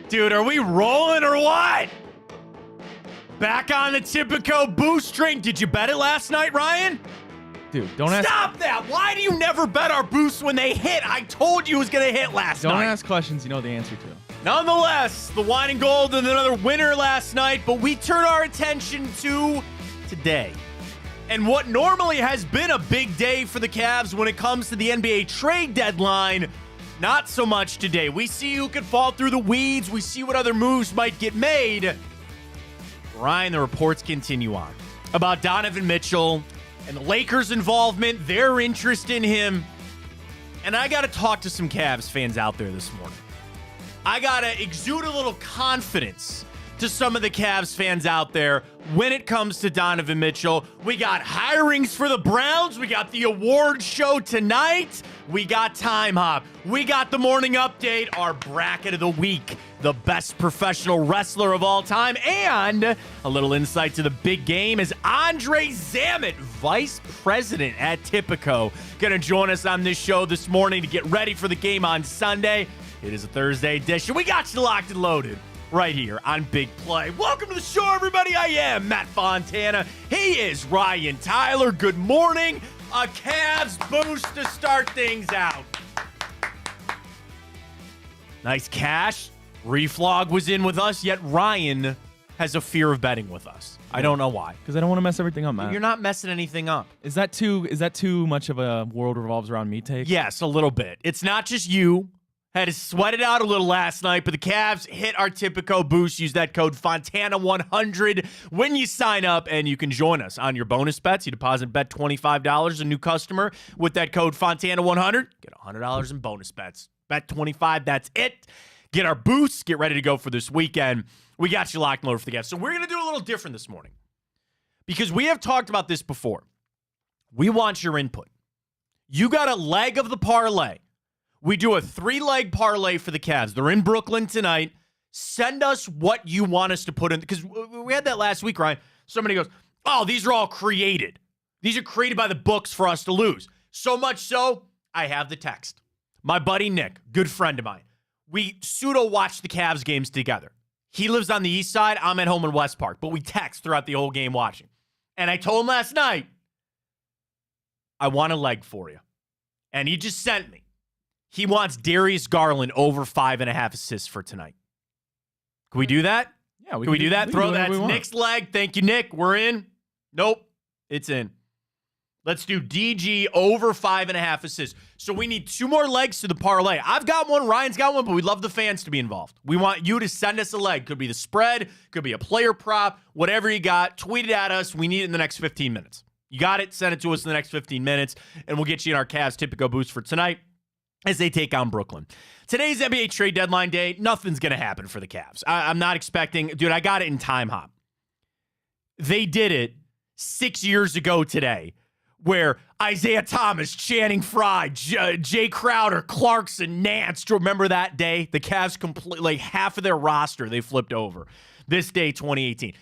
Dude, are we rolling or what? Back on the Tipico boost train. Did you bet it last night, Ryan? Dude, don't ask. Stop that. Why do you never bet our boosts when they hit? I told you it was going to hit last night. Don't ask questions you know the answer to. Nonetheless, the wine and gold and another winner last night, but we turn our attention to today. And what normally has been a big day for the Cavs when it comes to the NBA trade deadline, not so much today. We see who could fall through the weeds. We see what other moves might get made. Ryan, the reports continue on about Donovan Mitchell and the Lakers' involvement, their interest in him. And I got to talk to some Cavs fans out there this morning. I got to exude a little confidence to some of the Cavs fans out there when it comes to Donovan Mitchell. We got hirings for the Browns. We got the award show tonight. We got Time Hop. We got the morning update, our bracket of the week, the best professional wrestler of all time, and a little insight to the big game is Andre Zammit, vice president at Tipico, going to join us on this show this morning to get ready for the game on Sunday. It is a Thursday edition. We got you locked and loaded right here on Big Play. Welcome to the show, everybody. I am Matt Fontana. He is Ryan Tyler. Good morning. A Cavs boost to start things out. Nice cash. Reflog was in with us, yet Ryan has a fear of betting with us. I don't know why. Because I don't want to mess everything up, man. You're not messing anything up. Is that too much of a world revolves around me take? Yes, a little bit. It's not just you. Had to sweat it out a little last night, but the Cavs hit our Tipico boost. Use that code Fontana100 when you sign up, and you can join us on your bonus bets. You deposit bet $25, a new customer with that code Fontana100. Get $100 in bonus bets. Bet 25, that's it. Get our boosts. Get ready to go for this weekend. We got you locked and loaded for the Cavs. So we're going to do a little different this morning because we have talked about this before. We want your input. You got a leg of the parlay. We do a 3-leg parlay for the Cavs. They're in Brooklyn tonight. Send us what you want us to put in. Because we had that last week, Ryan. Somebody goes, oh, these are all created. These are created by the books for us to lose. So much so, I have the text. My buddy Nick, good friend of mine. We pseudo-watch the Cavs games together. He lives on the east side. I'm at home in West Park. But we text throughout the whole game watching. And I told him last night, I want a leg for you. And he just sent me. He wants Darius Garland over 5.5 assists for tonight. Can we do that? Yeah, can we do that? Throw that. Nick's leg. Thank you, Nick. We're in. Nope. It's in. Let's do DG over 5.5 assists. So we need 2 more legs to the parlay. I've got one. Ryan's got one, but we'd love the fans to be involved. We want you to send us a leg. Could be the spread. Could be a player prop. Whatever you got. Tweet it at us. We need it in the next 15 minutes. You got it? Send it to us in the next 15 minutes, and we'll get you in our Cavs Tipico boost for tonight as they take on Brooklyn. Today's NBA trade deadline day, nothing's going to happen for the Cavs. I'm not expecting... Dude, I got it in Time Hop. They did it 6 years ago today, where Isaiah Thomas, Channing Frye, Jay Crowder, Clarkson, Nance. Do you remember that day? The Cavs completely, half of their roster, they flipped over. This day, 2018.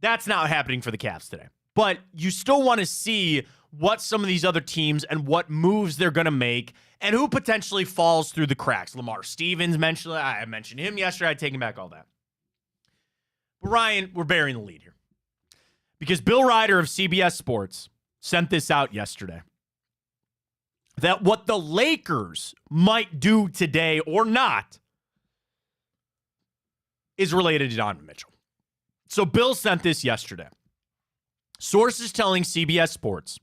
That's not happening for the Cavs today. But you still want to see what some of these other teams and what moves they're going to make and who potentially falls through the cracks. Lamar Stevens, I mentioned him yesterday. I'd taken back all that. But Ryan, we're burying the lead here. Because Bill Ryder of CBS Sports sent this out yesterday. That what the Lakers might do today or not is related to Donovan Mitchell. So Bill sent this yesterday. Sources telling CBS Sports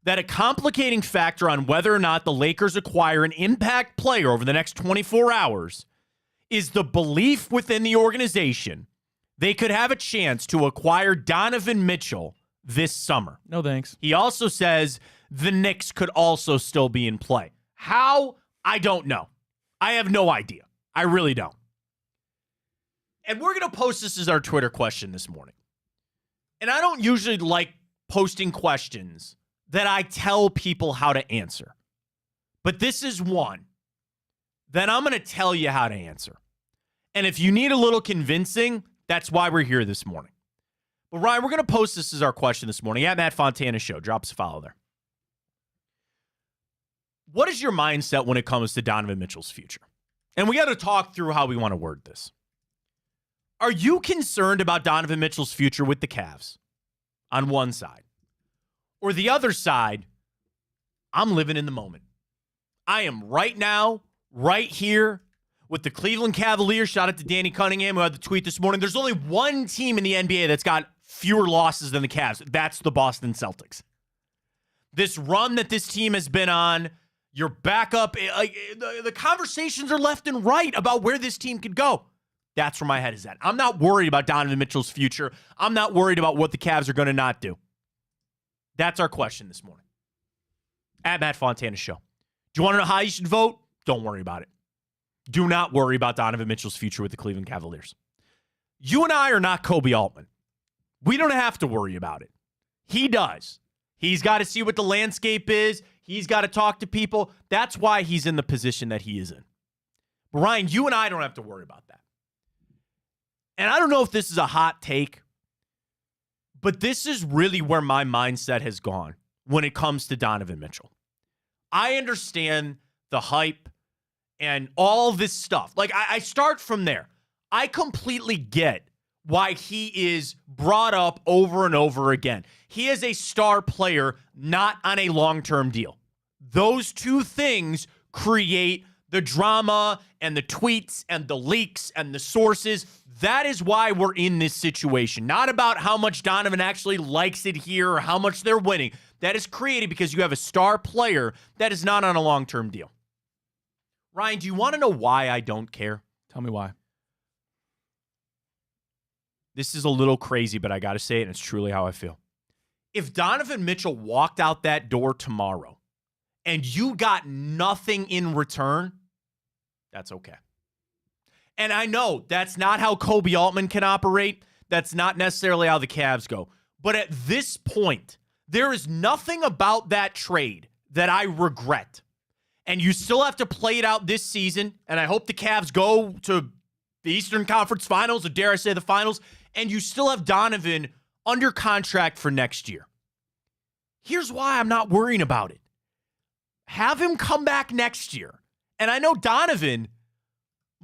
that a complicating factor on whether or not the Lakers acquire an impact player over the next 24 hours is the belief within the organization they could have a chance to acquire Donovan Mitchell this summer. No thanks. He also says the Knicks could also still be in play. How? I don't know. I have no idea. I really don't. And we're going to post this as our Twitter question this morning. And I don't usually like posting questions that I tell people how to answer. But this is one that I'm going to tell you how to answer. And if you need a little convincing, that's why we're here this morning. But Ryan, we're going to post this as our question this morning at Matt Fontana Show. Drop us a follow there. What is your mindset when it comes to Donovan Mitchell's future? And we got to talk through how we want to word this. Are you concerned about Donovan Mitchell's future with the Cavs on one side? Or the other side, I'm living in the moment. I am right now, right here with the Cleveland Cavaliers. Shout out to Danny Cunningham, who had the tweet this morning. There's only one team in the NBA that's got fewer losses than the Cavs. That's the Boston Celtics. This run that this team has been on, your backup, the conversations are left and right about where this team could go. That's where my head is at. I'm not worried about Donovan Mitchell's future. I'm not worried about what the Cavs are going to not do. That's our question this morning. At Matt Fontana Show. Do you want to know how you should vote? Don't worry about it. Do not worry about Donovan Mitchell's future with the Cleveland Cavaliers. You and I are not Kobe Altman. We don't have to worry about it. He does. He's got to see what the landscape is. He's got to talk to people. That's why he's in the position that he is in. But Ryan, you and I don't have to worry about that. And I don't know if this is a hot take, but this is really where my mindset has gone when it comes to Donovan Mitchell. I understand the hype and all this stuff. Like, I start from there. I completely get why he is brought up over and over again. He is a star player, not on a long-term deal. Those two things create the drama and the tweets and the leaks and the sources. That is why we're in this situation. Not about how much Donovan actually likes it here or how much they're winning. That is created because you have a star player that is not on a long-term deal. Ryan, do you want to know why I don't care? Tell me why. This is a little crazy, but I got to say it, and it's truly how I feel. If Donovan Mitchell walked out that door tomorrow and you got nothing in return, that's okay. And I know that's not how Kobe Altman can operate. That's not necessarily how the Cavs go. But at this point, there is nothing about that trade that I regret. And you still have to play it out this season. And I hope the Cavs go to the Eastern Conference Finals, or dare I say the finals, and you still have Donovan under contract for next year. Here's why I'm not worrying about it. Have him come back next year. And I know Donovan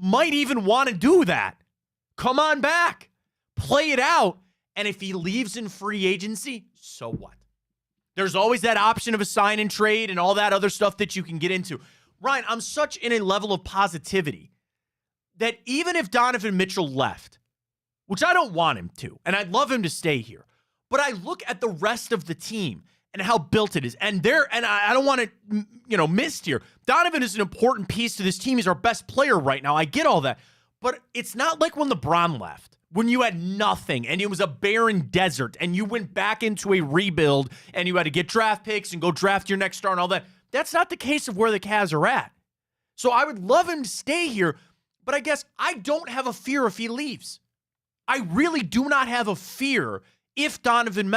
might even want to do that. Come on back. Play it out. And if he leaves in free agency, so what? There's always that option of a sign and trade and all that other stuff that you can get into. Ryan, I'm such in a level of positivity that even if Donovan Mitchell left, which I don't want him to, and I'd love him to stay here, but I look at the rest of the team and how built it is. And I don't want to, miss here. Donovan is an important piece to this team. He's our best player right now. I get all that. But it's not like when LeBron left, when you had nothing and it was a barren desert and you went back into a rebuild and you had to get draft picks and go draft your next star and all that. That's not the case of where the Cavs are at. So I would love him to stay here, but I guess I don't have a fear if he leaves. I really do not have a fear if Donovan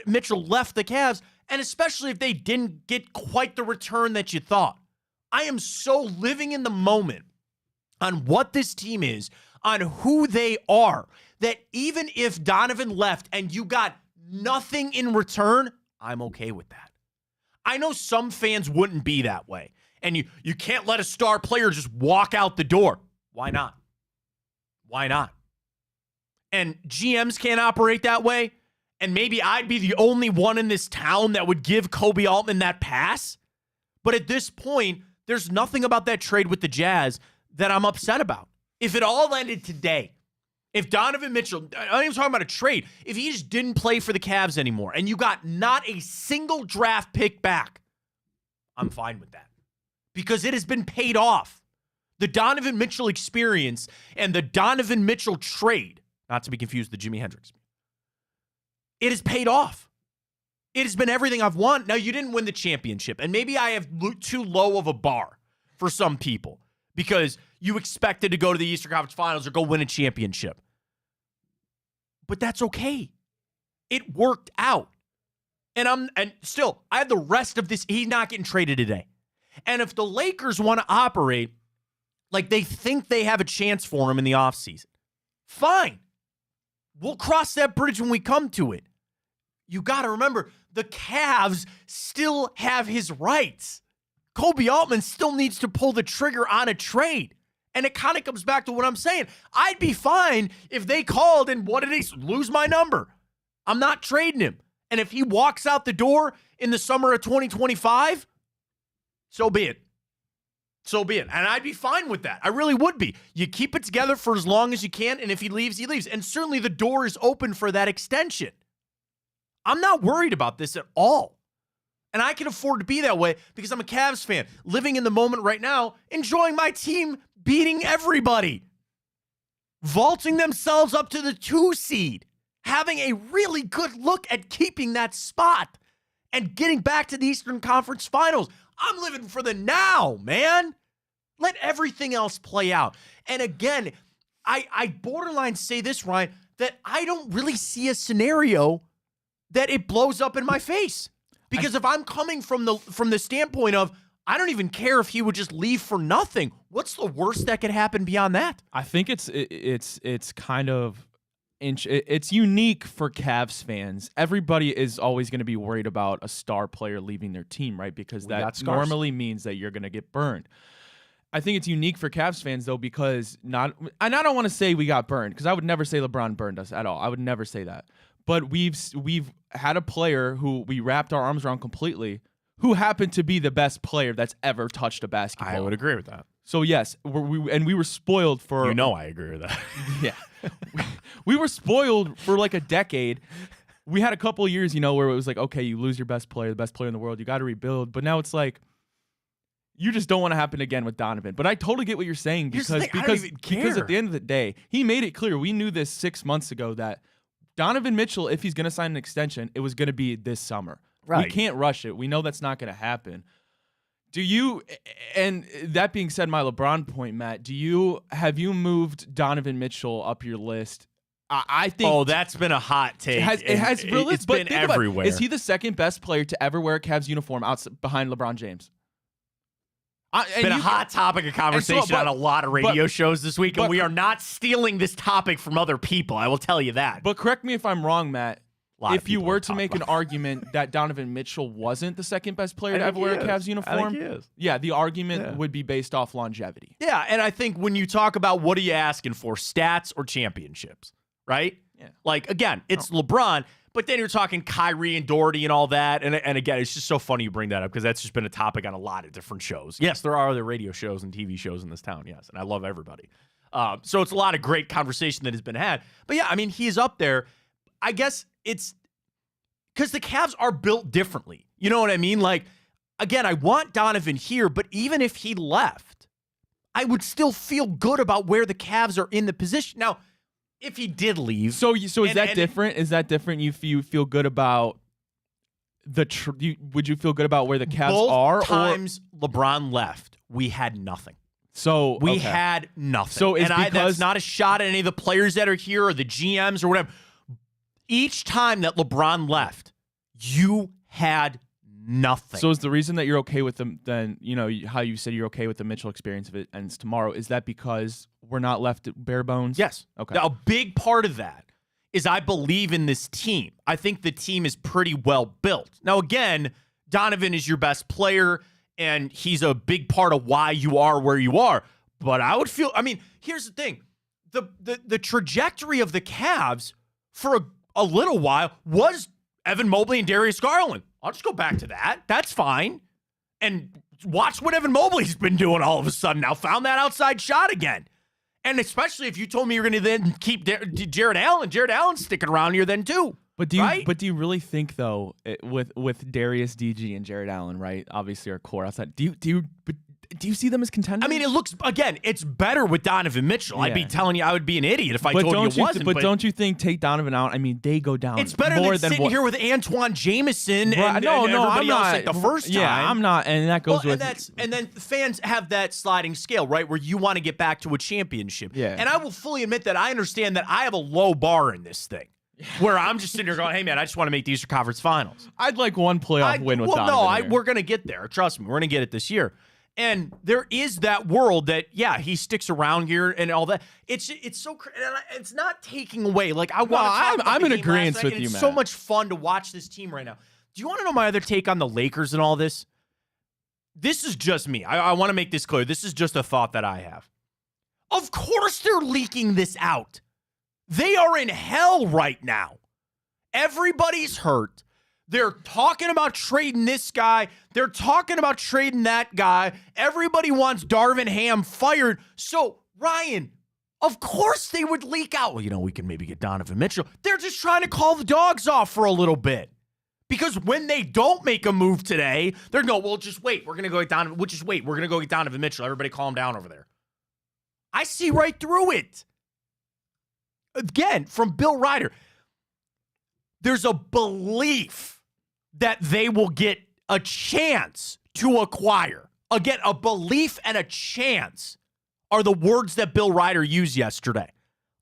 Mitchell left the Cavs, and especially if they didn't get quite the return that you thought. I am so living in the moment on what this team is, on who they are, that even if Donovan left and you got nothing in return, I'm okay with that. I know some fans wouldn't be that way, and you can't let a star player just walk out the door. Why not? Why not? And GMs can't operate that way, and maybe I'd be the only one in this town that would give Kobe Altman that pass. But at this point, there's nothing about that trade with the Jazz that I'm upset about. If it all ended today, if Donovan Mitchell, I'm not even talking about a trade, if he just didn't play for the Cavs anymore and you got not a single draft pick back, I'm fine with that. Because it has been paid off. The Donovan Mitchell experience and the Donovan Mitchell trade, not to be confused with the Jimi Hendrix, it has paid off. It has been everything I've wanted. Now, you didn't win the championship, and maybe I have too low of a bar for some people because you expected to go to the Eastern Conference Finals or go win a championship. But that's okay. It worked out. And still, I have the rest of this. He's not getting traded today. And if the Lakers want to operate like they think they have a chance for him in the offseason, fine. We'll cross that bridge when we come to it. You got to remember, the Cavs still have his rights. Kobe Altman still needs to pull the trigger on a trade. And it kind of comes back to what I'm saying. I'd be fine if they called and what did he lose my number? I'm not trading him. And if he walks out the door in the summer of 2025, so be it. So be it. And I'd be fine with that. I really would be. You keep it together for as long as you can, and if he leaves, he leaves. And certainly the door is open for that extension. I'm not worried about this at all. And I can afford to be that way because I'm a Cavs fan, living in the moment right now, enjoying my team beating everybody, vaulting themselves up to the 2 seed, having a really good look at keeping that spot and getting back to the Eastern Conference Finals. I'm living for the now, man. Let everything else play out. And again, I borderline say this, Ryan, that I don't really see a scenario that it blows up in my face. Because if I'm coming from the standpoint of, I don't even care if he would just leave for nothing. What's the worst that could happen beyond that? I think it's kind of it's unique for Cavs fans. Everybody is always going to be worried about a star player leaving their team, right? Because that normally means that you're going to get burned. I think it's unique for Cavs fans though, because and I don't want to say we got burned, because I would never say LeBron burned us at all. I would never say that. But we've had a player who we wrapped our arms around completely, who happened to be the best player that's ever touched a basketball. I would agree with that. So yes, we were spoiled for. I agree with that. Yeah, we were spoiled for like a decade. We had a couple of years, where it was like, okay, you lose your best player, the best player in the world, you got to rebuild. But now it's like, you just don't want to happen again with Donovan. But I totally get what you're saying because at the end of the day, he made it clear. We knew this 6 months ago that Donovan Mitchell, if he's going to sign an extension, it was going to be this summer. Right. We can't rush it. We know that's not going to happen. And that being said, my LeBron point, Matt, have you moved Donovan Mitchell up your list? I think. Oh, that's been a hot take. It's been everywhere. Is he the second best player to ever wear a Cavs uniform behind LeBron James? It's been a hot topic of conversation on a lot of radio shows this week, and we are not stealing this topic from other people. I will tell you that. But correct me if I'm wrong, Matt. If you were to make an argument that Donovan Mitchell wasn't the second best player to ever wear a Cavs uniform, I think he is. Yeah, the argument would be based off longevity. Yeah, and I think when you talk about what are you asking for, stats or championships, right? Yeah. Like, again, it's LeBron, but then you're talking Kyrie and Doherty and all that. And again, it's just so funny you bring that up because that's just been a topic on a lot of different shows. Yes, there are other radio shows and TV shows in this town, yes, and I love everybody. So it's a lot of great conversation that has been had. But yeah, I mean, he's up there. I guess it's because the Cavs are built differently. You know what I mean? Like, again, I want Donovan here, but even if he left, I would still feel good about where the Cavs are in the position. Now, if he did leave. So is that different? Is that different? You feel good about would you feel good about where the Cavs are? Both times LeBron left, we had nothing. So we had nothing. So that's not a shot at any of the players that are here or the GMs or whatever. Each time that LeBron left, you had nothing. So is the reason that you're okay with them, then, how you said you're okay with the Mitchell experience if it ends tomorrow, is that because we're not left at bare bones? Yes. Okay. Now, a big part of that is I believe in this team. I think the team is pretty well built. Now, again, Donovan is your best player, and he's a big part of why you are where you are. But here's the thing. The trajectory of the Cavs for a little while was Evan Mobley and Darius Garland. I'll just go back to that. That's fine. And watch what Evan Mobley's been doing all of a sudden now. Found that outside shot again. And especially if you told me you're going to then keep Jared Allen. Jared Allen's sticking around here then too. But do you really think though, with Darius, DG, and Jared Allen, right? Obviously our core outside. Do you see them as contenders? I mean, it looks, again, it's better with Donovan Mitchell. Yeah. I'd be telling you I would be an idiot if I told you it wasn't. But don't you think take Donovan out? I mean, they go down. It's better than sitting here with Antoine Jameson and everybody else like the first time. Yeah, I'm not. And that goes with... And then fans have that sliding scale, right, where you want to get back to a championship. Yeah. And I will fully admit that I understand that I have a low bar in this thing. Where I'm just sitting here going, hey, man, I just want to make the Eastern Conference Finals. I'd like one playoff win with Donovan. No, we're going to get there. Trust me, we're going to get it this year. And there is that world that, yeah, he sticks around here and all that. It's so, it's not taking away. Like, I'm in agreement with you, It's man. so much fun to watch this team right now. Do you want to know my other take on the Lakers and all this? This is just me. I want to make this clear. This is just a thought that I have. Of course they're leaking this out. They are in hell right now. Everybody's hurt. They're talking about trading this guy. They're talking about trading that guy. Everybody wants Darvin Ham fired. So, Ryan, of course they would leak out. Well, we can maybe get Donovan Mitchell. They're just trying to call the dogs off for a little bit. Because when they don't make a move today, they're going to go, well, just wait. We're going to go get Donovan. We'll just wait. We're going to go get Donovan Mitchell. Everybody calm down over there. I see right through it. Again, from Bill Ryder, there's a belief that they will get a chance to acquire. Again, a belief and a chance are the words that Bill Ryder used yesterday.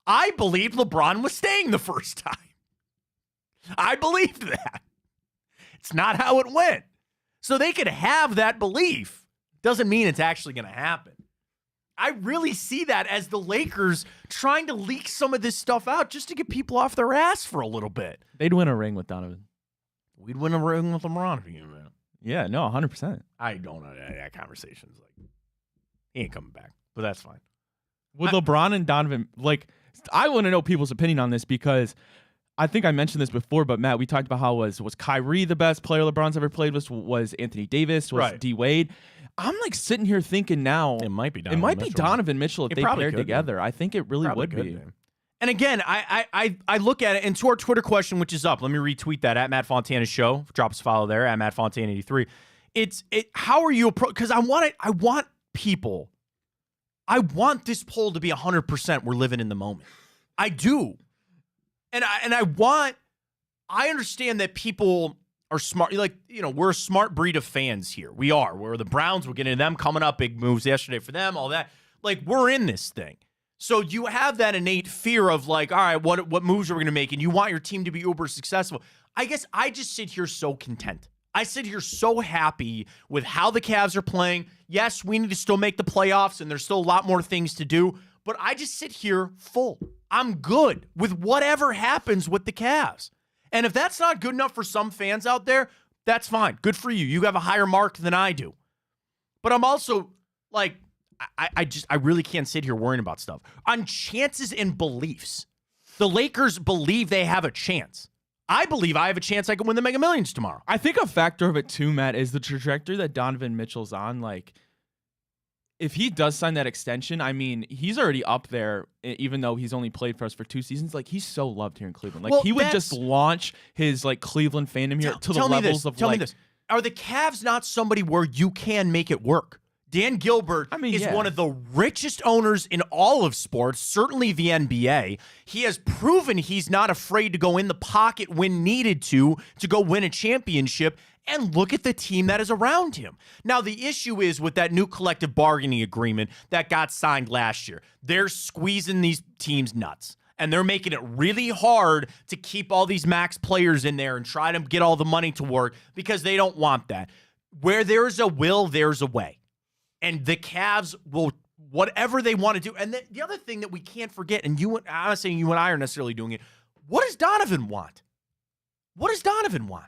I believed LeBron was staying the first time. I believed that. It's not how it went. So they could have that belief. Doesn't mean it's actually going to happen. I really see that as the Lakers trying to leak some of this stuff out just to get people off their ass for a little bit. They'd win a ring with Donovan. We'd win a ring with LeBron if you knew that. Yeah, no, 100%. I don't know. That conversation's like, he ain't coming back, but that's fine. With LeBron and Donovan, I want to know people's opinion on this because I think I mentioned this before, but Matt, we talked about how was Kyrie the best player LeBron's ever played with? Was Anthony Davis? Was right. D Wade? I'm sitting here thinking now it might be Donovan Mitchell if they paired together. I think it really would be. And again, I look at it, and to our Twitter question, which is up, let me retweet that at Matt Fontana Show. Drop us a follow there at Matt Fontana 83. How are you approach? Because I want people. I want this poll to be 100%. We're living in the moment. I do, and I understand that people are smart. We're a smart breed of fans here. We are. We're the Browns. We're getting to them coming up. Big moves yesterday for them. All that. We're in this thing. So you have that innate fear of all right, what moves are we going to make? And you want your team to be uber successful. I guess I just sit here so content. I sit here so happy with how the Cavs are playing. Yes, we need to still make the playoffs, and there's still a lot more things to do. But I just sit here full. I'm good with whatever happens with the Cavs. And if that's not good enough for some fans out there, that's fine. Good for you. You have a higher mark than I do. But I'm also I really can't sit here worrying about stuff. On chances and beliefs, the Lakers believe they have a chance. I believe I have a chance I can win the Mega Millions tomorrow. I think a factor of it too, Matt, is the trajectory that Donovan Mitchell's on. If he does sign that extension, I mean, he's already up there, even though he's only played for us for 2 seasons. He's so loved here in Cleveland. He would just launch his Cleveland fandom here to the levels of Tell me this. Are the Cavs not somebody where you can make it work? Dan Gilbert is one of the richest owners in all of sports, certainly the NBA. He has proven he's not afraid to go in the pocket when needed to go win a championship. And look at the team that is around him. Now, the issue is with that new collective bargaining agreement that got signed last year. They're squeezing these teams nuts. And they're making it really hard to keep all these max players in there and try to get all the money to work because they don't want that. Where there's a will, there's a way. And the Cavs will, whatever they want to do. And the other thing that we can't forget, and I'm not saying you and I are necessarily doing it, what does Donovan want? What does Donovan want?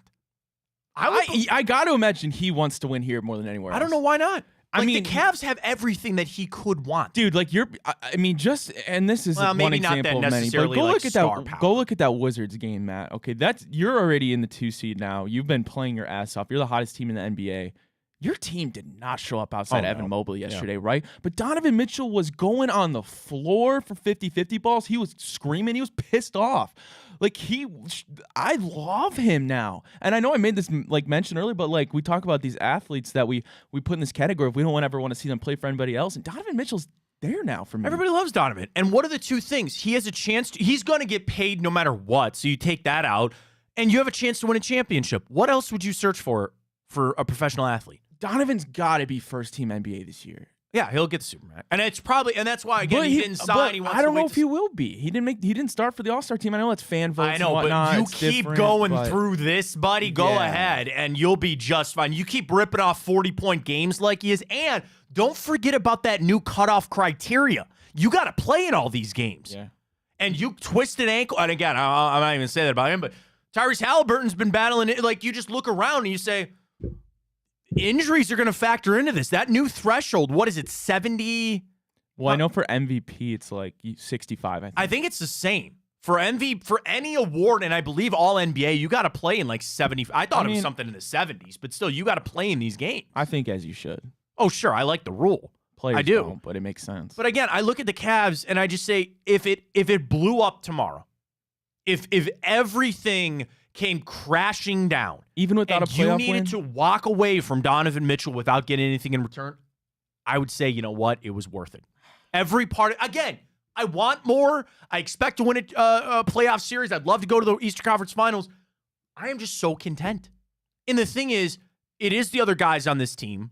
I got to imagine he wants to win here more than anywhere else. I don't know why not. The Cavs have everything that he could want. Dude, and this is one example of many, but go look at that Wizards game, Matt. Okay, you're already in the 2 seed now. You've been playing your ass off. You're the hottest team in the NBA. Your team did not show up outside Evan Mobley yesterday, right? But Donovan Mitchell was going on the floor for 50-50 balls. He was screaming. He was pissed off. I love him now. And I know I made this mention earlier, but we talk about these athletes that we put in this category if we don't ever want to see them play for anybody else. And Donovan Mitchell's there now for me. Everybody loves Donovan. And what are the two things? He has a chance he's going to get paid no matter what. So you take that out and you have a chance to win a championship. What else would you search for a professional athlete? Donovan's got to be first team NBA this year. Yeah, he'll get the Superman, and that's why again he didn't sign. I don't know if he will be. He didn't start for the All-Star team. I know it's fan votes. I know, and whatnot. But you keep going through this, buddy. Go ahead, and you'll be just fine. You keep ripping off 40-point games like he is, and don't forget about that new cutoff criteria. You got to play in all these games. Yeah, and you twist an ankle, and again, I'm not even saying that about him, but Tyrese Halliburton's been battling it. You just look around and you say, injuries are going to factor into this. That new threshold, what is it, 70 Well, I know for MVP, it's like 65. I think it's the same. For any award, and I believe all NBA, you got to play in like 70. I thought it was something in the 70s, but still, you got to play in these games. I think as you should. Oh, sure. I like the rule. Players I do. Don't, but it makes sense. But again, I look at the Cavs, and I just say, if it blew up tomorrow, if everything came crashing down, even without a playoff you needed to walk away from Donovan Mitchell without getting anything in return, I would say, you know what? It was worth it. Every part, again, I want more. I expect to win a playoff series. I'd love to go to the Eastern Conference Finals. I am just so content. And the thing is, it is the other guys on this team.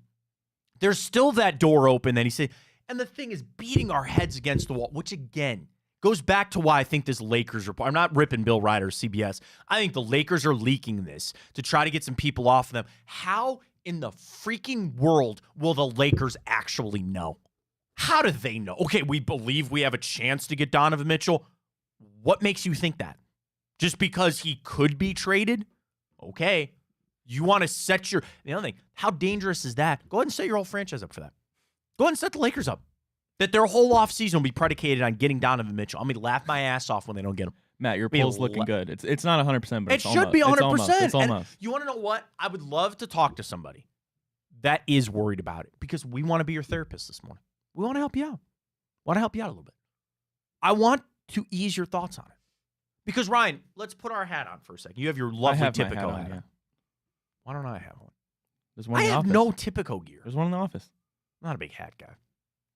There's still that door open that he said. And the thing is, beating our heads against the wall, which again goes back to why I think this Lakers report. I'm not ripping Bill Ryder or CBS. I think the Lakers are leaking this to try to get some people off of them. How in the freaking world will the Lakers actually know? How do they know? Okay, we believe we have a chance to get Donovan Mitchell. What makes you think that? Just because he could be traded? Okay. You want to set the other thing, how dangerous is that? Go ahead and set your whole franchise up for that. Go ahead and set the Lakers up. That their whole offseason will be predicated on getting Donovan Mitchell. I'm going to laugh my ass off when they don't get him. Matt, your poll's looking good. It's not 100%, but it should be 100%. It's almost. You want to know what? I would love to talk to somebody that is worried about it because we want to be your therapist this morning. We want to help you out. Want to help you out a little bit. I want to ease your thoughts on it. Because, Ryan, let's put our hat on for a second. You have your lovely Tipico hat on. Yeah. Why don't I have one? There's one in the I have office. no Tipico gear. There's one in the office. I'm not a big hat guy.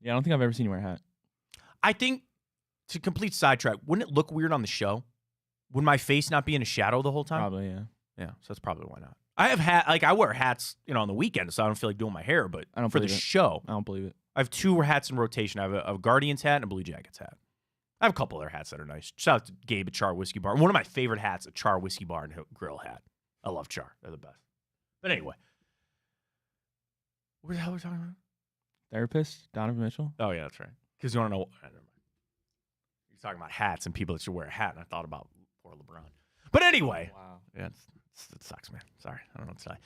Yeah, I don't think I've ever seen you wear a hat. I think, to complete sidetrack, wouldn't it look weird on the show? Would my face not be in a shadow the whole time? Probably, yeah. Yeah, so that's probably why not. I have I wear hats, on the weekend, so I don't feel like doing my hair, but for the show, I don't believe it. I have 2 hats in rotation. I have a Guardians hat and a Blue Jackets hat. I have a couple other hats that are nice. Shout out to Gabe at Char Whiskey Bar. One of my favorite hats, a Char Whiskey Bar and Grill hat. I love Char. They're the best. But anyway. What the hell are we talking about? Therapist? Donovan Mitchell? Oh, yeah, that's right. Because you want to know. Never mind. You're talking about hats and people that should wear a hat, and I thought about poor LeBron. But anyway. Wow. Yeah, it sucks, man. Sorry. I don't know what to say.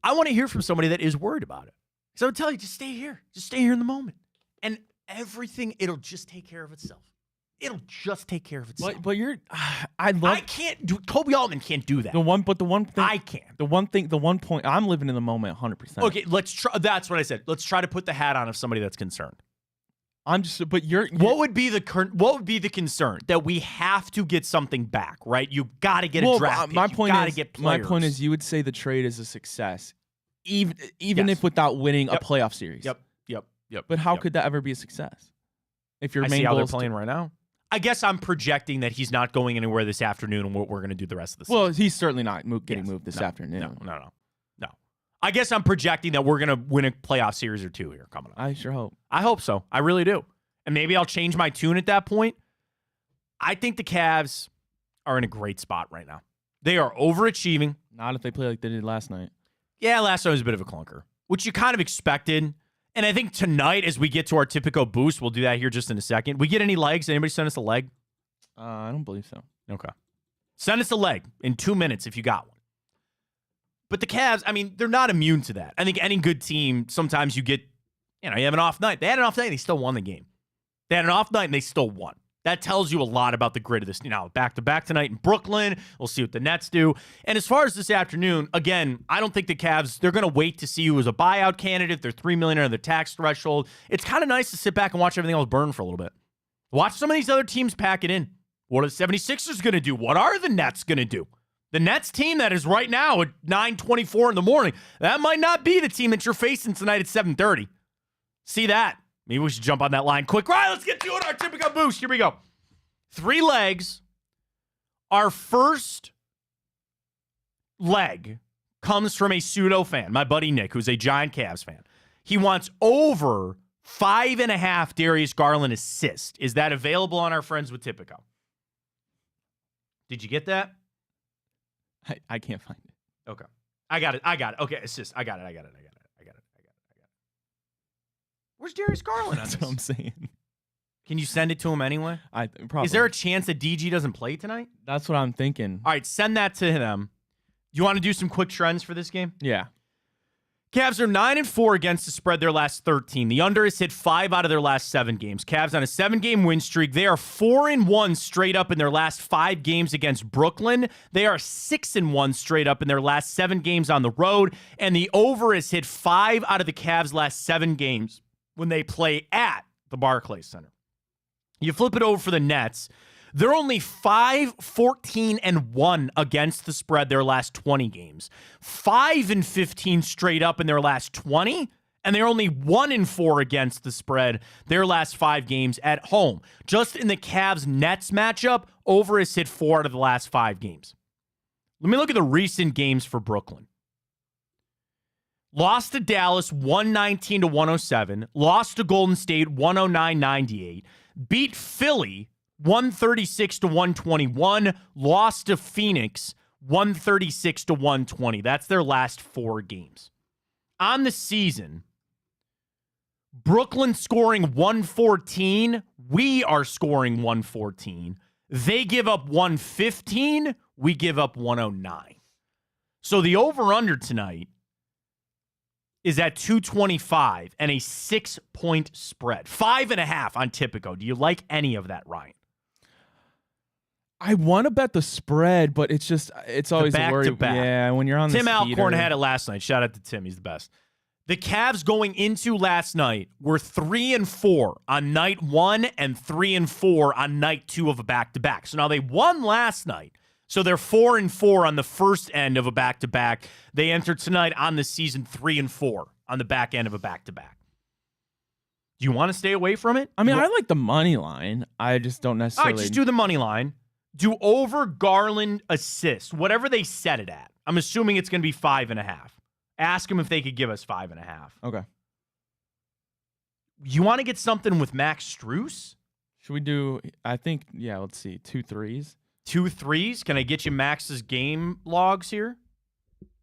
I want to hear from somebody that is worried about it. So I would tell you, just stay here. Just stay here in the moment. And everything, it'll just take care of itself. It'll just take care of itself. But you're, I can't do, Kobe Altman can't do that. The one thing I can. The one point, I'm living in the moment 100%. Okay, let's try. That's what I said. Let's try to put the hat on of somebody that's concerned. What would be the concern? That we have to get something back, right? You got to get a draft pick. My point is, you would say the trade is a success, even if without winning a playoff series. Yep. But how could that ever be a success? If your main see how goal they're is playing right now. I guess I'm projecting that he's not going anywhere this afternoon, and what we're going to do the rest of the season. Well, he's certainly not getting moved this afternoon. No. I guess I'm projecting that we're going to win a playoff series or 2 here coming up. I sure hope. I hope so. I really do. And maybe I'll change my tune at that point. I think the Cavs are in a great spot right now. They are overachieving. Not if they play like they did last night. Yeah, last night was a bit of a clunker, which you kind of expected. And I think tonight, as we get to our typical boost, we'll do that here just in a second. We get any legs? Anybody send us a leg? I don't believe so. Okay. Send us a leg in 2 minutes if you got one. But the Cavs, I mean, they're not immune to that. I think any good team, sometimes you get, you have an off night. They had an off night, they still won the game. They had an off night, and they still won. That tells you a lot about the grit of this. Back-to-back tonight in Brooklyn. We'll see what the Nets do. And as far as this afternoon, again, I don't think the Cavs, they're going to wait to see who is a buyout candidate. They're $3 million under the tax threshold. It's kind of nice to sit back and watch everything else burn for a little bit. Watch some of these other teams pack it in. What are the 76ers going to do? What are the Nets going to do? The Nets team that is right now at 9:24 in the morning, that might not be the team that you're facing tonight at 7:30. See that? Maybe we should jump on that line quick. Right, let's get doing our typical boost. Here we go. 3 legs. Our first leg comes from a pseudo fan, my buddy Nick, who's a giant Cavs fan. He wants over 5.5 Darius Garland assists. Is that available on our Friends with Tipico? Did you get that? I can't find it. Okay. I got it. Okay, assist. I got it. Where's Darius Garland? That's what I'm saying. Can you send it to him anyway? Probably. Is there a chance that DG doesn't play tonight? That's what I'm thinking. All right, send that to them. You want to do some quick trends for this game? Yeah. Cavs are 9-4 against the spread their last 13. The under has hit 5 out of their last 7 games. Cavs on a 7-game win streak. They are 4-1 straight up in their last 5 games against Brooklyn. They are 6-1 straight up in their last 7 games on the road. And the over has hit 5 out of the Cavs' last 7 games when they play at the Barclays Center. You flip it over for the Nets. They're only 5-14-1 against the spread their last 20 games. 5-15 straight up in their last 20, and they're only 1-4 against the spread their last 5 games at home. Just in the Cavs-Nets matchup, over has hit 4 out of the last 5 games. Let me look at the recent games for Brooklyn. Lost to Dallas 119-107. Lost to Golden State 109-98. Beat Philly 136-121, lost to Phoenix 136-120. That's their last 4 games. On the season, Brooklyn scoring 114. We are scoring 114. They give up 115. We give up 109. So the over-under tonight is at 225 and a 6-point spread. 5.5 on Tipico. Do you like any of that, Ryan? I want to bet the spread, but it's always a worry. Yeah, when you're on Tim this Alcorn had it last night. Shout out to Tim. He's the best. The Cavs going into last night were 3-4 on night 1 and 3-4 on night 2 of a back-to-back. So now they won last night. So they're 4-4 on the first end of a back-to-back. They enter tonight on the season 3-4 on the back end of a back-to-back. Do you want to stay away from it? I mean, I like the money line. I just don't necessarily. All right, just do the money line. Do over Garland assist, whatever they set it at. I'm assuming it's going to be 5.5. Ask them if they could give us 5.5. Okay. You want to get something with Max Strus? Should we do, I think, yeah, let's see, 2 threes. 2 threes? Can I get you Max's game logs here?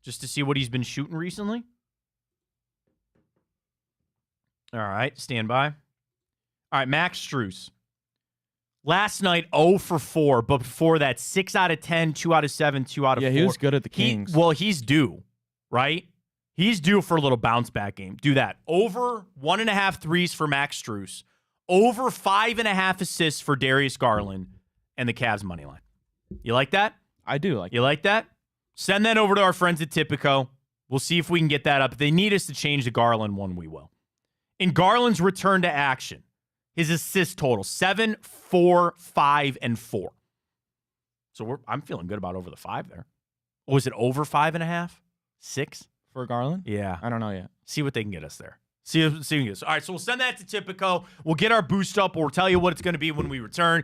Just to see what he's been shooting recently? All right, stand by. All right, Max Strus. Last night, 0 for 4, but before that, 6 out of 10, 2 out of 7, 2 out of 4. Yeah, he was good at the Kings. He's due, right? He's due for a little bounce back game. Do that. Over 1.5 threes for Max Strus. Over 5.5 assists for Darius Garland and the Cavs money line. You like that? I do like You like that? Send that over to our friends at Tipico. We'll see if we can get that up. If they need us to change the Garland one, we will. In Garland's return to action, his assist total, 7, 4, 5, and 4. So I'm feeling good about over the 5 there. Or was it over 5.5? 6? For Garland? Yeah. I don't know yet. See what they can get us there. See what we can get us. All right, so we'll send that to Tipico. We'll get our boost up. We'll tell you what it's going to be when we return.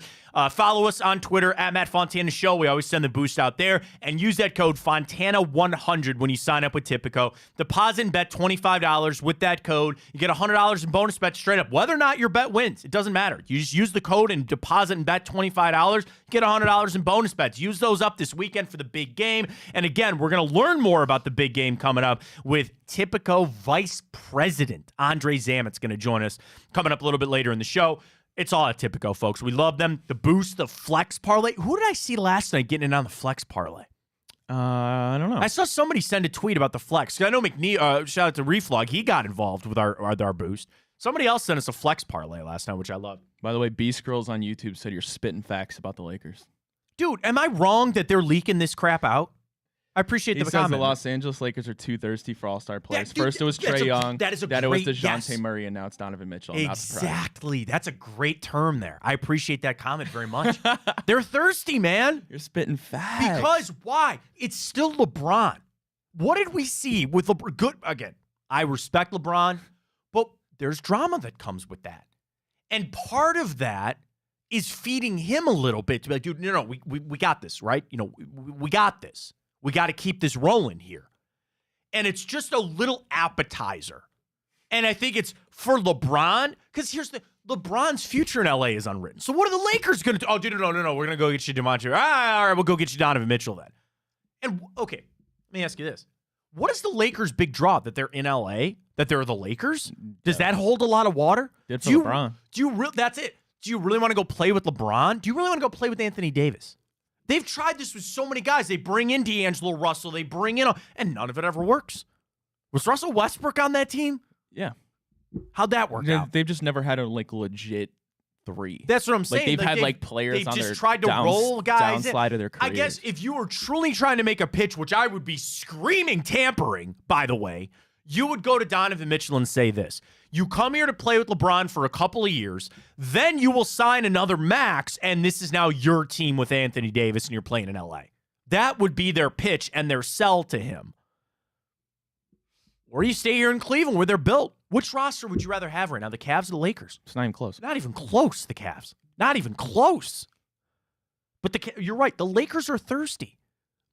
Follow us on Twitter at Matt Fontana Show. We always send the boost out there. And use that code Fontana100 when you sign up with Tipico. Deposit and bet $25 with that code. You get $100 in bonus bets straight up. Whether or not your bet wins, it doesn't matter. You just use the code and deposit and bet $25. Get $100 in bonus bets. Use those up this weekend for the big game. And again, we're going to learn more about the big game coming up with Tipico Vice President Andre Zamet's going to join us coming up a little bit later in the show. It's all at Tipico, folks. We love them. The boost, the flex parlay. Who did I see last night getting in on the flex parlay? I don't know. I saw somebody send a tweet about the flex. I know McNeil, shout out to Reflog, he got involved with our boost. Somebody else sent us a flex parlay last night, which I loved. By the way, B-Scrolls on YouTube said you're spitting facts about the Lakers. Dude, am I wrong that they're leaking this crap out? I appreciate the comment. He says the Los Angeles Lakers are too thirsty for all-star players. First it was Trae Young. That is a then great it was DeJounte yes. Murray, and now it's Donovan Mitchell. I'm Exactly. That's a great term there. I appreciate that comment very much. They're thirsty, man. You're spitting facts. Because why? It's still LeBron. What did we see with LeBron? Good. Again, I respect LeBron, but there's drama that comes with that. And part of that is feeding him a little bit to be like, dude, no, we got this, right? You know, we got this. We got to keep this rolling here. And it's just a little appetizer. And I think it's for LeBron, because here's the LeBron's future in LA is unwritten. So what are the Lakers going to do? Oh, dude, no. We're going to go get you DeMonte. All right, we'll go get you Donovan Mitchell then. And, okay, let me ask you this. What is the Lakers' big draw? That they're in LA? That they're the Lakers? Does that hold a lot of water? Did for LeBron. That's it. Do you really want to go play with LeBron? Do you really want to go play with Anthony Davis? They've tried this with so many guys. They bring in D'Angelo Russell. They bring in, and none of it ever works. Was Russell Westbrook on that team? Yeah. How'd that work out? They've just never had a legit 3. That's what I'm saying. They've had players on their tried to roll guys downslide of their careers. I guess if you were truly trying to make a pitch, which I would be screaming tampering, by the way, you would go to Donovan Mitchell and say this. You come here to play with LeBron for a couple of years, then you will sign another max, and this is now your team with Anthony Davis, and you're playing in LA. That would be their pitch and their sell to him. Or you stay here in Cleveland where they're built. Which roster would you rather have right now, the Cavs or the Lakers? It's not even close. Not even close, the Cavs. Not even close. But you're right. The Lakers are thirsty.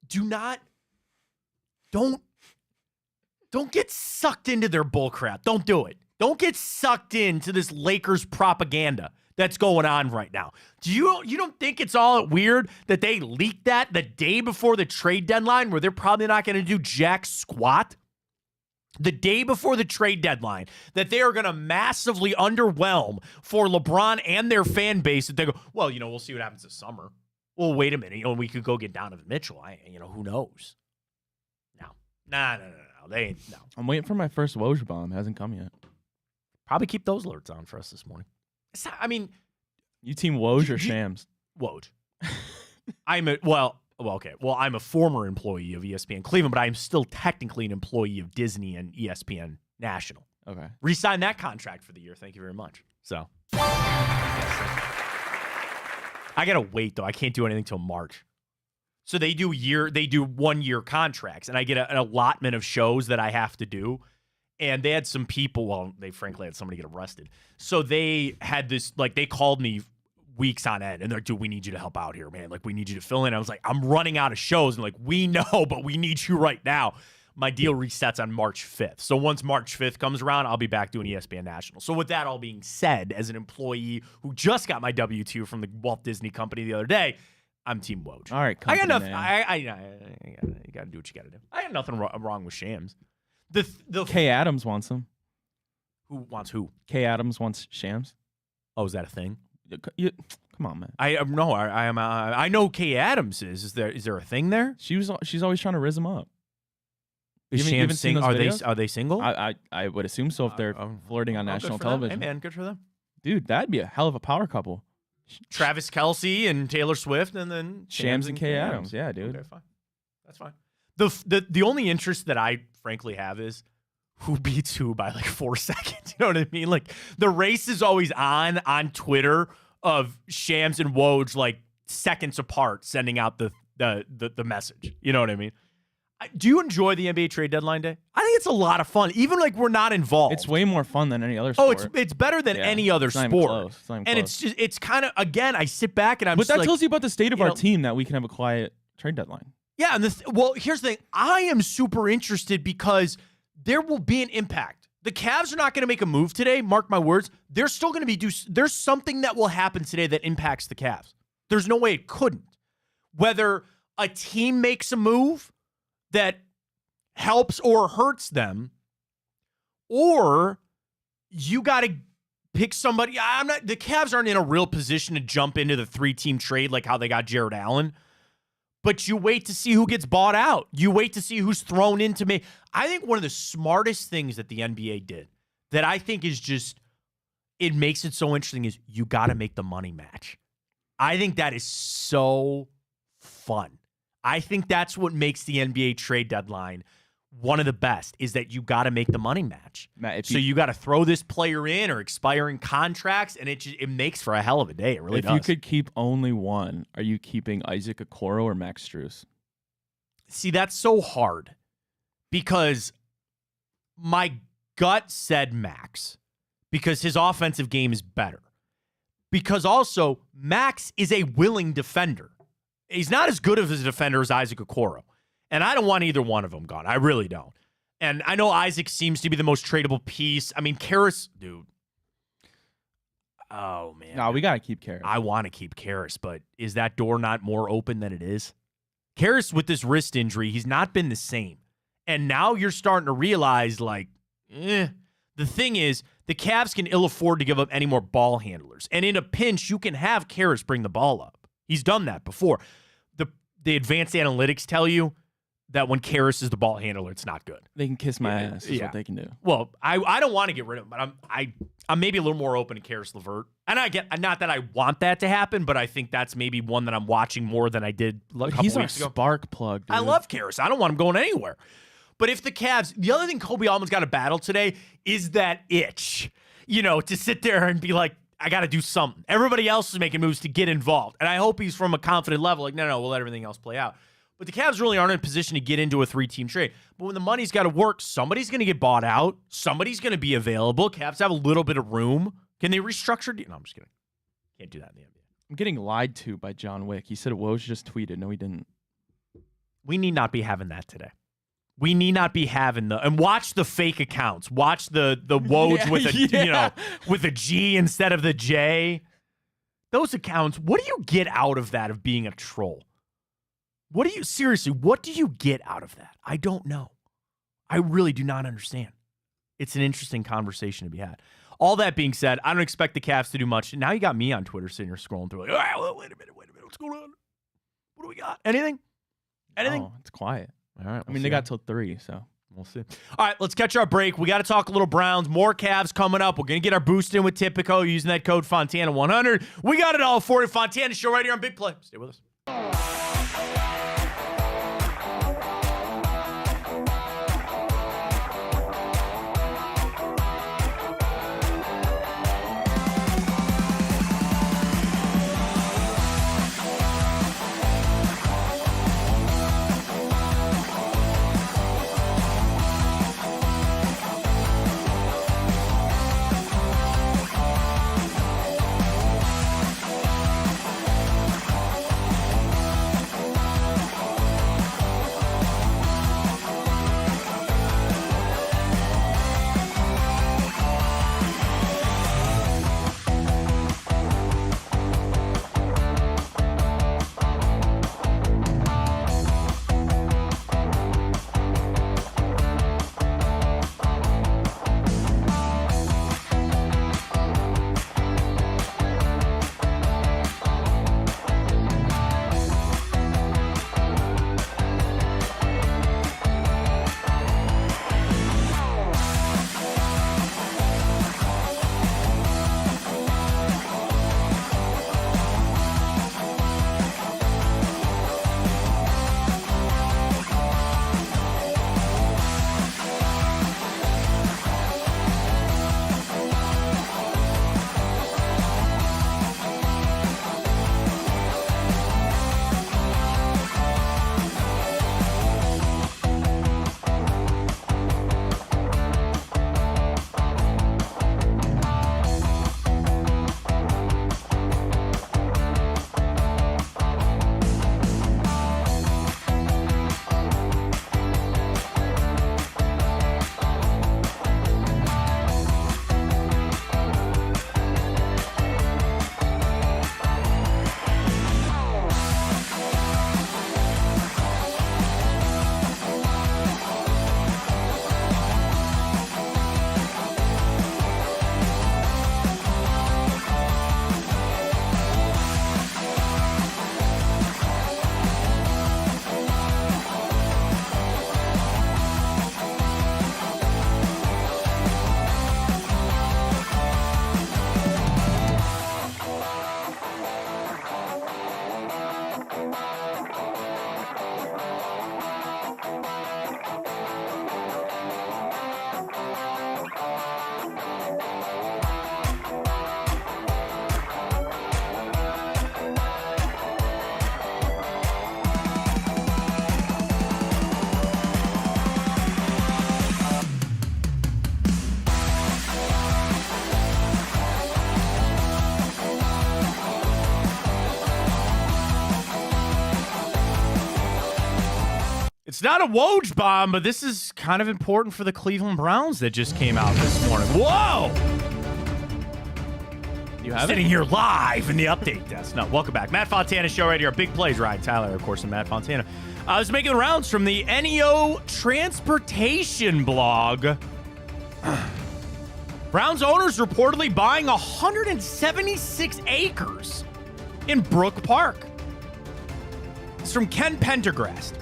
Don't get sucked into their bullcrap. Don't do it. Don't get sucked into this Lakers propaganda that's going on right now. You don't think it's all weird that they leaked that the day before the trade deadline where they're probably not going to do jack squat? The day before the trade deadline, that they are going to massively underwhelm for LeBron and their fan base. That they go, well, we'll see what happens this summer. Well, wait a minute. We could go get Donovan Mitchell. Who knows? No. They ain't. No. I'm waiting for my first Woj bomb. Hasn't come yet. Probably keep those alerts on for us this morning. You team Woj or Shams? Woj. Okay. Well, I'm a former employee of ESPN Cleveland, but I'm still technically an employee of Disney and ESPN National. Okay. Resign that contract for the year. Thank you very much. So, I gotta wait though. I can't do anything till March. So they do 1 year contracts, and I get an allotment of shows that I have to do. And they had some people. Well, they frankly had somebody get arrested. So they had this. They called me weeks on end, and they're like, dude, we need you to help out here, man. We need you to fill in. I was like, I'm running out of shows. And we know, but we need you right now. My deal resets on March 5th. So once March 5th comes around, I'll be back doing ESPN National. So with that all being said, as an employee who just got my W-2 from the Walt Disney Company the other day, I'm Team Woj. All right, I got nothing. You got to do what you got to do. I got nothing wrong with Shams. Kay Adams wants him. Who wants who? Kay Adams wants Shams. Oh, is that a thing? Come on, man. I know Kay Adams is. Is there a thing there? She's always trying to riz him up. Is Shams single? Are they single? I would assume so if they're flirting on national television. Hey man, good for them. Dude, that'd be a hell of a power couple. Travis Kelce and Taylor Swift, and then Shams and Kay Adams. Yeah, dude. Okay, fine. That's fine. The only interest that I frankly have is who beats who by 4 seconds. You know what I mean? The race is always on Twitter of Shams and Woj seconds apart sending out the message. You know what I mean? Do you enjoy the NBA trade deadline day? I think it's a lot of fun, even we're not involved. It's way more fun than any other sport. Oh, it's better than any other sport. And it's kind of, again, I sit back and But that tells you about the state of our team that we can have a quiet trade deadline. Yeah, and here's the thing. I am super interested because there will be an impact. The Cavs are not going to make a move today, mark my words. They're still going to there's something that will happen today that impacts the Cavs. There's no way it couldn't. Whether a team makes a move that helps or hurts them, or you got to pick somebody. The Cavs aren't in a real position to jump into the 3-team trade like how they got Jared Allen. But you wait to see who gets bought out. You wait to see who's thrown into me. I think one of the smartest things that the NBA did that I think is just, it makes it so interesting is you got to make the money match. I think that is so fun. I think that's what makes the NBA trade deadline one of the best, is that you got to make the money match. Matt, you got to throw this player in or expiring contracts, and it makes for a hell of a day. It really does. If you could keep only one, are you keeping Isaac Okoro or Max Strus? See, that's so hard because my gut said Max because his offensive game is better. Because also, Max is a willing defender. He's not as good of a defender as Isaac Okoro. And I don't want either one of them gone. I really don't. And I know Isaac seems to be the most tradable piece. I mean, Karras, dude. Oh, man. No, we got to keep Karras. I want to keep Karras, but is that door not more open than it is? Karras, with this wrist injury, he's not been the same. And now you're starting to realize, the thing is, the Cavs can ill afford to give up any more ball handlers. And in a pinch, you can have Karras bring the ball up. He's done that before. The advanced analytics tell you that when Karras is the ball handler, it's not good. They can kiss my ass is what they can do. Well, I don't want to get rid of him, but I'm maybe a little more open to Karras LeVert. And I get, not that I want that to happen, but I think that's maybe one that I'm watching more than I did a couple weeks ago. He's our spark plug, dude. I love Karras. I don't want him going anywhere. But if the Cavs, the other thing Kobe Altman's got to battle today is that itch, to sit there and be like, I got to do something. Everybody else is making moves to get involved. And I hope he's from a confident level. Like, no, we'll let everything else play out. But the Cavs really aren't in a position to get into a 3-team trade. But when the money's got to work, somebody's going to get bought out. Somebody's going to be available. Cavs have a little bit of room. Can they restructure? No, I'm just kidding. Can't do that in the NBA. I'm getting lied to by John Wick. He said Woj just tweeted. No, he didn't. We need not be having that today. We need not be having and watch the fake accounts. Watch the Woj with a G instead of the J. Those accounts, what do you get out of that of being a troll? What do you get out of that? I don't know. I really do not understand. It's an interesting conversation to be had. All that being said, I don't expect the Cavs to do much. Now you got me on Twitter sitting here scrolling through like, all right, well, wait a minute. What's going on? What do we got? Anything? Oh, it's quiet. All right. I mean, they got till 3, so. We'll see. All right, let's catch our break. We got to talk a little Browns. More Cavs coming up. We're going to get our boost in with Tipico using that code Fontana100. We got it all for you. Fontana Show right here on Big Play. Stay with us. It's not a Woj bomb, but this is kind of important for the Cleveland Browns that just came out this morning. Whoa! You have sitting here live in the update desk. No, welcome back. Matt Fontana Show right here. Big plays, Ryan Tyler, of course, and Matt Fontana. I was making the rounds from the NEO Transportation blog. Browns owners reportedly buying 176 acres in Brook Park. It's from Ken Pendergrast.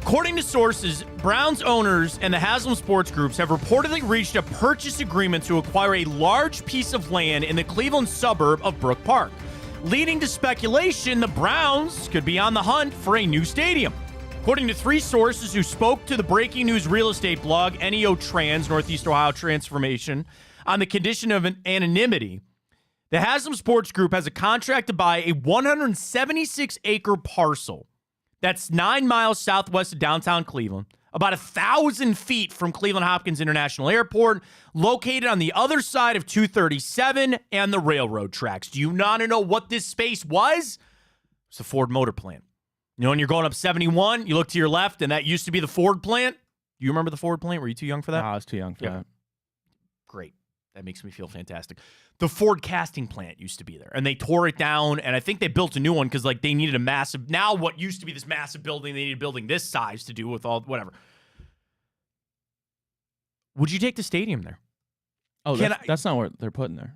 According to sources, Browns owners and the Haslam Sports Groups have reportedly reached a purchase agreement to acquire a large piece of land in the Cleveland suburb of Brook Park, leading to speculation the Browns could be on the hunt for a new stadium. According to 3 sources who spoke to the breaking news real estate blog NEO Trans, Northeast Ohio Transformation, on the condition of anonymity, the Haslam Sports Group has a contract to buy a 176-acre parcel that's 9 miles southwest of downtown Cleveland, about 1,000 feet from Cleveland Hopkins International Airport, located on the other side of 237 and the railroad tracks. Do you want to know what this space was? It's the Ford Motor Plant. You know, when you're going up 71, you look to your left, and that used to be the Ford plant. Do you remember the Ford plant? Were you too young for that? No, I was too young for that. Great. That makes me feel fantastic. The Ford casting plant used to be there, and they tore it down, and I think they built a new one because, like, they needed a massive... Now what used to be this massive building, they needed a building this size to do with all... Whatever. Would you take the stadium there? Oh, that's not what they're putting there.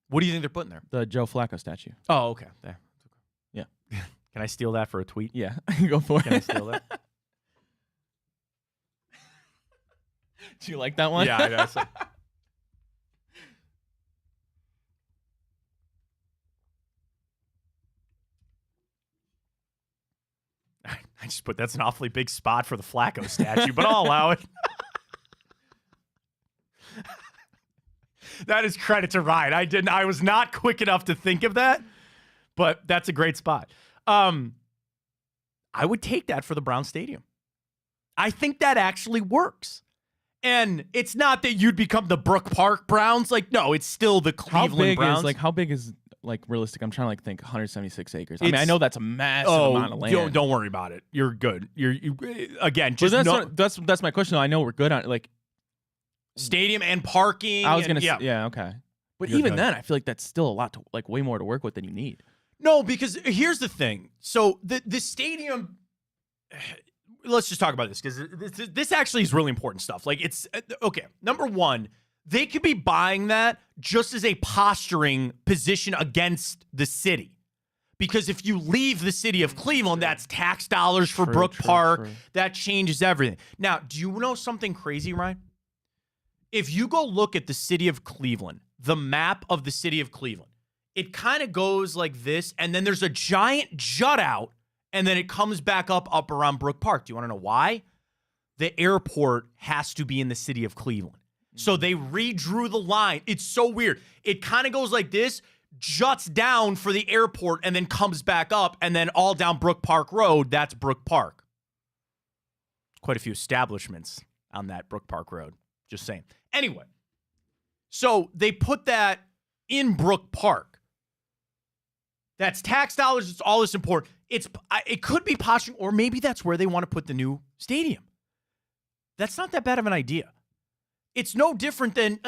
What do you think they're putting there? The Joe Flacco statue. Oh, okay. There. Yeah. Can I steal that for a tweet? Yeah, go for it. Can I steal that? Do you like that one? Yeah, I guess. I just put that's an awfully big spot for the Flacco statue, but I'll allow it. That is credit to Ryan. I was not quick enough to think of that, but that's a great spot. I would take that for the Brown Stadium. I think that actually works. And it's not that you'd become the Brook Park Browns. Like, no, it's still the Cleveland Browns. How big is realistic? I'm trying to think 176 acres. I mean, I know that's a massive amount of land. Don't worry about it. You're good. Again, just that's my question. Though. I know we're good on stadium and parking. I was going to say, yeah, okay. But even then, I feel like that's still a lot to way more to work with than you need. No, because here's the thing. So the stadium, let's just talk about this because this actually is really important stuff. Like it's, okay, number one, they could be buying that just as a posturing position against the city. Because if you leave the city of Cleveland, that's tax dollars for Brook Park. That changes everything. Now, do you know something crazy, Ryan? If you go look at the city of Cleveland, the map of the city of Cleveland, it kind of goes like this, and then there's a giant jut out, and then it comes back up around Brook Park. Do you want to know why? The airport has to be in the city of Cleveland. So they redrew the line. It's so weird. It kind of goes like this, juts down for the airport, and then comes back up, and then all down Brook Park Road, that's Brook Park. Quite a few establishments on that Brook Park Road. Just saying. Anyway, so they put that in Brook Park. That's tax dollars. It's all this important. It could be posturing, or maybe that's where they want to put the new stadium. That's not that bad of an idea. It's no different than,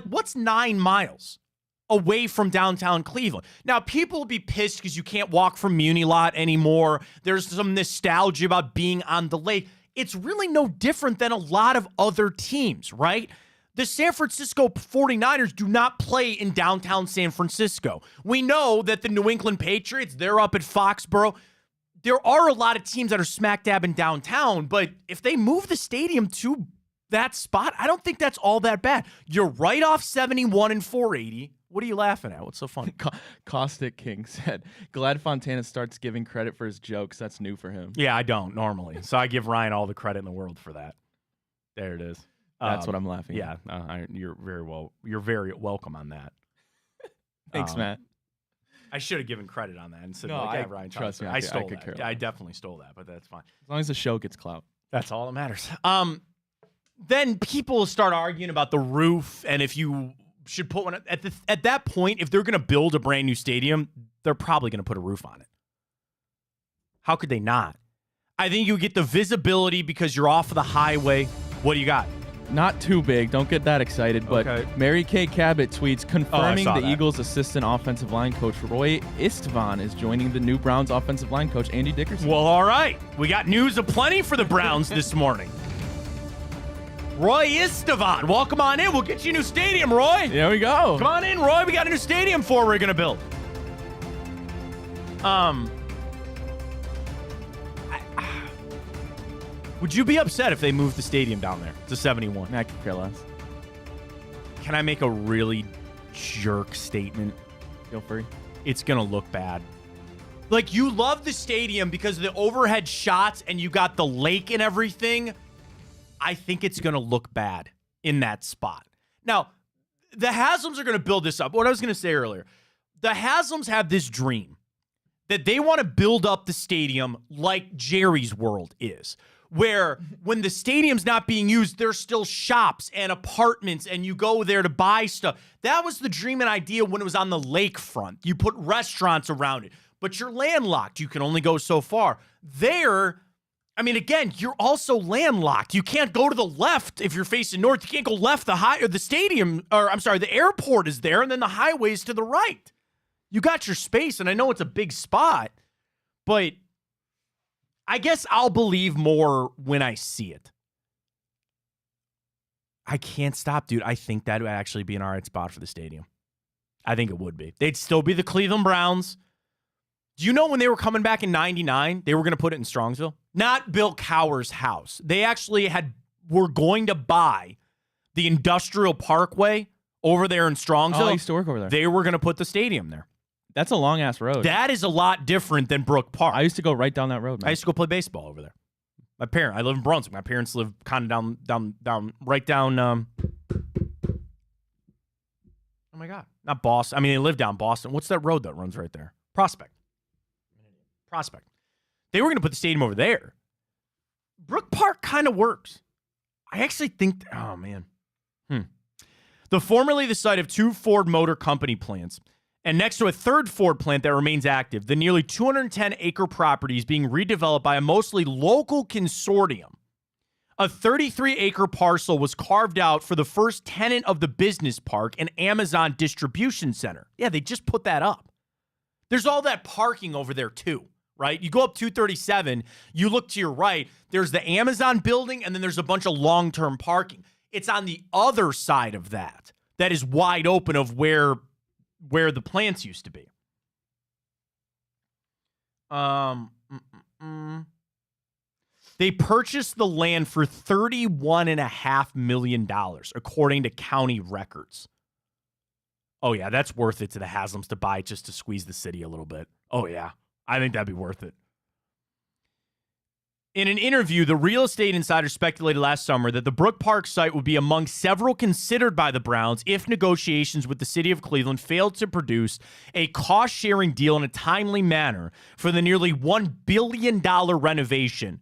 what's 9 miles away from downtown Cleveland? Now, people will be pissed because you can't walk from Muni Lot anymore. There's some nostalgia about being on the lake. It's really no different than a lot of other teams, right? The San Francisco 49ers do not play in downtown San Francisco. We know that the New England Patriots, they're up at Foxborough. There are a lot of teams that are smack dab in downtown, but if they move the stadium to that spot, I don't think that's all that bad. You're right off 71 and 480. What are you laughing at? What's so funny? Caustic King said, glad Fontana starts giving credit for his jokes. That's new for him. Yeah, I don't normally. So I give Ryan all the credit in the world for that. There it is. That's what I'm laughing at. Yeah, you're very welcome on that. Thanks, Matt. I should have given credit on that and said, Ryan, trust me, I stole that. I definitely stole that, but that's fine. As long as the show gets clout. That's all that matters. Then people start arguing about the roof and if you should put one at that point. If they're going to build a brand new stadium, they're probably going to put a roof on it. How could they not? I think you get the visibility because you're off of the highway. What do you got? Not too big. Don't get that excited. But Mary Kay Cabot tweets, confirming the Eagles' assistant offensive line coach Roy Istvan is joining the new Browns offensive line coach Andy Dickerson. Well, all right. We got news aplenty for the Browns this morning. Roy Istvan, welcome on in. We'll get you a new stadium, Roy. There we go. Come on in, Roy. We got a new stadium we're going to build. Would you be upset if they moved the stadium down there to 71? I could care less. Can I make a really jerk statement? Feel free. It's going to look bad. Like, you love the stadium because of the overhead shots and you got the lake and everything. I think it's going to look bad in that spot. Now, the Haslam's are going to build this up. What I was going to say earlier, the Haslam's have this dream that they want to build up the stadium like Jerry's World is, where when the stadium's not being used, there's still shops and apartments and you go there to buy stuff. That was the dream and idea when it was on the lakefront. You put restaurants around it, but you're landlocked. You can only go so far. There, I mean, again, you're also landlocked. You can't go to the left if you're facing north. You can't go left. The stadium, or I'm sorry, the airport is there, and then the highway's to the right. You got your space, and I know it's a big spot, but I guess I'll believe more when I see it. I can't stop, dude. I think that would actually be an all right spot for the stadium. I think it would be. They'd still be the Cleveland Browns. Do you know when they were coming back in 99, they were going to put it in Strongsville? Not Bill Cowher's house. They actually were going to buy the Industrial Parkway over there in Strongsville. Oh, I used to work over there. They were going to put the stadium there. That's a long-ass road. That is a lot different than Brook Park. I used to go right down that road, man. I used to go play baseball over there. I live in Brunswick. My parents live kind of right down. Oh my God. Not Boston. I mean, they live down Boston. What's that road that runs right there? Prospect. They were going to put the stadium over there. Brook Park kind of works. I actually think, oh man. Formerly the site of 2 Ford Motor Company plants, and next to a 3rd Ford plant that remains active, the nearly 210-acre property is being redeveloped by a mostly local consortium. A 33-acre parcel was carved out for the first tenant of the business park, an Amazon distribution center. Yeah, they just put that up. There's all that parking over there too, right? You go up 237, you look to your right, there's the Amazon building, and then there's a bunch of long-term parking. It's on the other side of that is wide open of where the plants used to be. They purchased the land for $31.5 million, according to county records. Oh, yeah, that's worth it to the Haslams to buy just to squeeze the city a little bit. Oh, yeah, I think that'd be worth it. In an interview, the real estate insider speculated last summer that the Brook Park site would be among several considered by the Browns if negotiations with the city of Cleveland failed to produce a cost-sharing deal in a timely manner for the nearly $1 billion renovation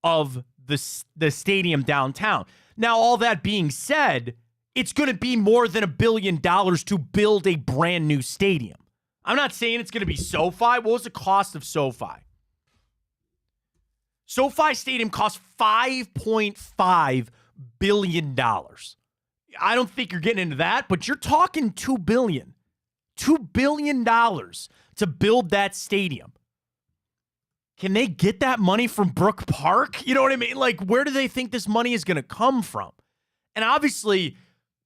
of the stadium downtown. Now, all that being said, it's going to be more than $1 billion to build a brand new stadium. I'm not saying it's going to be SoFi. What was the cost of SoFi? SoFi Stadium cost $5.5 billion. I don't think you're getting into that, but you're talking $2 billion. $2 billion to build that stadium. Can they get that money from Brook Park? You know what I mean? Like, where do they think this money is going to come from? And obviously,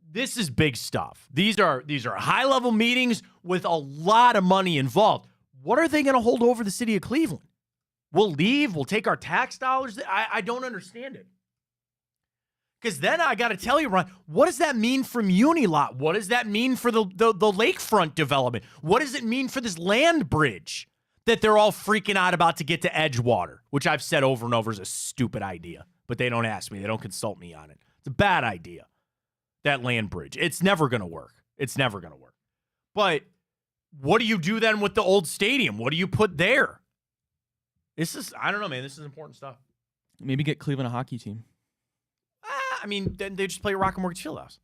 this is big stuff. These are high-level meetings with a lot of money involved. What are they going to hold over the city of Cleveland? We'll leave. We'll take our tax dollars. I don't understand it. Because then I got to tell you, Ron, what does that mean for Unilot? What does that mean for the lakefront development? What does it mean for this land bridge that they're all freaking out about to get to Edgewater, which I've said over and over is a stupid idea, but they don't ask me. They don't consult me on it. It's a bad idea, that land bridge. It's never going to work. It's never going to work. But what do you do then with the old stadium? What do you put there? I don't know, man. This is important stuff. Maybe get Cleveland a hockey team. I mean, then they just play Rocket Mortgage Fieldhouse.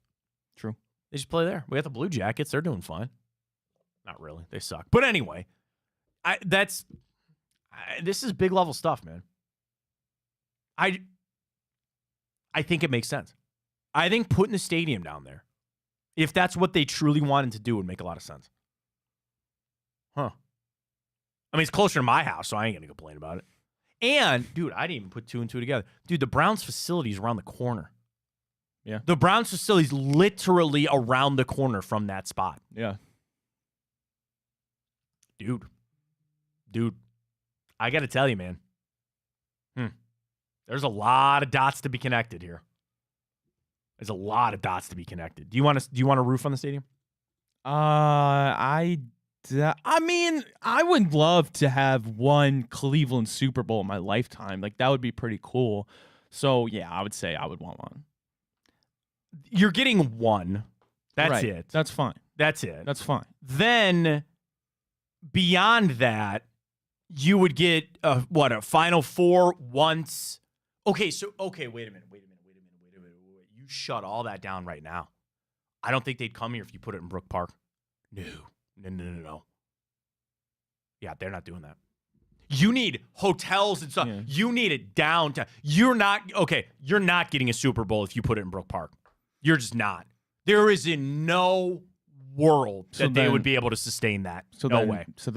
True. They just play there. We got the Blue Jackets. They're doing fine. Not really. They suck. But anyway, this is big level stuff, man. I think it makes sense. I think putting the stadium down there, if that's what they truly wanted to do, would make a lot of sense. Huh. I mean, it's closer to my house, so I ain't going to complain about it. And, dude, I didn't even put 2 and 2 together. Dude, the Browns facility is around the corner. Yeah. The Browns facility is literally around the corner from that spot. Yeah. Dude, I got to tell you, man. There's a lot of dots to be connected here. There's a lot of dots to be connected. Do you want a roof on the stadium? I mean, I would love to have one Cleveland Super Bowl in my lifetime. Like, that would be pretty cool. So, yeah, I would say I would want one. You're getting one. That's it. That's fine. That's it. That's fine. Then, beyond that, you would get, a Final Four once. Okay, wait a minute. You shut all that down right now. I don't think they'd come here if you put it in Brook Park. No. Yeah, they're not doing that. You need hotels and stuff. Yeah. You need it downtown. You're not getting a Super Bowl if you put it in Brook Park. You're just not. There is in no world that they would be able to sustain that. No way. So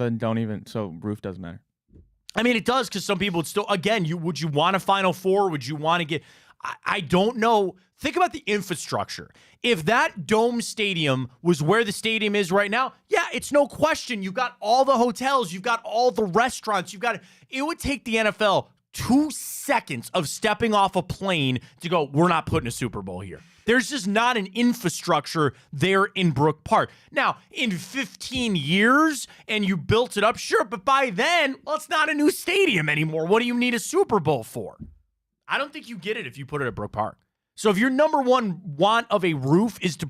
roof doesn't matter. I mean, it does, because some people would still, again, would you want a Final Four? Would you want to get, I don't know. Think about the infrastructure. If that dome stadium was where the stadium is right now, yeah, it's no question. You've got all the hotels. You've got all the restaurants. It would take the NFL 2 seconds of stepping off a plane to go, we're not putting a Super Bowl here. There's just not an infrastructure there in Brook Park. Now, in 15 years, and you built it up, sure, but by then, well, it's not a new stadium anymore. What do you need a Super Bowl for? I don't think you get it if you put it at Brook Park. So if your number one want of a roof is to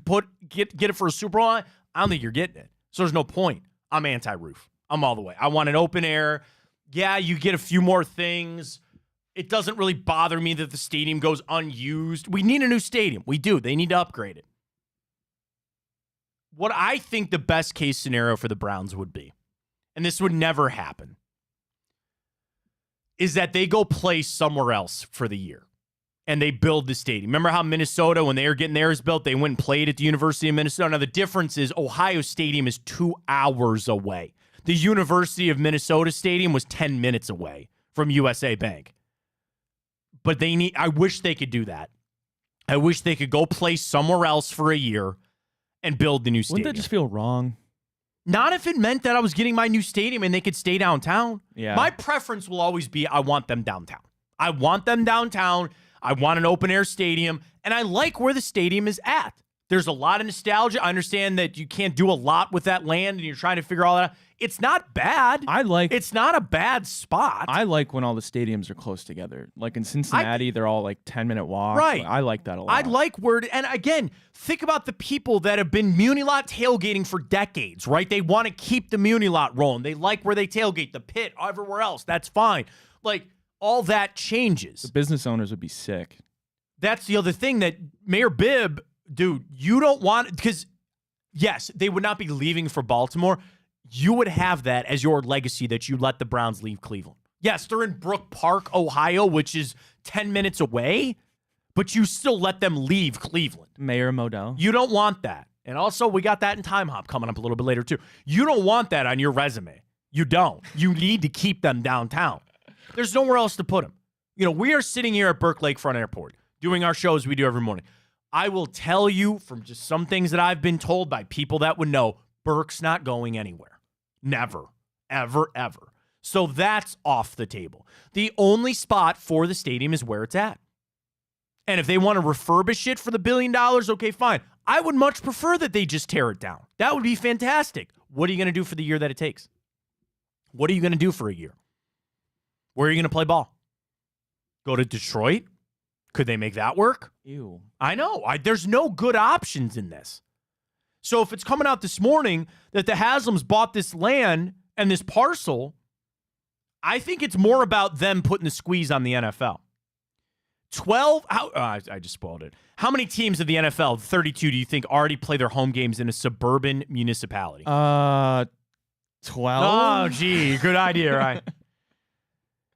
get it for a Super Bowl, I don't think you're getting it. So there's no point. I'm anti-roof. I'm all the way. I want an open air. Yeah, you get a few more things. It doesn't really bother me that the stadium goes unused. We need a new stadium. We do. They need to upgrade it. What I think the best case scenario for the Browns would be, and this would never happen, is that they go play somewhere else for the year and they build the stadium. Remember how Minnesota, when they were getting theirs built, they went and played at the University of Minnesota? Now, the difference is Ohio Stadium is 2 hours away. The University of Minnesota Stadium was 10 minutes away from USA Bank. But I wish they could do that. I wish they could go play somewhere else for a year and build the new stadium. Wouldn't that just feel wrong? Not if it meant that I was getting my new stadium and they could stay downtown. Yeah. My preference will always be I want them downtown. I want them downtown. I want an open-air stadium. And I like where the stadium is at. There's a lot of nostalgia. I understand that you can't do a lot with that land and you're trying to figure all that out. It's not bad. It's not a bad spot. I like when all the stadiums are close together. Like in Cincinnati, they're all like 10-minute walks. Right. I like that a lot. I like and again, think about the people that have been Muni Lot tailgating for decades, right? They want to keep the Muni Lot rolling. They like where they tailgate, the pit, everywhere else. That's fine. Like, all that changes. The business owners would be sick. That's the other thing that Mayor Bibb, dude, you don't want, because yes, they would not be leaving for Baltimore. You would have that as your legacy that you let the Browns leave Cleveland. Yes, they're in Brook Park, Ohio, which is 10 minutes away, but you still let them leave Cleveland. Mayor Modell. You don't want that. And also, we got that in Time Hop coming up a little bit later, too. You don't want that on your resume. You don't. You need to keep them downtown. There's nowhere else to put them. You know, we are sitting here at Burke Lakefront Airport doing our shows we do every morning. I will tell you from just some things that I've been told by people that would know, Burke's not going anywhere. Never, ever, ever. So that's off the table. The only spot for the stadium is where it's at. And if they want to refurbish it for the $1 billion, okay, fine. I would much prefer that they just tear it down. That would be fantastic. What are you going to do for the year that it takes? What are you going to do for a year? Where are you going to play ball? Go to Detroit? Could they make that work? Ew. I know. There's no good options in this. So if it's coming out this morning that the Haslams bought this land and this parcel, I think it's more about them putting the squeeze on the NFL. 12, I just spoiled it. How many teams of the NFL, 32, do you think already play their home games in a suburban municipality? 12. Oh, gee, good idea, right?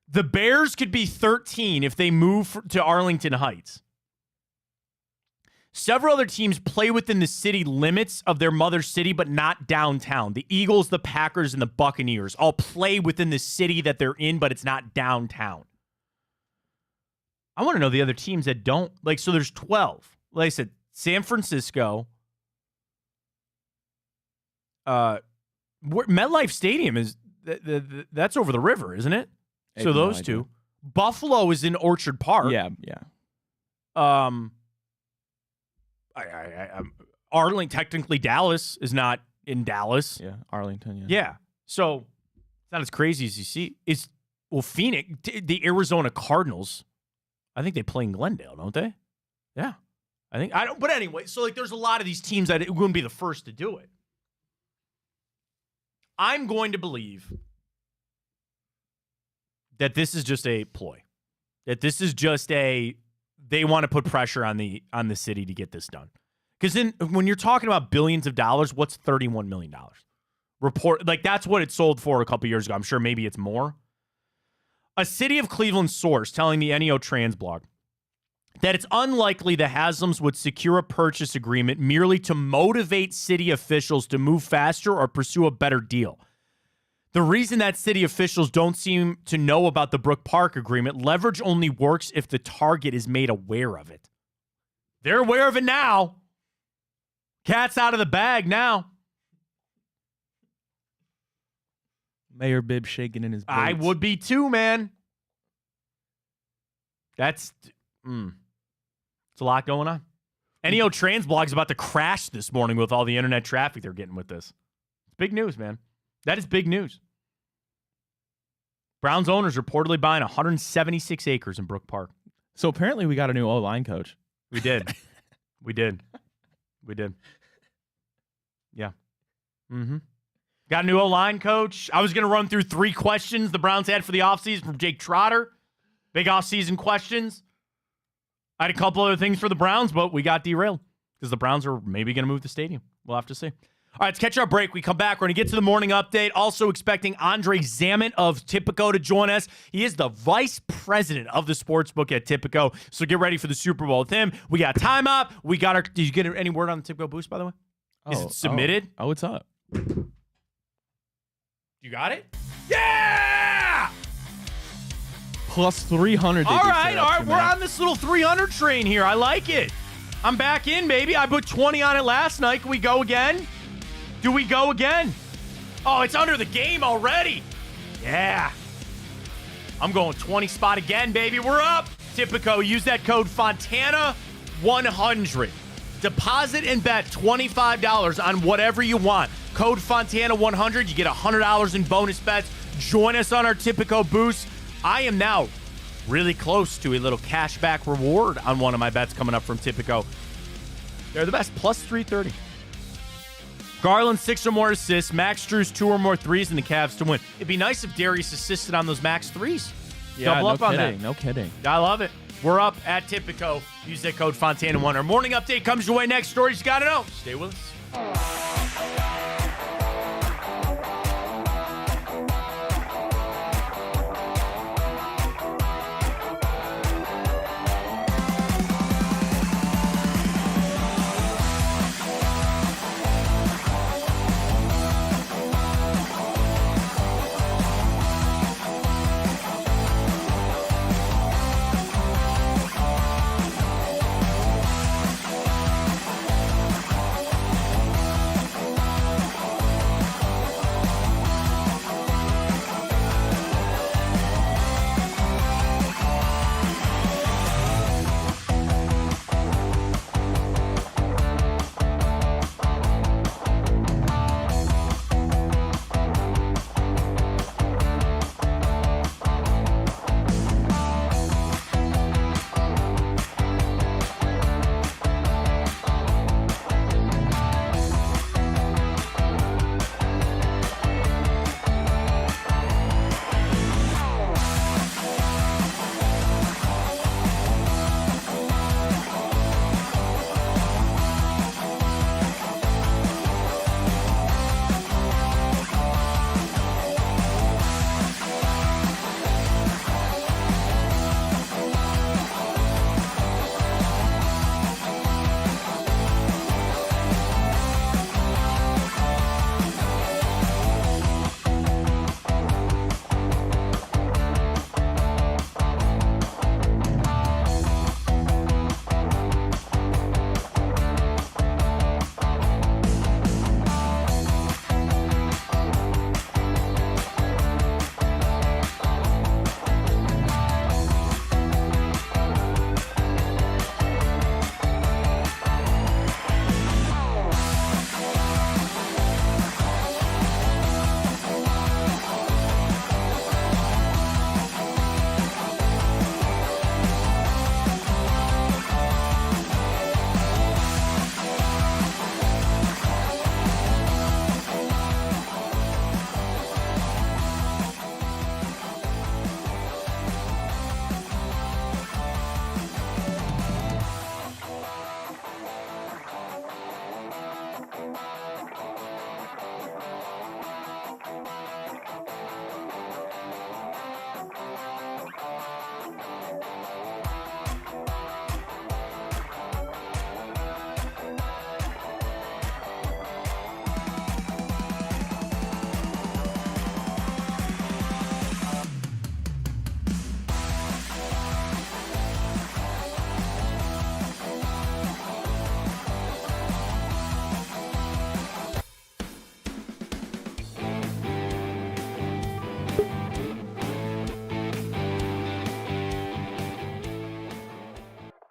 The Bears could be 13 if they move to Arlington Heights. Several other teams play within the city limits of their mother city, but not downtown. The Eagles, the Packers, and the Buccaneers all play within the city that they're in, but it's not downtown. I want to know the other teams that don't. Like, so there's 12. Like I said, San Francisco. MetLife Stadium is, that's over the river, isn't it? So those two. Buffalo is in Orchard Park. Yeah. Arlington, technically Dallas is not in Dallas. Yeah, Arlington, Yeah. So it's not as crazy as you see. Phoenix, the Arizona Cardinals, I think they play in Glendale, don't they? Yeah. But anyway, so like there's a lot of these teams that it wouldn't be the first to do it. I'm going to believe that this is just a ploy. That this is just they want to put pressure on the city to get this done. Because then when you're talking about billions of dollars, what's $31 million? That's what it sold for a couple years ago. I'm sure maybe it's more. A City of Cleveland source telling the NEO Trans blog that it's unlikely the Haslams would secure a purchase agreement merely to motivate city officials to move faster or pursue a better deal. The reason that city officials don't seem to know about the Brook Park agreement, leverage only works if the target is made aware of it. They're aware of it now. Cat's out of the bag now. Mayor Bibb shaking in his boots. I would be too, man. It's a lot going on. NEO Trans blog is about to crash this morning with all the internet traffic they're getting with this. It's big news, man. That is big news. Browns owners reportedly buying 176 acres in Brook Park. So apparently we got a new O-line coach. We did. We did. Yeah. Mm-hmm. Got a new O-line coach. I was going to run through 3 questions the Browns had for the offseason from Jake Trotter. Big offseason questions. I had a couple other things for the Browns, but we got derailed because the Browns are maybe going to move the stadium. We'll have to see. All right, let's catch our break. We come back. We're going to get to the morning update. Also expecting Andre Zammit of Tipico to join us. He is the vice president of the sportsbook at Tipico. So get ready for the Super Bowl with him. We got timeout. We got our. Did you get any word on the Tipico boost, by the way? Is it submitted? Oh, it's up. You got it? Yeah! Plus 300. All right. We're on this little 300 train here. I like it. I'm back in, baby. I put 20 on it last night. Can we go again? Do we go again? Oh, it's under the game already. Yeah. I'm going 20 spot again, baby. We're up. Tipico, use that code Fontana100. Deposit and bet $25 on whatever you want. Code Fontana100. You get $100 in bonus bets. Join us on our Tipico boost. I am now really close to a little cashback reward on one of my bets coming up from Tipico. They're the best. Plus 330. Garland, 6 or more assists. Max Strus, 2 or more threes, and the Cavs to win. It'd be nice if Darius assisted on those Max threes. Yeah, Double up on kidding. that. No kidding. I love it. We're up at Tipico. Use that code Fontana1. Our morning update comes your way next. Stories you got to know. Stay with us.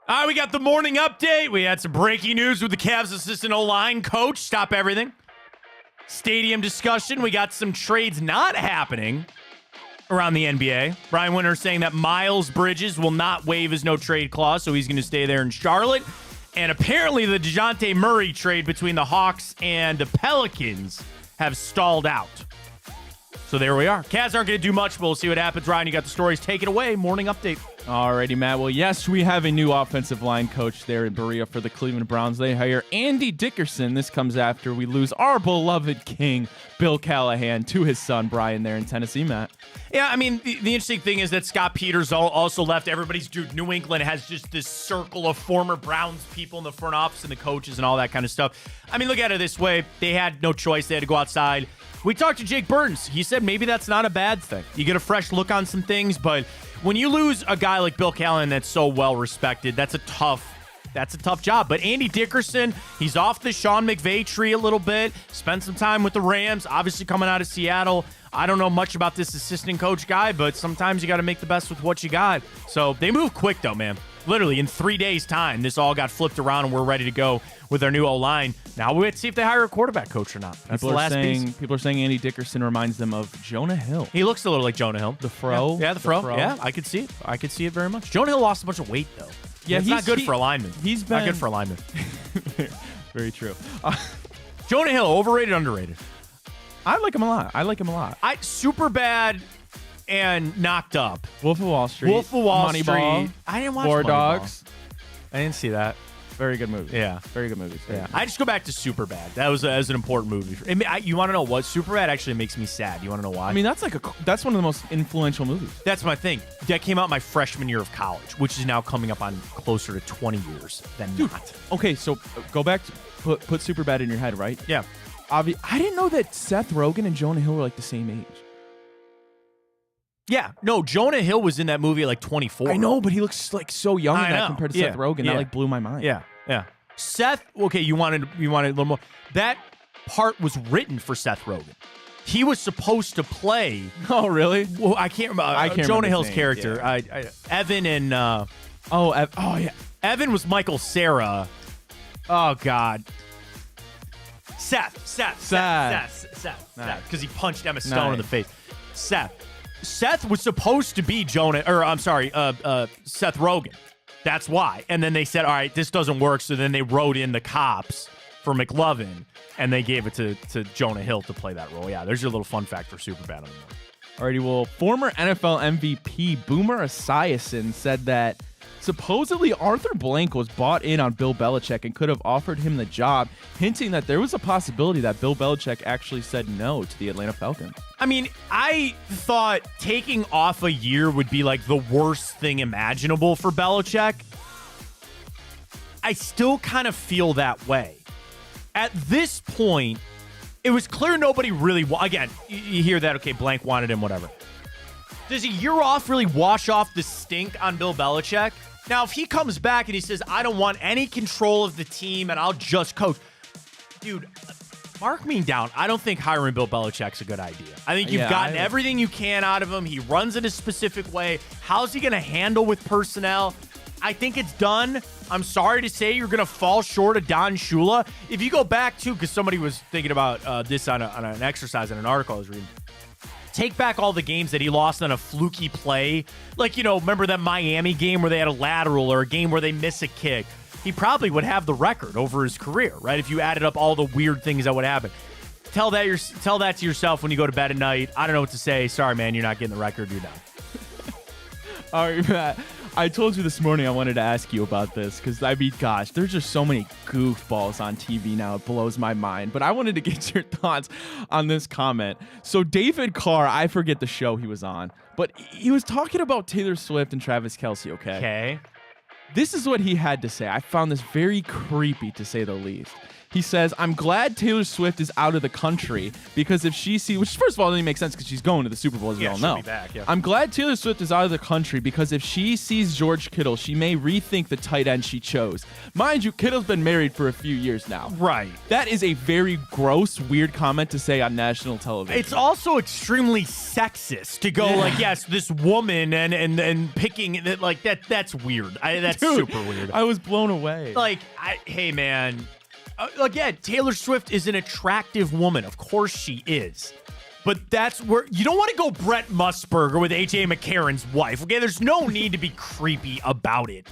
All right, we got the morning update. We had some breaking news with the Cavs assistant O-line coach. Stop everything. Stadium discussion. We got some trades not happening around the NBA. Brian Winter saying that Miles Bridges will not waive his no-trade clause, so he's going to stay there in Charlotte. And apparently the DeJounte Murray trade between the Hawks and the Pelicans have stalled out. So there we are. Cavs aren't going to do much, but we'll see what happens. Ryan, you got the stories. Take it away. Morning update. Alrighty, Matt. Well, yes, we have a new offensive line coach there in Berea for the Cleveland Browns. They hire Andy Dickerson. This comes after we lose our beloved king, Bill Callahan, to his son, Brian, there in Tennessee, Matt. Yeah, I mean, the interesting thing is that Scott Peters also left. Everybody's dude. New England has just this circle of former Browns people in the front office and the coaches and all that kind of stuff. I mean, look at it this way. They had no choice. They had to go outside. We talked to Jake Burns. He said maybe that's not a bad thing. You get a fresh look on some things, but when you lose a guy like Bill Callahan that's so well respected, that's a tough job. But Andy Dickerson, he's off the Sean McVay tree a little bit. Spent some time with the Rams, obviously coming out of Seattle. I don't know much about this assistant coach guy, but sometimes you got to make the best with what you got. So they move quick, though, man. Literally, in 3 days' time, this all got flipped around, and we're ready to go with our new O-line. Now we have to see if they hire a quarterback coach or not. That's the last piece. People are saying Andy Dickerson reminds them of Jonah Hill. He looks a little like Jonah Hill. The fro. Yeah, the fro. Yeah, I could see it. I could see it very much. Jonah Hill lost a bunch of weight, though. Yeah, he's not good for alignment. He's been not good for alignment. Very true. Jonah Hill, overrated, underrated? I like him a lot. Super bad and knocked up. Wolf of Wall Street. Moneyball. I didn't watch War Moneyball. Dogs. I didn't see that. Very good movie. Yeah. Very good movies. Yeah. I just go back to Superbad. That was an important movie. You want to know what? Superbad actually makes me sad. You want to know why? I mean, that's one of the most influential movies. That's my thing. That came out my freshman year of college, which is now coming up on closer to 20 years than not. Okay, so go back to put Superbad in your head, right? Yeah. I didn't know that Seth Rogen and Jonah Hill were like the same age. Yeah, no, Jonah Hill was in that movie at like 24. I know, but he looks like so young in that compared to Seth Rogen. That like blew my mind. Yeah. Seth, okay, you wanted a little more. That part was written for Seth Rogen. He was supposed to play. Oh, really? Well, I can't remember. Jonah Hill's character. Yeah. Evan and. Evan was Michael Cera. Oh God. Seth. Because he punched Emma Stone in the face. Seth was supposed to be Seth Rogen. That's why. And then they said, all right, this doesn't work. So then they wrote in the cops for McLovin, and they gave it to Jonah Hill to play that role. Yeah, there's your little fun fact for Superbad on the morning. Alrighty, well, former NFL MVP Boomer Esiason said that supposedly Arthur Blank was bought in on Bill Belichick and could have offered him the job, hinting that there was a possibility that Bill Belichick actually said no to the Atlanta Falcons. I mean, I thought taking off a year would be like the worst thing imaginable for Belichick. I still kind of feel that way. At this point, it was clear nobody really again, you hear that, okay, Blank wanted him, whatever. Does a year off really wash off the stink on Bill Belichick? Now, if he comes back and he says, I don't want any control of the team and I'll just coach. Dude, mark me down. I don't think hiring Bill Belichick's a good idea. I think you've gotten everything you can out of him. He runs in a specific way. How's he going to handle with personnel? I think it's done. I'm sorry to say you're going to fall short of Don Shula. If you go back to, because somebody was thinking about this on an exercise in an article I was reading. Take back all the games that he lost on a fluky play. Like, remember that Miami game where they had a lateral or a game where they miss a kick? He probably would have the record over his career, right? If you added up all the weird things that would happen. Tell that to yourself when you go to bed at night. I don't know what to say. Sorry, man, you're not getting the record. You're done. All right, Matt. I told you this morning I wanted to ask you about this because, I mean, gosh, there's just so many goofballs on TV now. It blows my mind. But I wanted to get your thoughts on this comment. So David Carr, I forget the show he was on, but he was talking about Taylor Swift and Travis Kelce, okay? Okay. This is what he had to say. I found this very creepy, to say the least. He says, I'm glad Taylor Swift is out of the country because if she sees, which first of all doesn't make sense because she's going to the Super Bowl, as we all know. She'll be back, yeah. I'm glad Taylor Swift is out of the country because if she sees George Kittle, she may rethink the tight end she chose. Mind you, Kittle's been married for a few years now. Right. That is a very gross, weird comment to say on national television. It's also extremely sexist to go like, yes, this woman and picking that like that's weird. That's Dude, super weird. I was blown away. Like, hey man, again, Taylor Swift is an attractive woman. Of course she is. But that's where you don't want to go Brett Musburger with A.J. McCarron's wife. Okay, there's no need to be creepy about it.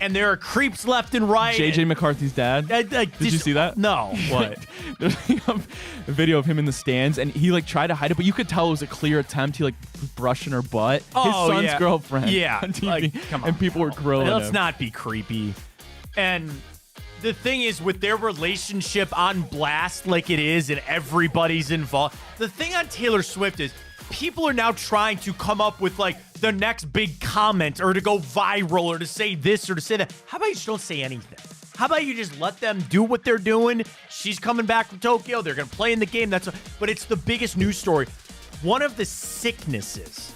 And there are creeps left and right. J.J. McCarthy's dad. Did you see that? No. What? There's a video of him in the stands, and he like tried to hide it, but you could tell it was a clear attempt. He like was brushing her butt. His son's girlfriend. Yeah. On TV, like, come on. And people were grilling Let's him. not be creepy. And the thing is, with their relationship on blast like it is, and everybody's involved, the thing on Taylor Swift is people are now trying to come up with like the next big comment or to go viral or to say this or to say that. How about you just don't say anything? How about you just let them do what they're doing? She's coming back from Tokyo. They're going to play in the game. But it's the biggest news story. One of the sicknesses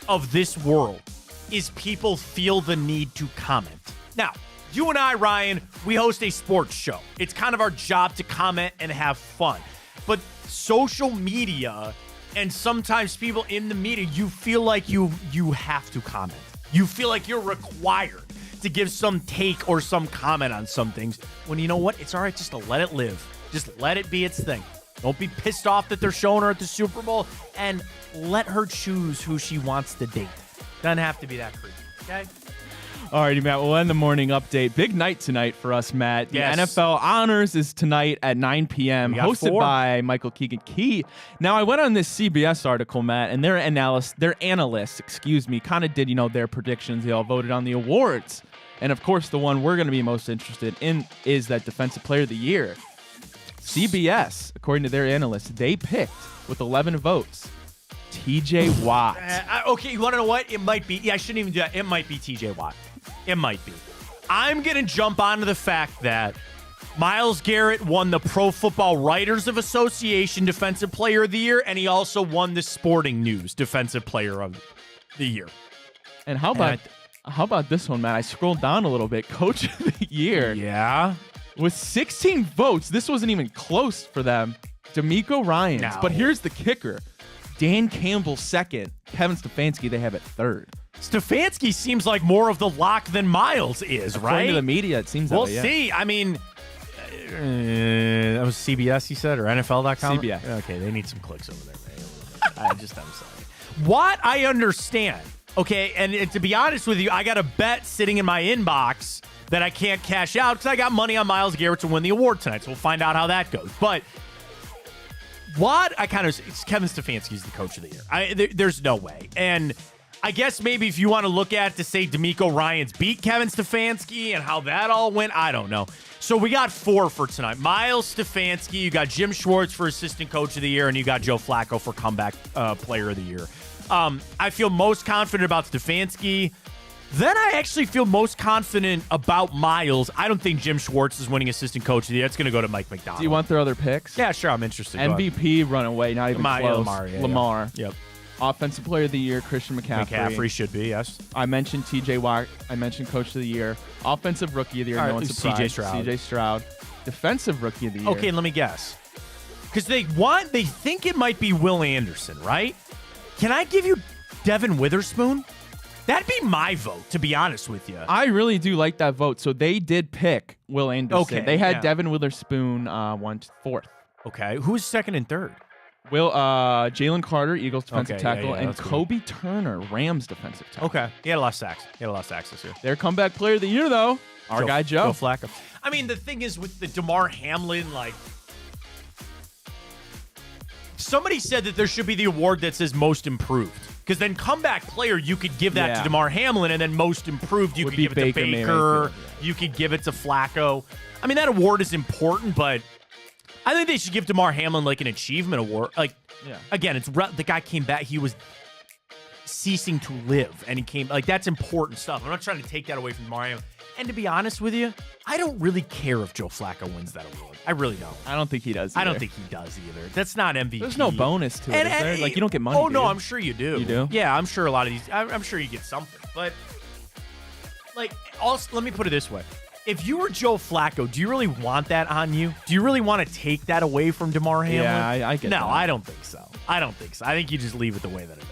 of this world is people feel the need to comment. Now, you and I, Ryan, we host a sports show. It's kind of our job to comment and have fun. But social media and sometimes people in the media, you feel like you have to comment. You feel like you're required to give some take or some comment on some things. When you know what? It's all right just to let it live. Just let it be its thing. Don't be pissed off that they're showing her at the Super Bowl, and let her choose who she wants to date. Doesn't have to be that creepy, okay? Alrighty, Matt, we'll end the morning update. Big night tonight for us, Matt. The NFL Honors is tonight at 9 p.m., hosted by Michael Keegan-Key. Now, I went on this CBS article, Matt, and their analysts, kind of did, their predictions. They all voted on the awards. And, of course, the one we're going to be most interested in is that Defensive Player of the Year. CBS, according to their analysts, they picked, with 11 votes, T.J. Watt. Okay, you want to know what? It might be. Yeah, I shouldn't even do that. It might be T.J. Watt. It might be. I'm going to jump onto the fact that Myles Garrett won the Pro Football Writers of Association Defensive Player of the Year, and he also won the Sporting News Defensive Player of the Year. And how about this one, Matt? I scrolled down a little bit. Coach of the Year. Yeah. With 16 votes, this wasn't even close for them. D'Amico Ryans. No. But here's the kicker. Dan Campbell second. Kevin Stefanski, they have it third. Stefanski seems like more of the lock than Miles is, right? According to the media, it seems that way, We'll see. I mean, that was CBS, you said, or NFL.com? CBS. Okay, they need some clicks over there, man. I'm sorry. Watt, I understand. Okay, and to be honest with you, I got a bet sitting in my inbox that I can't cash out because I got money on Myles Garrett to win the award tonight, so we'll find out how that goes. But Watt, Kevin Stefanski's the coach of the year. There's no way. And I guess maybe if you want to look at it to say D'Amico Ryans beat Kevin Stefanski and how that all went, I don't know. So we got 4 for tonight. Myles Stefanski, you got Jim Schwartz for assistant coach of the year, and you got Joe Flacco for comeback player of the year. I feel most confident about Stefanski. Then I actually feel most confident about Myles. I don't think Jim Schwartz is winning assistant coach of the year. It's going to go to Mike McDonald. Do you want their other picks? Yeah, sure. I'm interested. MVP runaway, not even close. Lamar. Yep. Offensive Player of the Year, Christian McCaffrey. McCaffrey should be, yes. I mentioned T.J. Watt. I mentioned Coach of the Year. Offensive Rookie of the Year, no one's surprised. C.J. Stroud. Defensive Rookie of the Year. Okay, let me guess. Because they think it might be Will Anderson, right? Can I give you Devin Witherspoon? That'd be my vote, to be honest with you. I really do like that vote. So they did pick Will Anderson. Okay, they had Devin Witherspoon 4th. Okay, who's second and third? Jalen Carter, Eagles defensive tackle, and Kobe good. Turner, Rams defensive tackle. Okay, he had a lot of sacks. This year. Their comeback player of the year, though, our guy Joe Flacco. I mean, the thing is with the Damar Hamlin, somebody said that there should be the award that says most improved. Because then comeback player, you could give that to Damar Hamlin, and then most improved, you could give it to Baker. You could give it to Flacco. I mean, that award is important, but I think they should give Damar Hamlin an achievement award. Again, the guy came back. He was ceasing to live, and he came. That's important stuff. I'm not trying to take that away from Damar Hamlin. And to be honest with you, I don't really care if Joe Flacco wins that award. I really don't. I don't think he does either. I don't think he does either. That's not MVP. There's no bonus to it, is there? Like, you don't get money, Oh, no, I'm sure you do. You do? Yeah, I'm sure a lot of these, I'm sure you get something. But, like, also, let me put it this way. If you were Joe Flacco, do you really want that on you? Do you really want to take that away from DeMar Hamlin? Yeah, I get that. No, I don't think so. I don't think so. I think you just leave it the way that it is.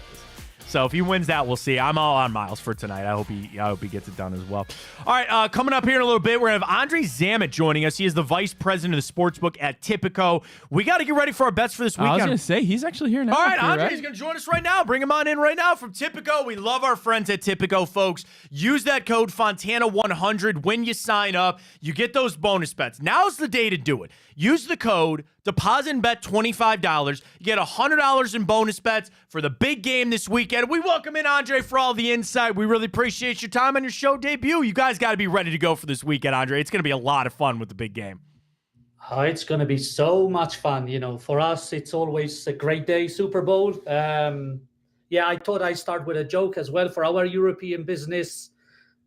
So if he wins that, we'll see. I'm all on Miles for tonight. I hope he gets it done as well. All right, coming up here in a little bit, we're going to have Andre Zamet joining us. He is the vice president of the sportsbook at Tipico. We got to get ready for our bets for this weekend. I was going to say, he's actually here now. All right, Andre's going to join us right now. Bring him on in right now from Tipico. We love our friends at Tipico, folks. Use that code Fontana100 when you sign up. You get those bonus bets. Now's the day to do it. Use the code, deposit and bet $25. You get $100 in bonus bets for the big game this weekend. We welcome in Andre for all the insight. We really appreciate your time on your show debut. You guys got to be ready to go for this weekend, Andre. It's going to be a lot of fun with the big game. Oh, it's going to be so much fun. For us, it's always a great day, Super Bowl. I thought I'd start with a joke as well for our European business.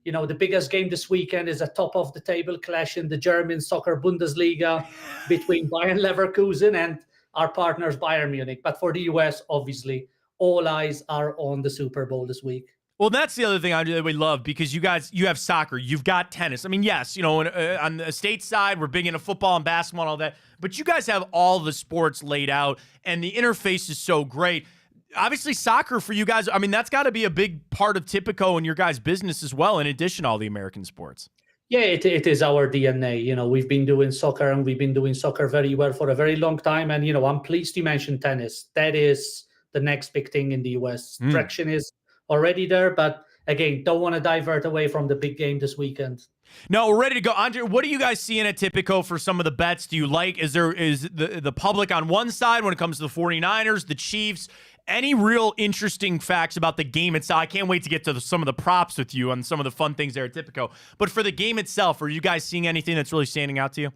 The biggest game this weekend is a top-of-the-table clash in the German soccer Bundesliga between Bayern Leverkusen and our partners Bayern Munich. But for the US, obviously, all eyes are on the Super Bowl this week. Well, that's the other thing, Andre, that we love, because you have soccer, you've got tennis. I mean, yes, on the state side, we're big into football and basketball and all that, but you guys have all the sports laid out, and the interface is so great. Obviously, soccer for you guys, I mean, that's got to be a big part of Tipico and your guys' business as well, in addition to all the American sports. Yeah, it is our DNA. We've been doing soccer, and we've been doing soccer very well for a very long time. And, I'm pleased you mentioned tennis. That is the next big thing in the U.S. Traction is already there, but again, don't want to divert away from the big game this weekend. No, we're ready to go. Andre, what are you guys seeing at Tipico for some of the bets? Do you like, is the public on one side when it comes to the 49ers, the Chiefs? Any real interesting facts about the game itself? I can't wait to get to some of the props with you on some of the fun things there at Tipico. But for the game itself, are you guys seeing anything that's really standing out to you?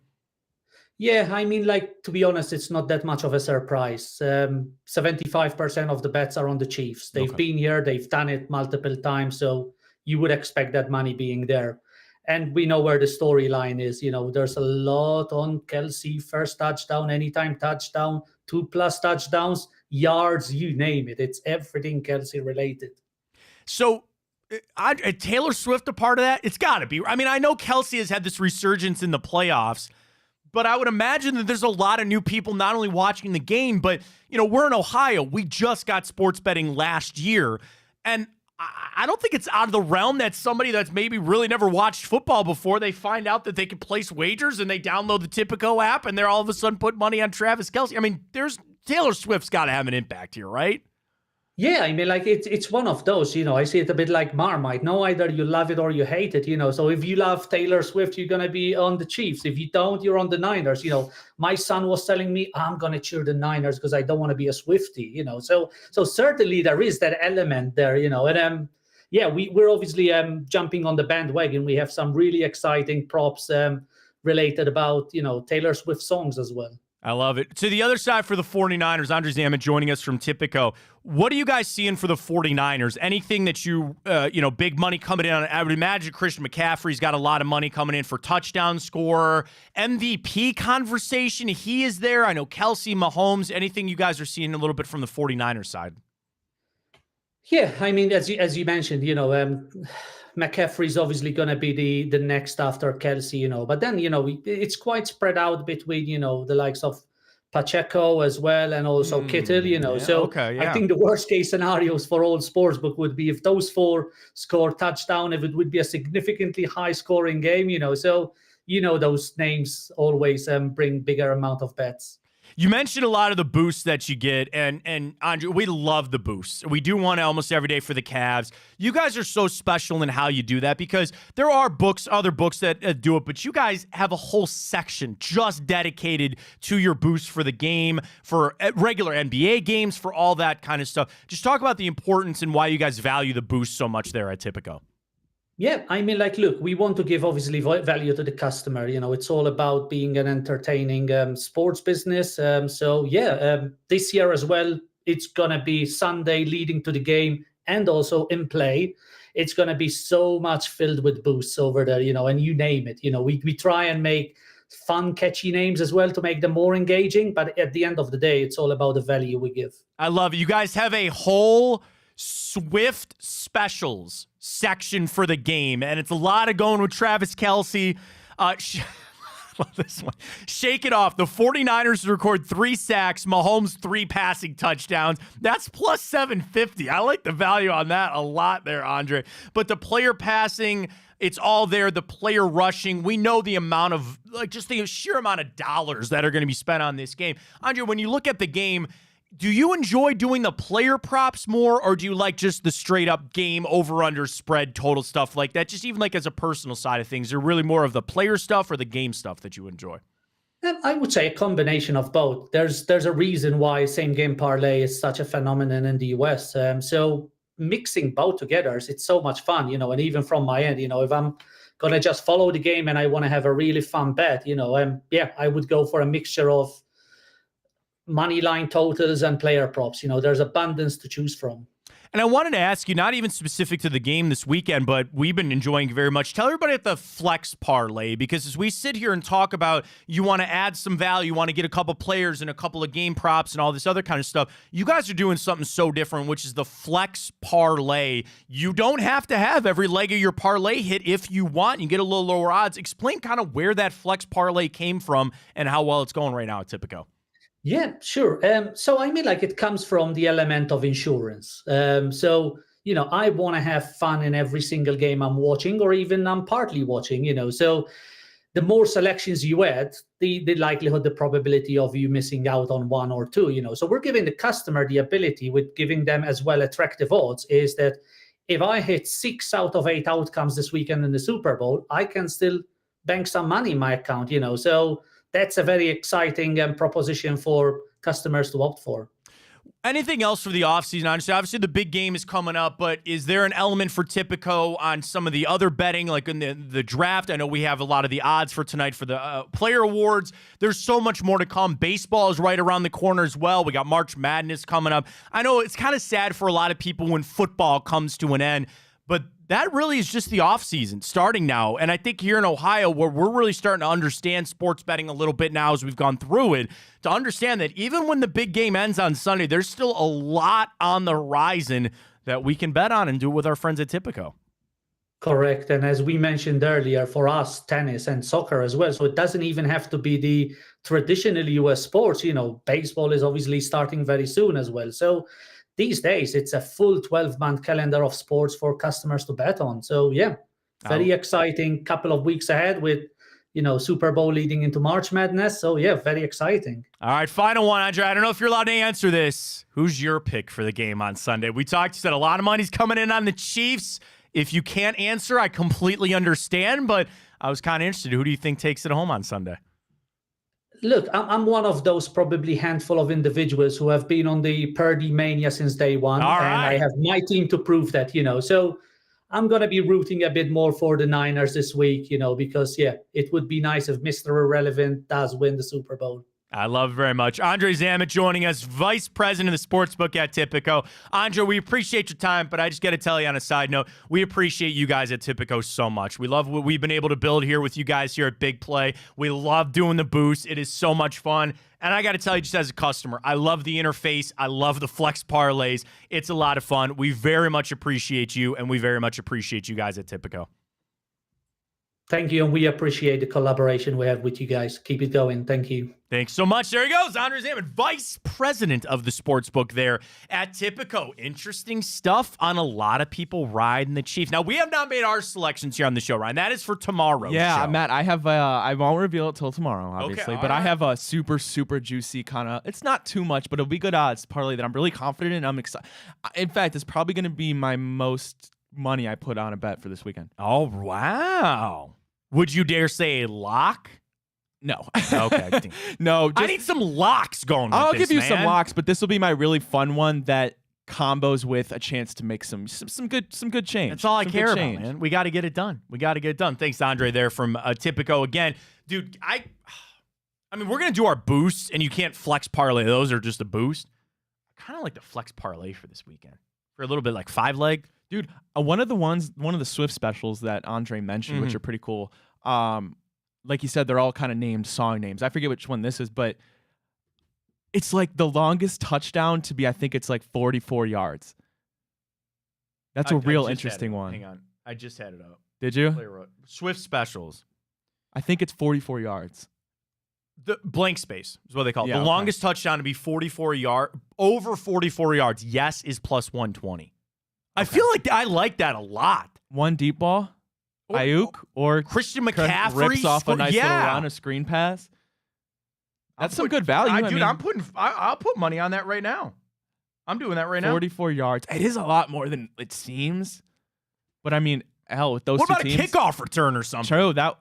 Yeah, I mean, to be honest, it's not that much of a surprise. 75% of the bets are on the Chiefs. They've been here. They've done it multiple times. So you would expect that money being there. And we know where the storyline is. There's a lot on Kelsey, first touchdown, anytime touchdown, 2+ touchdowns, yards, you name it. It's everything Kelsey related. So Taylor Swift a part of that? It's got to be. I mean, I know Kelsey has had this resurgence in the playoffs, but I would imagine that there's a lot of new people not only watching the game, but, we're in Ohio. We just got sports betting last year. And I don't think it's out of the realm that somebody that's maybe really never watched football before, they find out that they can place wagers and they download the Tipico app and they're all of a sudden put money on Travis Kelce. I mean, Taylor Swift's got to have an impact here, right? Yeah, I mean, it's one of those, I see it a bit like Marmite. No, either you love it or you hate it, So if you love Taylor Swift, you're going to be on the Chiefs. If you don't, you're on the Niners. My son was telling me, I'm going to cheer the Niners because I don't want to be a Swiftie, So certainly there is that element there, And we're obviously jumping on the bandwagon. We have some really exciting props related about, Taylor Swift songs as well. I love it. To the other side for the 49ers, Andre Zamet joining us from Tipico. What are you guys seeing for the 49ers? Anything that big money coming in on? I would imagine Christian McCaffrey's got a lot of money coming in for touchdown scorer. MVP conversation, he is there. I know Kelsey, Mahomes. Anything you guys are seeing a little bit from the 49ers side? Yeah, I mean, as you mentioned, McCaffrey's obviously going to be the next after Kelsey, But then, it's quite spread out between, the likes of Pacheco as well and also Kittle, I think the worst case scenarios for all sportsbook would be if those four score touchdown, if it would be a significantly high scoring game, So, those names always bring bigger amount of bets. You mentioned a lot of the boosts that you get, and Andre, we love the boosts. We do one almost every day for the Cavs. You guys are so special in how you do that because there are other books that do it, but you guys have a whole section just dedicated to your boosts for the game, for regular NBA games, for all that kind of stuff. Just talk about the importance and why you guys value the boost so much there at Tipico. Yeah, I mean, look, we want to give obviously value to the customer. It's all about being an entertaining sports business. This year as well, it's going to be Sunday leading to the game and also in play, it's going to be so much filled with boosts over there, and you name it. We try and make fun, catchy names as well to make them more engaging. But at the end of the day, it's all about the value we give. I love it. You guys have a whole Swift specials section for the game, and it's a lot of going with Travis Kelce. Love this one. Shake it off. The 49ers record 3 sacks, Mahomes 3 passing touchdowns. That's plus 750. I like the value on that a lot there, Andre. But the player passing, it's all there. The player rushing, we know the amount of, just the sheer amount of dollars that are going to be spent on this game. Andre, when you look at the game, do you enjoy doing the player props more, or do you like just the straight up game over under spread total stuff like that? Just even like as a personal side of things, are really more of the player stuff or the game stuff that you enjoy? I would say a combination of both. There's a reason why same game parlay is such a phenomenon in the US. So mixing both together, it's so much fun, and even from my end, if I'm going to just follow the game and I want to have a really fun bet, I would go for a mixture of money line totals and player props. There's abundance to choose from. And I wanted to ask you, not even specific to the game this weekend, but we've been enjoying very much. Tell everybody at the flex parlay, because as we sit here and talk about, you want to add some value, you want to get a couple players and a couple of game props and all this other kind of stuff. You guys are doing something so different, which is the flex parlay. You don't have to have every leg of your parlay hit if you want. You get a little lower odds. Explain kind of where that flex parlay came from and how well it's going right now at Tipico. Yeah, sure. So it comes from the element of insurance. I want to have fun in every single game I'm watching, or even I'm partly watching, so the more selections you add, the likelihood, the probability of you missing out on one or two, so we're giving the customer the ability, with giving them as well attractive odds, is that if I hit 6 out of 8 outcomes this weekend in the Super Bowl, I can still bank some money in my account, so that's a very exciting proposition for customers to opt for. Anything else for the offseason? Obviously, the big game is coming up, but is there an element for Tipico on some of the other betting, like in the draft? I know we have a lot of the odds for tonight for the player awards. There's so much more to come. Baseball is right around the corner as well. We got March Madness coming up. I know it's kind of sad for a lot of people when football comes to an end, but that really is just the offseason starting now. And I think here in Ohio, where we're really starting to understand sports betting a little bit now as we've gone through it, to understand that even when the big game ends on Sunday, there's still a lot on the horizon that we can bet on and do with our friends at Tipico. Correct. And as we mentioned earlier, for us, tennis and soccer as well. So it doesn't even have to be the traditional US sports. Baseball is obviously starting very soon as well. So these days, it's a full 12-month calendar of sports for customers to bet on. So, very exciting couple of weeks ahead with, Super Bowl leading into March Madness. So, very exciting. All right, final one, Andre. I don't know if you're allowed to answer this. Who's your pick for the game on Sunday? You said a lot of money's coming in on the Chiefs. If you can't answer, I completely understand, but I was kind of interested. Who do you think takes it home on Sunday? Look, I'm one of those probably handful of individuals who have been on the Purdy mania since day one. All and right. I have my team to prove that, So I'm going to be rooting a bit more for the Niners this week, because, it would be nice if Mr. Irrelevant does win the Super Bowl. I love it very much. Andre Zamet joining us, Vice President of the Sportsbook at Tipico. Andre, we appreciate your time, but I just got to tell you on a side note, we appreciate you guys at Tipico so much. We love what we've been able to build here with you guys here at Big Play. We love doing the boost. It is so much fun. And I got to tell you, just as a customer, I love the interface. I love the flex parlays. It's a lot of fun. We very much appreciate you, and we very much appreciate you guys at Tipico. Thank you, and we appreciate the collaboration we have with you guys. Keep it going. Thank you. Thanks so much. There he goes, Andre Zamet, Vice President of the Sportsbook there at Tipico. Interesting stuff on a lot of people riding the Chiefs. Now, we have not made our selections here on the show, Ryan. That is for tomorrow. Yeah, Matt, I have, I won't reveal it till tomorrow, obviously, okay, but right. I have a super, super juicy kind of, it's not too much, but it'll be good odds parlay that I'm really confident in. I'm excited. In fact, it's probably going to be my most money I put on a bet for this weekend. Oh, wow. Would you dare say a lock? No. Okay. No. I need some locks going with I'll this, give you man. some locks, but this will be my really fun one that combos with a chance to make some good change. That's all I care about, man. We got to get it done. Thanks, Andre, there from Tipico again. Dude, I mean, we're going to do our boosts, and you can't flex parlay. Those are just a boost. I kind of like the flex parlay for this weekend. for a little bit, like 5-leg. Dude, one of the Swift specials that Andre mentioned, which are pretty cool. Like you said, they're all kind of named song names. I forget which one this is, but it's like the longest touchdown to be, I think it's like 44 yards. That's a real interesting one. Hang on. I just had it up. Did you? Swift specials. I think it's 44 yards. The blank space is what they call it. Yeah, the longest touchdown to be 44 yards, over 44 yards, yes, is plus 120. I feel like I like that a lot. One deep ball, Ayuk, or Christian McCaffrey rips off a nice little run, a screen pass. That's some good value. Dude, I'll put money on that right now. I'm doing that right now. 44 yards. It is a lot more than it seems. But I mean, hell, with those two teams. What about a kickoff return or something? True. I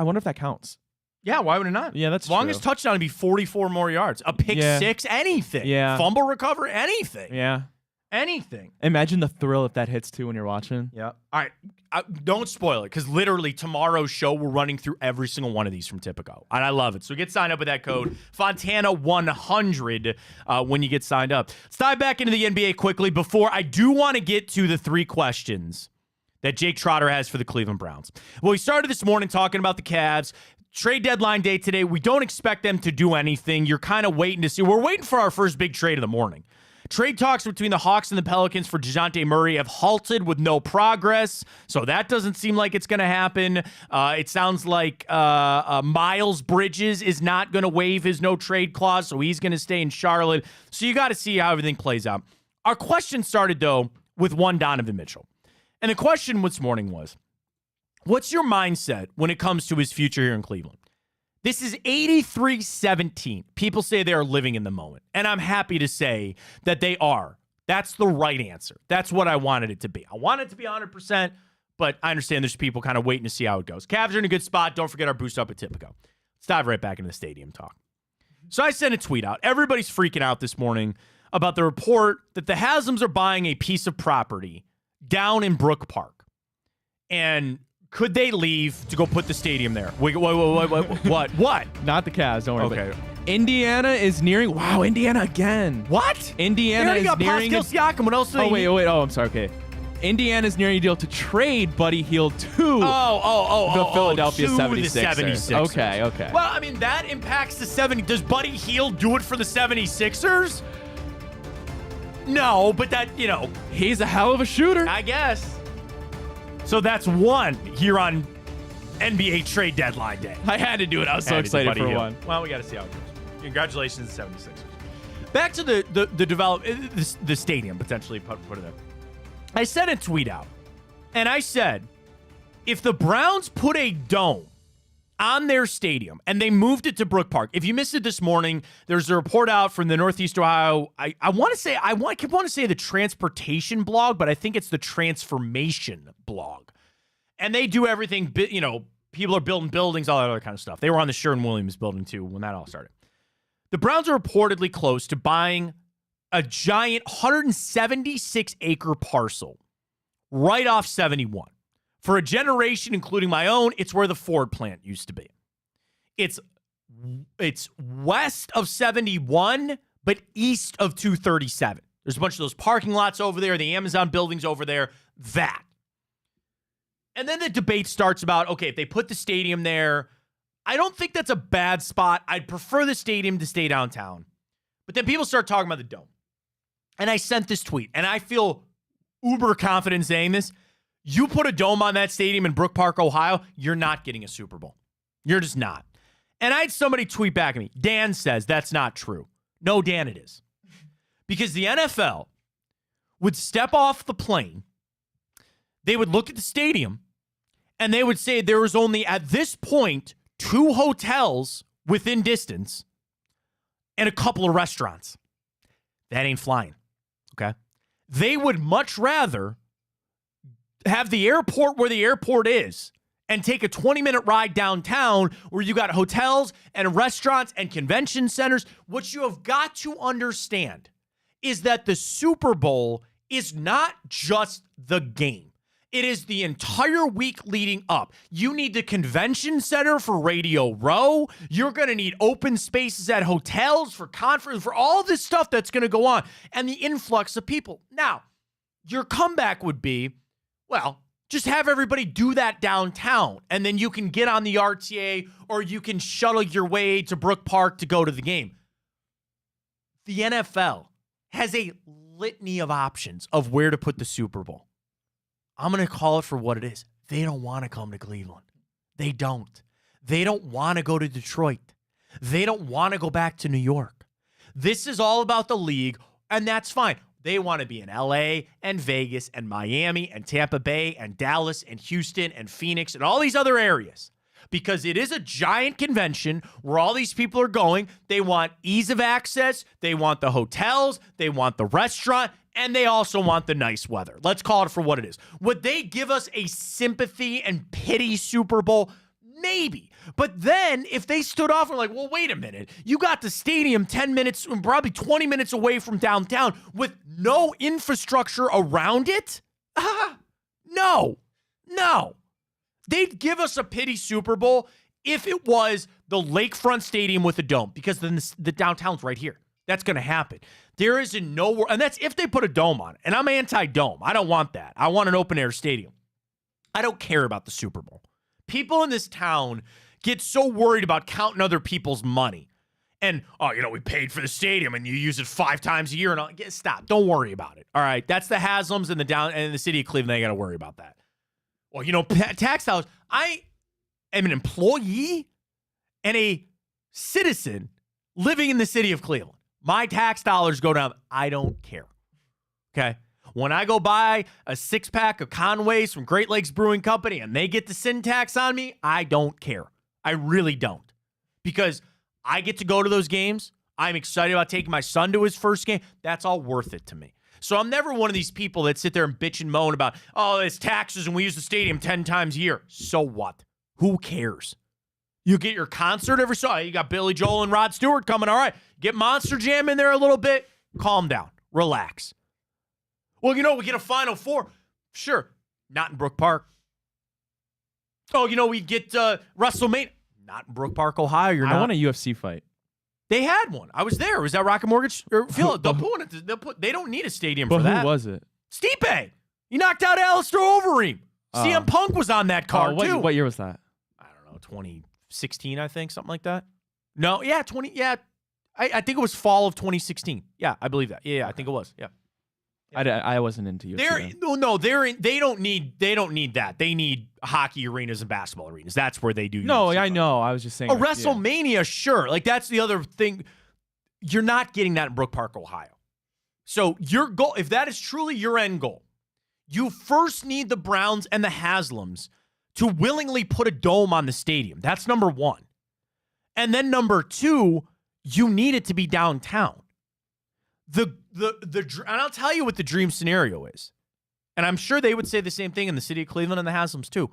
wonder if that counts. Yeah, why would it not? Yeah, that's longest touchdown would be 44 more yards. A pick six, anything. Yeah. Fumble recovery, anything. Yeah. Anything. Imagine the thrill if that hits too when you're watching. Yeah. All right. Don't spoil it, because literally tomorrow's show, we're running through every single one of these from Tipico. And I love it. So get signed up with that code, Fontana100, when you get signed up. Let's dive back into the NBA quickly before I do want to get to the 3 questions that Jake Trotter has for the Cleveland Browns. Well, we started this morning talking about the Cavs. Trade deadline day today. We don't expect them to do anything. You're kind of waiting to see. We're waiting for our first big trade of the morning. Trade talks between the Hawks and the Pelicans for DeJounte Murray have halted with no progress, so that doesn't seem like it's going to happen. It sounds like Miles Bridges is not going to waive his no-trade clause, so he's going to stay in Charlotte. So you got to see how everything plays out. Our question started, though, with one Donovan Mitchell. And the question this morning was, what's your mindset when it comes to his future here in Cleveland? This is 83-17. People say they are living in the moment, and I'm happy to say that they are. That's the right answer. That's what I wanted it to be. I want it to be 100%, but I understand there's people kind of waiting to see how it goes. Cavs are in a good spot. Don't forget our boost up at Tipico. Let's dive right back into the stadium talk. So I sent a tweet out. Everybody's freaking out this morning about the report that the Haslam's are buying a piece of property down in Brook Park. And could they leave to go put the stadium there? Wait, what? Not the Cavs, don't worry. Okay. Indiana is nearing. Wow, Indiana again. What? Indiana is nearing. Pascal Siakam. What else do they need? Wait. Oh, I'm sorry. Okay. Indiana's nearing a deal to trade Buddy Hield to the Philadelphia 76ers. The 76ers. Okay. Well, I mean, that impacts the 70. Does Buddy Hield do it for the 76ers? No, but that, he's a hell of a shooter. I guess. So that's one here on NBA trade deadline day. I had to do it. I was so excited for one. Well, we got to see how it goes. Congratulations, 76ers. Back to the stadium, potentially put it there. I sent a tweet out, and I said, if the Browns put a dome on their stadium and they moved it to Brook Park, if you missed it this morning, there's a report out from the Northeast Ohio. I want to say the transportation blog, but I think it's the transformation blog. And they do everything, people are building buildings, all that other kind of stuff. They were on the Sherwin-Williams building too when that all started. The Browns are reportedly close to buying a giant 176-acre parcel right off 71. For a generation, including my own, it's where the Ford plant used to be. It's west of 71, but east of 237. There's a bunch of those parking lots over there, the Amazon buildings over there, that. And then the debate starts about, okay, if they put the stadium there, I don't think that's a bad spot. I'd prefer the stadium to stay downtown. But then people start talking about the dome. And I sent this tweet, and I feel uber confident saying this. You put a dome on that stadium in Brook Park, Ohio, you're not getting a Super Bowl. You're just not. And I had somebody tweet back at me. Dan says that's not true. No, Dan, it is. Because the NFL would step off the plane, they would look at the stadium, and they would say there was only, at this point, 2 hotels within distance and a couple of restaurants. That ain't flying, okay? They would much rather have the airport where the airport is and take a 20-minute ride downtown where you got hotels and restaurants and convention centers. What you have got to understand is that the Super Bowl is not just the game. It is the entire week leading up. You need the convention center for Radio Row. You're going to need open spaces at hotels for conference, for all this stuff that's going to go on, and the influx of people. Now, your comeback would be, well, just have everybody do that downtown, and then you can get on the RTA or you can shuttle your way to Brook Park to go to the game. The NFL has a litany of options of where to put the Super Bowl. I'm going to call it for what it is. They don't want to come to Cleveland. They don't. They don't want to go to Detroit. They don't want to go back to New York. This is all about the league, and that's fine. They want to be in LA and Vegas and Miami and Tampa Bay and Dallas and Houston and Phoenix and all these other areas because it is a giant convention where all these people are going. They want ease of access. They want the hotels. They want the restaurant. And they also want the nice weather. Let's call it for what it is. Would they give us a sympathy and pity Super Bowl? Maybe. But then if they stood off and were like, well, wait a minute. You got the stadium 10 minutes, probably 20 minutes away from downtown with no infrastructure around it? No. They'd give us a pity Super Bowl if it was the lakefront stadium with a dome because then the downtown's right here. That's going to happen. There is nowhere, and that's if they put a dome on it. And I'm anti-dome. I don't want that. I want an open-air stadium. I don't care about the Super Bowl. People in this town get so worried about counting other people's money. And, we paid for the stadium and you use it 5 times a year. And stop. Don't worry about it. All right. That's the Haslams and the city of Cleveland. They got to worry about that. Well, tax dollars. I am an employee and a citizen living in the city of Cleveland. My tax dollars go down. I don't care. Okay. When I go buy a 6-pack of Conways from Great Lakes Brewing Company and they get the sin tax on me, I don't care. I really don't. Because I get to go to those games. I'm excited about taking my son to his first game. That's all worth it to me. So I'm never one of these people that sit there and bitch and moan about, it's taxes and we use the stadium 10 times a year. So what? Who cares? You get your concert every so you got Billy Joel and Rod Stewart coming. All right. Get Monster Jam in there a little bit. Calm down. Relax. Well, we get a Final Four. Sure. Not in Brook Park. Oh, we get WrestleMania. Not in Brook Park, Ohio. I want a UFC fight. They had one. I was there. Was that Rocket Mortgage? They don't need a stadium for that. Who was it? Stipe. He knocked out Alistair Overeem. CM Punk was on that card, too. What year was that? I don't know. 2016, I think. Something like that. No, yeah, 20. Yeah. I think it was fall of 2016. Yeah, I believe that. Yeah, I think it was. Yeah. I wasn't into UFC. They don't need that. They need hockey arenas and basketball arenas. That's where they do. No, I know. I was just saying. A WrestleMania, sure. Like that's the other thing. You're not getting that in Brook Park, Ohio. So your goal, if that is truly your end goal, you first need the Browns and the Haslams to willingly put a dome on the stadium. That's number one. And then number two, you need it to be downtown. And I'll tell you what the dream scenario is. And I'm sure they would say the same thing in the city of Cleveland and the Haslams too.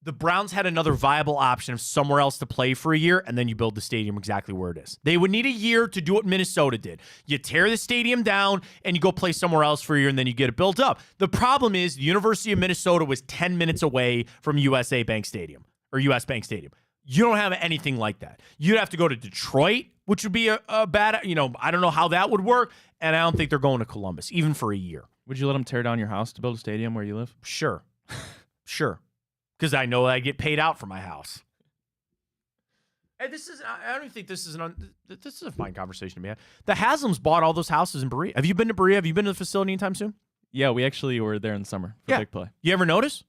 The Browns had another viable option of somewhere else to play for a year, and then you build the stadium exactly where it is. They would need a year to do what Minnesota did. You tear the stadium down, and you go play somewhere else for a year, and then you get it built up. The problem is the University of Minnesota was 10 minutes away from US Bank Stadium. You don't have anything like that. You'd have to go to Detroit, which would be a bad, I don't know how that would work, and I don't think they're going to Columbus, even for a year. Would you let them tear down your house to build a stadium where you live? Sure. Because I know I get paid out for my house. And I don't think this is a fine conversation to be had. The Haslams bought all those houses in Berea. Have you been to Berea? Have you been to the facility anytime soon? Yeah, we actually were there in the summer for Big Play. You ever notice?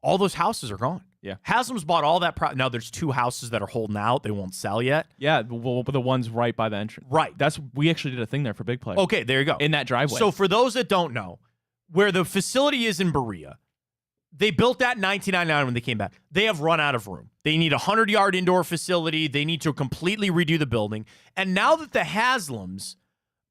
All those houses are gone. Yeah. Haslam's bought all that. Now there's 2 houses that are holding out. They won't sell yet. Yeah, well, the ones right by the entrance. Right. We actually did a thing there for Big Play. Okay, there you go. In that driveway. So for those that don't know, where the facility is in Berea, they built that in 1999 when they came back. They have run out of room. They need a 100-yard indoor facility. They need to completely redo the building. And now that the Haslams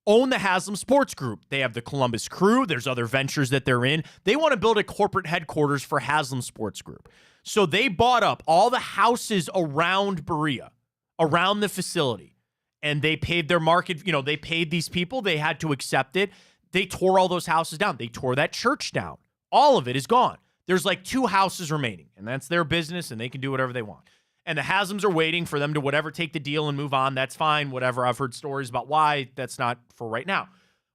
own the Haslam Sports Group, they have the Columbus Crew. There's other ventures that they're in. They want to build a corporate headquarters for Haslam Sports Group. So they bought up all the houses around Berea, around the facility, and they paid their market. They paid these people. They had to accept it. They tore all those houses down. They tore that church down. All of it is gone. There's like 2 houses remaining, and that's their business, and they can do whatever they want. And the Haslams are waiting for them to take the deal and move on. That's fine, whatever. I've heard stories about why. That's not for right now.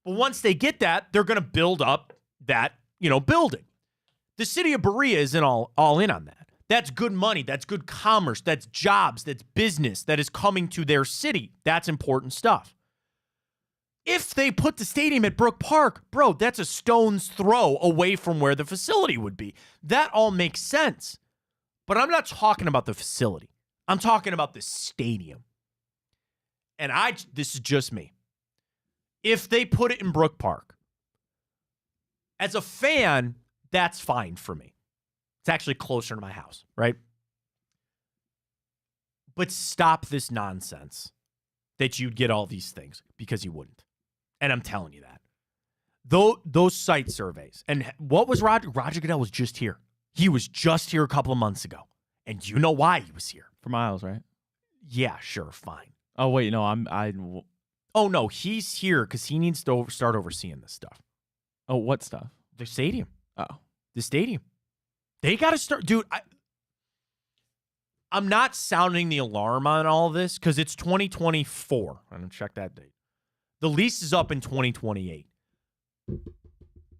But once they get that, they're going to build up that, building. The city of Berea isn't all in on that. That's good money. That's good commerce. That's jobs. That's business that is coming to their city. That's important stuff. If they put the stadium at Brook Park, bro, that's a stone's throw away from where the facility would be. That all makes sense. But I'm not talking about the facility. I'm talking about the stadium. And this is just me. If they put it in Brook Park, as a fan, that's fine for me. It's actually closer to my house, right? But stop this nonsense that you'd get all these things, because you wouldn't. And I'm telling you that. Those site surveys. And what was Roger? Roger Goodell was just here. He was just here a couple of months ago. And you know why he was here. For Miles, right? Yeah, sure, fine. Oh, wait, no, Oh, no, he's here because he needs to start overseeing this stuff. Oh, what stuff? The stadium. Oh. The stadium. They got to start. Dude, I'm not sounding the alarm on all of this because it's 2024. I'm going to check that date. The lease is up in 2028.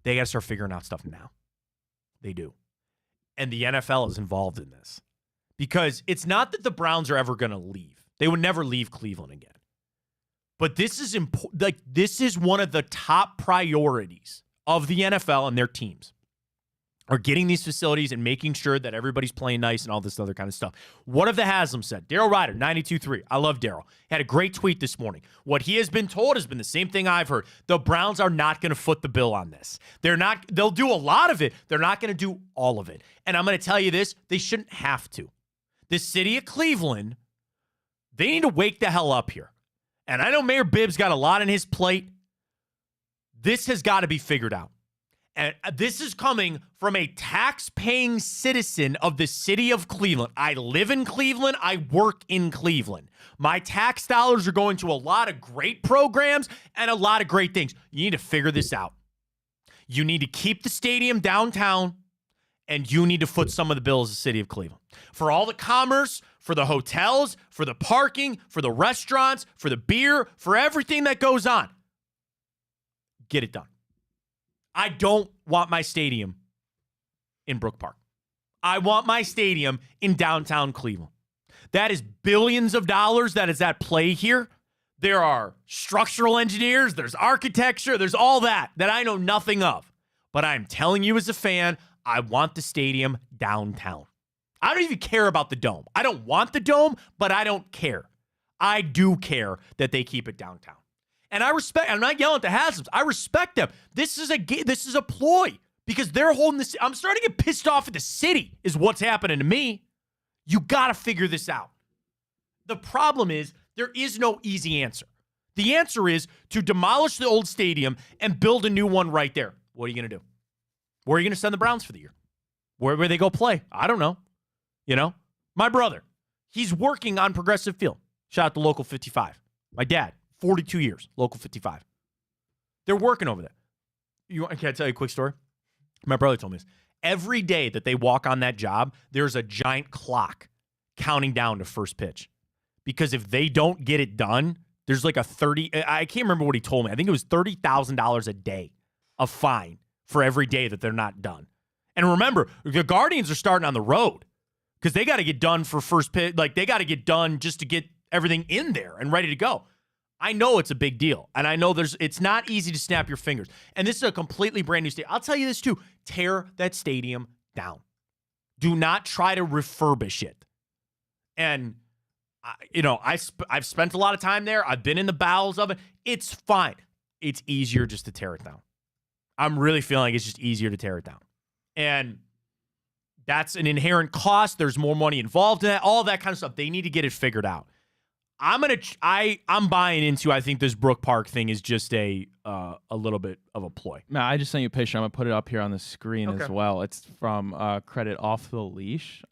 They got to start figuring out stuff now. They do. And the NFL is involved in this because it's not that the Browns are ever going to leave. They would never leave Cleveland again. But this is important. Like, this is one of the top priorities of the NFL and their teams, are getting these facilities and making sure that everybody's playing nice and all this other kind of stuff. What have the Haslam said? Daryl Ryder, 92.3. I love Daryl. Had a great tweet this morning. What he has been told has been the same thing I've heard. The Browns are not going to foot the bill on this. They'll do a lot of it. They're not going to do all of it. And I'm going to tell you this, they shouldn't have to. The city of Cleveland, they need to wake the hell up here. And I know Mayor Bibb's got a lot on his plate. This has got to be figured out. And this is coming from a tax-paying citizen of the city of Cleveland. I live in Cleveland. I work in Cleveland. My tax dollars are going to a lot of great programs and a lot of great things. You need to figure this out. You need to keep the stadium downtown, and you need to foot some of the bills of the city of Cleveland. For all the commerce, for the hotels, for the parking, for the restaurants, for the beer, for everything that goes on. Get it done. I don't want my stadium in Brook Park. I want my stadium in downtown Cleveland. That is billions of dollars that is at play here. There are structural engineers, there's architecture, there's all that I know nothing of. But I'm telling you as a fan, I want the stadium downtown. I don't even care about the dome. I don't want the dome, but I don't care. I do care that they keep it downtown. And I'm not yelling at the Haslam's. I respect them. This is a ploy because they're holding this. I'm starting to get pissed off at the city is what's happening to me. You got to figure this out. The problem is there is no easy answer. The answer is to demolish the old stadium and build a new one right there. What are you going to do? Where are you going to send the Browns for the year? Where they go play? I don't know. My brother, he's working on Progressive Field. Shout out to Local 55. My dad. 42 years, Local 55. They're working over there. Can I tell you a quick story? My brother told me this. Every day that they walk on that job, there's a giant clock counting down to first pitch. Because if they don't get it done, there's like I can't remember what he told me. I think it was $30,000 a day of fine for every day that they're not done. And remember, the Guardians are starting on the road because they got to get done for first pitch. Like, they got to get done just to get everything in there and ready to go. I know it's a big deal, and I know it's not easy to snap your fingers. And this is a completely brand new stadium. I'll tell you this, too. Tear that stadium down. Do not try to refurbish it. And, I've spent a lot of time there. I've been in the bowels of it. It's fine. It's easier just to tear it down. I'm really feeling like it's just easier to tear it down. And that's an inherent cost. There's more money involved in that, all that kind of stuff. They need to get it figured out. I'm buying into. I think this Brook Park thing is just a little bit of a ploy. No, I just sent you a picture. I'm gonna put it up here on the screen as well. It's from Credit Off the Leash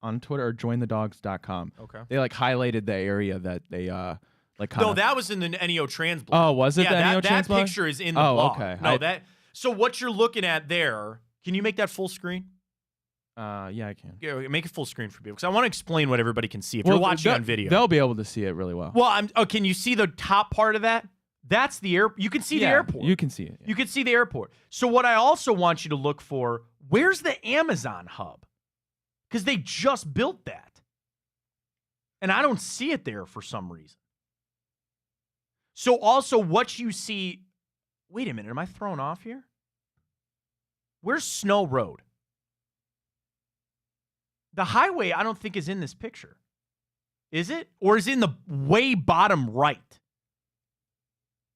on Twitter or jointhedogs.com. Okay. They highlighted the area that they No, that was in the NEO Trans blog. Oh, was it the NEO Trans blog? That picture is in the blog. Okay. No, so what you're looking at there? Can you make that full screen? Yeah, I can. Yeah, make it full screen for people because I want to explain what everybody can see if you're watching on video. They'll be able to see it really well. Well, can you see the top part of that? That's the air. You can see the airport. You can see it. Yeah. You can see the airport. So what I also want you to look for, where's the Amazon hub? Because they just built that. And I don't see it there for some reason. So also what you see, wait a minute, am I thrown off here? Where's Snow Road? The highway I don't think is in this picture. Is it? Or is it in the way bottom right?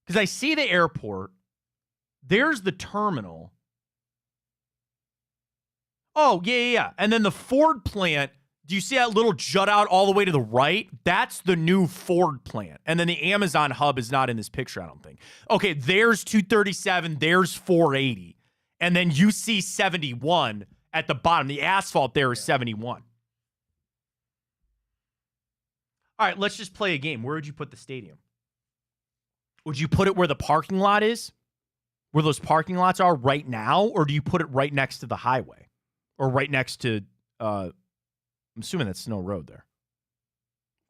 Because I see the airport. There's the terminal. Oh, yeah. And then the Ford plant, do you see that little jut out all the way to the right? That's the new Ford plant. And then the Amazon hub is not in this picture, I don't think. Okay, there's 237, there's 480. And then you see 71 at the bottom. The asphalt there is 71. All right, let's just play a game. Where would you put the stadium? Would you put it where the parking lot is? Where those parking lots are right now? Or do you put it right next to the highway? Or right next to, I'm assuming that's Snow Road there.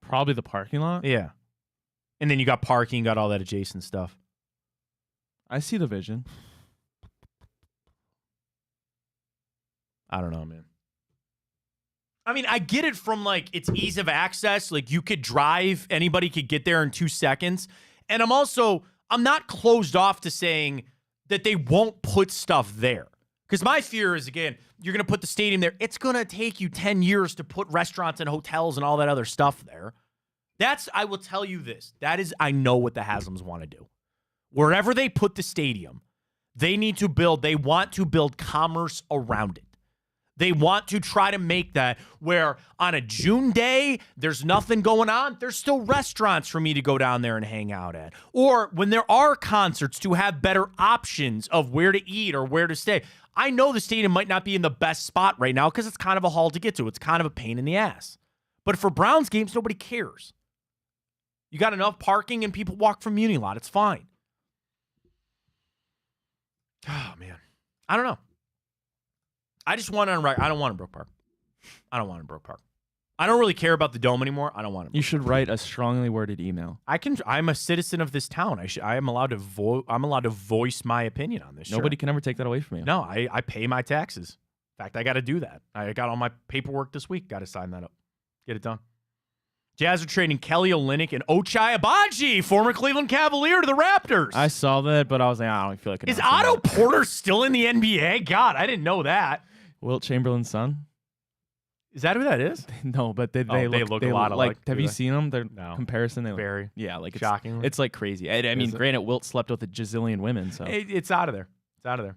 Probably the parking lot? Yeah. And then you got parking, got all that adjacent stuff. I see the vision. I don't know, man. I mean, I get it from, like, it's ease of access. Like, you could drive. Anybody could get there in 2 seconds. And I'm not closed off to saying that they won't put stuff there. Because my fear is, again, you're going to put the stadium there. It's going to take you 10 years to put restaurants and hotels and all that other stuff there. I will tell you this. I know what the Haslams want to do. Wherever they put the stadium, they want to build commerce around it. They want to try to make that where on a June day, there's nothing going on. There's still restaurants for me to go down there and hang out at. Or when there are concerts, to have better options of where to eat or where to stay. I know the stadium might not be in the best spot right now because it's kind of a haul to get to. It's kind of a pain in the ass. But for Browns games, nobody cares. You got enough parking and people walk from Muni Lot. It's fine. Oh, man. I don't know. I just want it on record. I don't want it in Brook Park. I don't want it in Brook Park. I don't really care about the Dome anymore. I don't want it. You should write a strongly worded email. I'm a citizen of this town. I am allowed to I'm allowed to voice my opinion on this. Nobody can ever take that away from you. No, I pay my taxes. In fact, I got to do that. I got all my paperwork this week. Got to sign that up. Get it done. Jazz are trading Kelly Olynyk and Ochai Agbaji, former Cleveland Cavalier, to the Raptors. I saw that, but I was like, I don't feel like it. Is Otto Porter still in the NBA? God, I didn't know that. Wilt Chamberlain's son? Is that who that is? No, but they look a lot alike. Have you seen them? Their comparison, they very like shocking. It's like crazy. I mean, granted, Wilt slept with a gazillion women, so it's out of there. It's out of there.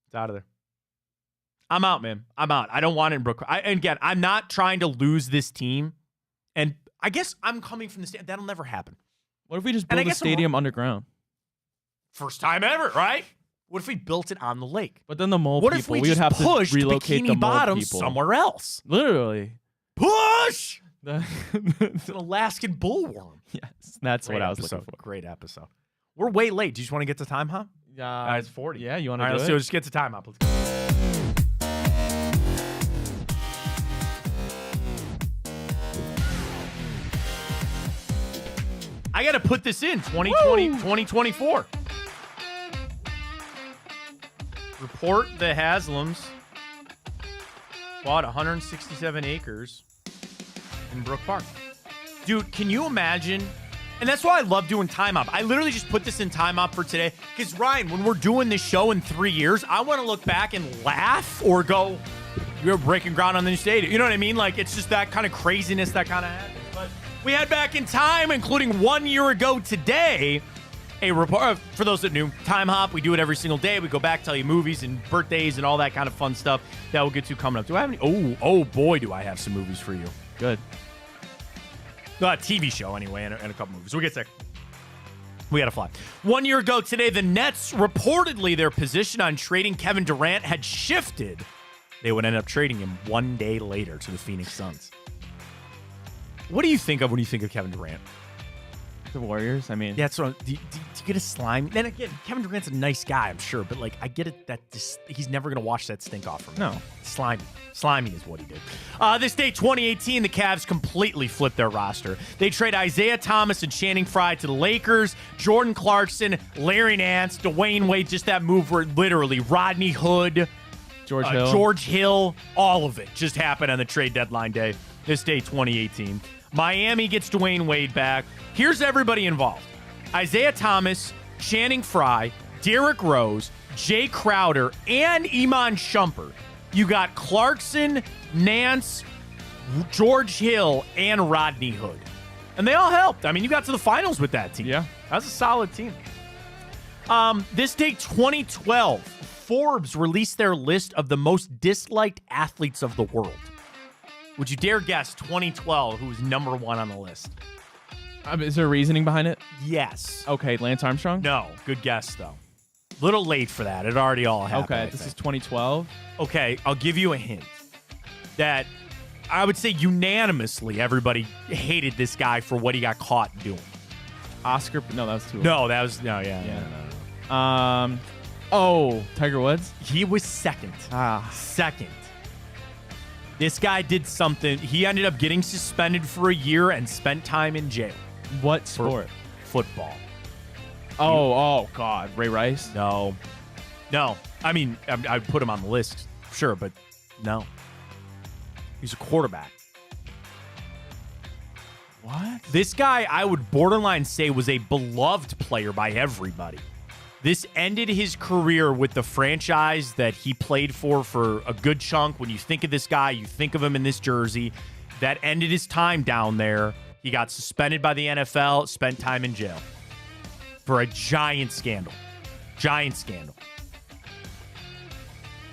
It's out of there. I'm out, man. I'm out. I don't want it in Brooklyn. Again, I'm not trying to lose this team, and I guess I'm coming from the stadium. That'll never happen. What if we just build a stadium underground? First time ever, right? What if we built it on the lake? But then the mole what people, if we would have to relocate Bikini the Bottom mole people somewhere else? Literally. Push! It's an Alaskan bullworm. Yes, that's what I was looking for. Great episode. We're way late. Do you just want to get to time hop? It's 40. Yeah, you want to do it? Let's just get to time hop. Let's go. I got to put this in 2020, 2024. Report the Haslams bought 167 acres in Brook Park. Dude, can you imagine? And that's why I love doing Time Up. I literally just put this in Time Up for today. Because, Ryan, when we're doing this show in 3 years, I want to look back and laugh or go, you're breaking ground on the new stadium. You know what I mean? Like, it's just that kind of craziness that kind of happens. But we had back in time, including 1 year ago today, a report. For those that knew, Time Hop, we do it every single day. We go back, tell you movies and birthdays and all that kind of fun stuff that we'll get to coming up. Do I have any? Oh boy, do I have some movies for you. Good. TV show anyway, and a couple movies. We'll get there. We got to fly. 1 year ago today, the Nets, reportedly their position on trading Kevin Durant had shifted. They would end up trading him 1 day later to the Phoenix Suns. What do you think of when you think of Kevin Durant? The Warriors, I mean. Yeah, that's what. Do you get a slime? Then again, Kevin Durant's a nice guy, I'm sure, but like I get it that he's never gonna wash that stink off from him. No. Slimy is what he did. This day, 2018, the Cavs completely flipped their roster. They trade Isaiah Thomas and Channing Frye to the Lakers, Jordan Clarkson, Larry Nance, Dwayne Wade, just that move where literally Rodney Hood, George Hill, all of it just happened on the trade deadline day. This day, 2018. Miami gets Dwayne Wade back. Here's everybody involved. Isaiah Thomas, Channing Frye, Derrick Rose, Jay Crowder, and Iman Shumpert. You got Clarkson, Nance, George Hill, and Rodney Hood. And they all helped. I mean, you got to the finals with that team. Yeah. That was a solid team. This day, 2012, Forbes released their list of the most disliked athletes of the world. Would you dare guess 2012 who was number one on the list? Is there reasoning behind it? Yes. Okay, Lance Armstrong? No. Good guess, though. Little late for that. It already all happened. Okay, this is 2012. Okay, I'll give you a hint. That I would say unanimously everybody hated this guy for what he got caught doing. Oscar? No, that was too. No, that was no. Tiger Woods? He was second. Second. This guy did something. He ended up getting suspended for a year and spent time in jail. What sport? Football. Oh, God. Ray Rice? No. I mean, I'd put him on the list, sure, but no. He's a quarterback. What? This guy, I would borderline say, was a beloved player by everybody. This ended his career with the franchise that he played for a good chunk. When you think of this guy, you think of him in this jersey. That ended his time down there. He got suspended by the NFL, spent time in jail for a giant scandal. Giant scandal.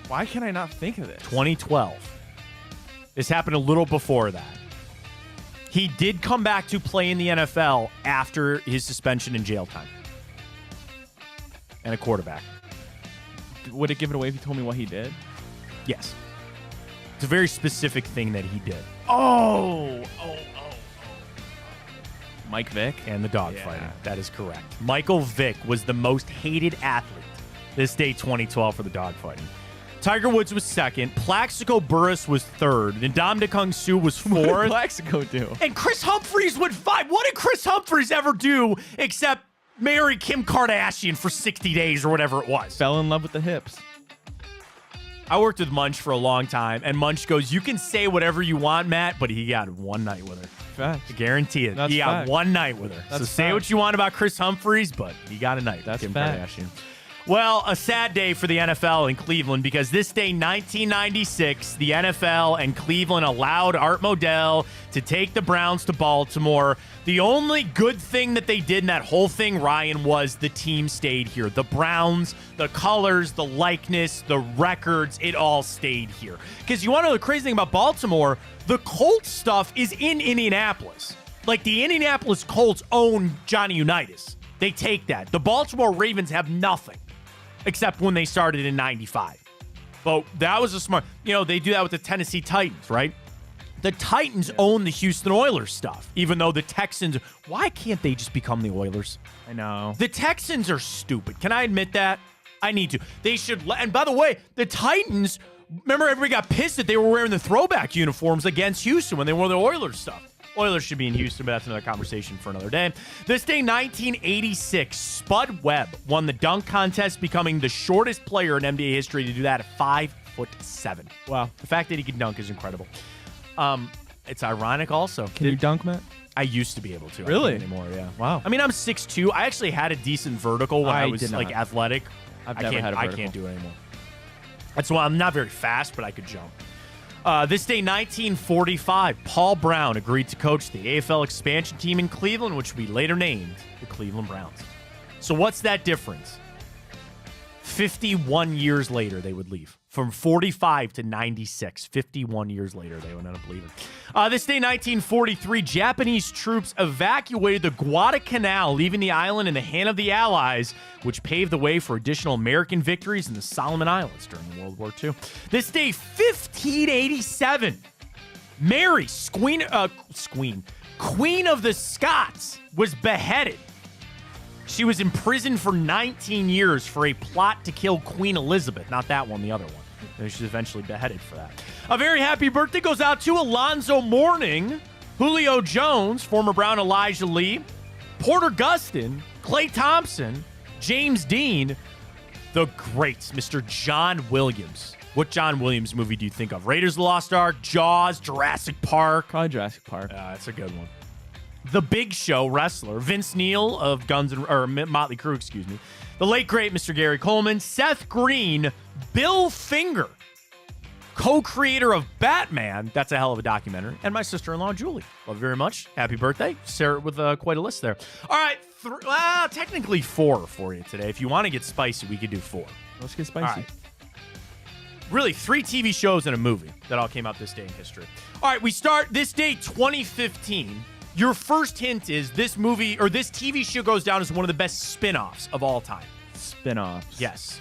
Why can I not think of this? 2012. This happened a little before that. He did come back to play in the NFL after his suspension and jail time. And a quarterback. Would it give it away if you told me what he did? Yes. It's a very specific thing that he did. Mike Vick? And the dogfighting. That is correct. Michael Vick was the most hated athlete this day 2012 for the dogfighting. Tiger Woods was second. Plaxico Burress was third. Ndamukong Suh was fourth. What did Plaxico do? And Chris Humphries would fight. What did Chris Humphries ever do except marry Kim Kardashian for 60 days or whatever it was? Fell in love with the hips. I worked with Munch for a long time, and Munch goes, you can say whatever you want, Matt, but he got one night with her. Facts. I guarantee it. He got one night with her. So say what you want about Chris Humphries, but he got a night with Kim Kardashian. Well, a sad day for the NFL in Cleveland because this day, 1996, the NFL and Cleveland allowed Art Modell to take the Browns to Baltimore. The only good thing that they did in that whole thing, Ryan, was the team stayed here. The Browns, the colors, the likeness, the records, it all stayed here. Because you want to know the crazy thing about Baltimore? The Colts stuff is in Indianapolis. Like the Indianapolis Colts own Johnny Unitas. They take that. The Baltimore Ravens have nothing. Except when they started in 95. But that was a smart, they do that with the Tennessee Titans, right? The Titans own the Houston Oilers stuff, even though the Texans, why can't they just become the Oilers? I know. The Texans are stupid. Can I admit that? I need to. They should, and by the way, the Titans, remember everybody got pissed that they were wearing the throwback uniforms against Houston when they wore the Oilers stuff. Oilers should be in Houston, but that's another conversation for another day. This day, 1986, Spud Webb won the dunk contest, becoming the shortest player in NBA history to do that at 5'7". Wow. The fact that he can dunk is incredible. It's ironic also. Can you dunk, Matt? I used to be able to. Really? I can't anymore, yeah. Wow. I mean, I'm 6'2". I actually had a decent vertical when I was athletic. I've never had a vertical. I can't do it anymore. That's why I'm not very fast, but I could jump. This day, 1945, Paul Brown agreed to coach the AFL expansion team in Cleveland, which we later named the Cleveland Browns. So what's that difference? 51 years later, they would leave. From 45 to 96. 51 years later, they would end up leaving. This day, 1943, Japanese troops evacuated the Guadalcanal, leaving the island in the hand of the Allies, which paved the way for additional American victories in the Solomon Islands during World War II. This Queen of the Scots was beheaded. She was imprisoned for 19 years for a plot to kill Queen Elizabeth. Not that one, the other one. She was eventually beheaded for that. A very happy birthday goes out to Alonzo Mourning, Julio Jones, former Brown Elijah Lee, Porter Gustin, Klay Thompson, James Dean, the greats, Mr. John Williams. What John Williams movie do you think of? Raiders of the Lost Ark, Jaws, Jurassic Park? Probably Jurassic Park. That's a good one. The Big Show wrestler, Vince Neil of Motley Crue, excuse me. The late, great Mr. Gary Coleman, Seth Green, Bill Finger, co-creator of Batman. That's a hell of a documentary. And my sister-in-law, Julie. Love you very much. Happy birthday. Sarah with quite a list there. All right. Technically 4 for you today. If you want to get spicy, we could do 4. Let's get spicy. All right. Really, 3 TV shows and a movie that all came out this day in history. All right, we start this day, 2015. Your first hint is this movie or this TV show goes down as one of the best spin-offs of all time. Spin-offs. Yes.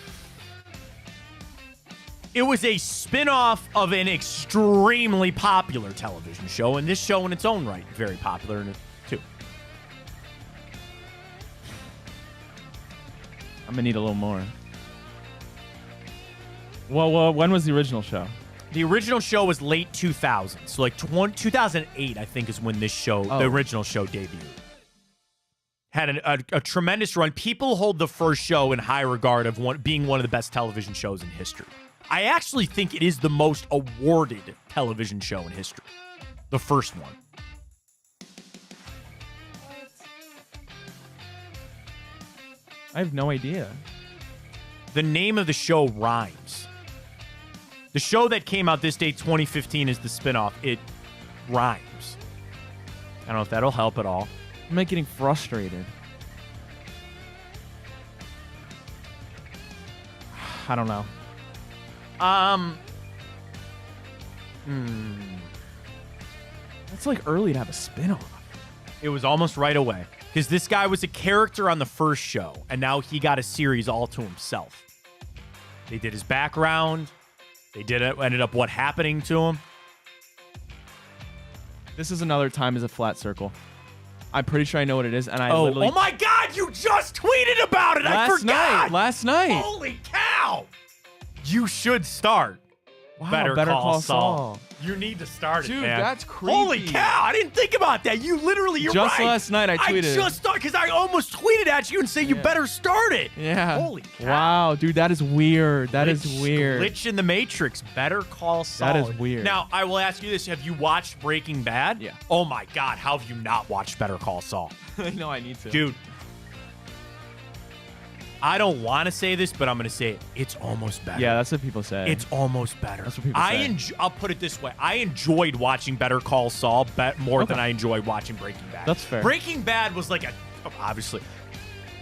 It was a spin-off of an extremely popular television show, and this show in its own right, very popular too. I'm going to need a little more. Well, when was the original show? The original show was late 2000s. So like 2008, I think, is when this show, the original show, debuted. Had a tremendous run. People hold the first show in high regard of being one of the best television shows in history. I actually think it is the most awarded television show in history. The first one. I have no idea. The name of the show rhymes. The show that came out this day, 2015, is the spinoff. It rhymes. I don't know if that'll help at all. I'm like getting frustrated. I don't know. That's like early to have a spinoff. It was almost right away. Because this guy was a character on the first show, and now he got a series all to himself. They did his background. They did it. Ended up what happening to him. This is another time as a flat circle. I'm pretty sure I know what it is, and oh my God! You just tweeted about it. I forgot. Last night. Holy cow! You should start. Wow, Better Call Saul. You need to start it, dude. Man. That's creepy. Holy cow! I didn't think about that. You're just right. Last night I tweeted. I just thought because I almost tweeted at you and say you better start it. Yeah. Holy cow! Wow, dude, that is weird. That is weird. Glitch in the Matrix. Better Call Saul. That is weird. Now I will ask you this: have you watched Breaking Bad? Yeah. Oh my God! How have you not watched Better Call Saul? I know I need to, dude. I don't want to say this, but I'm going to say it. It's almost better. Yeah, that's what people say. It's almost better. That's what people say. I'll put it this way. I enjoyed watching Better Call Saul more than I enjoyed watching Breaking Bad. That's fair. Breaking Bad was like obviously,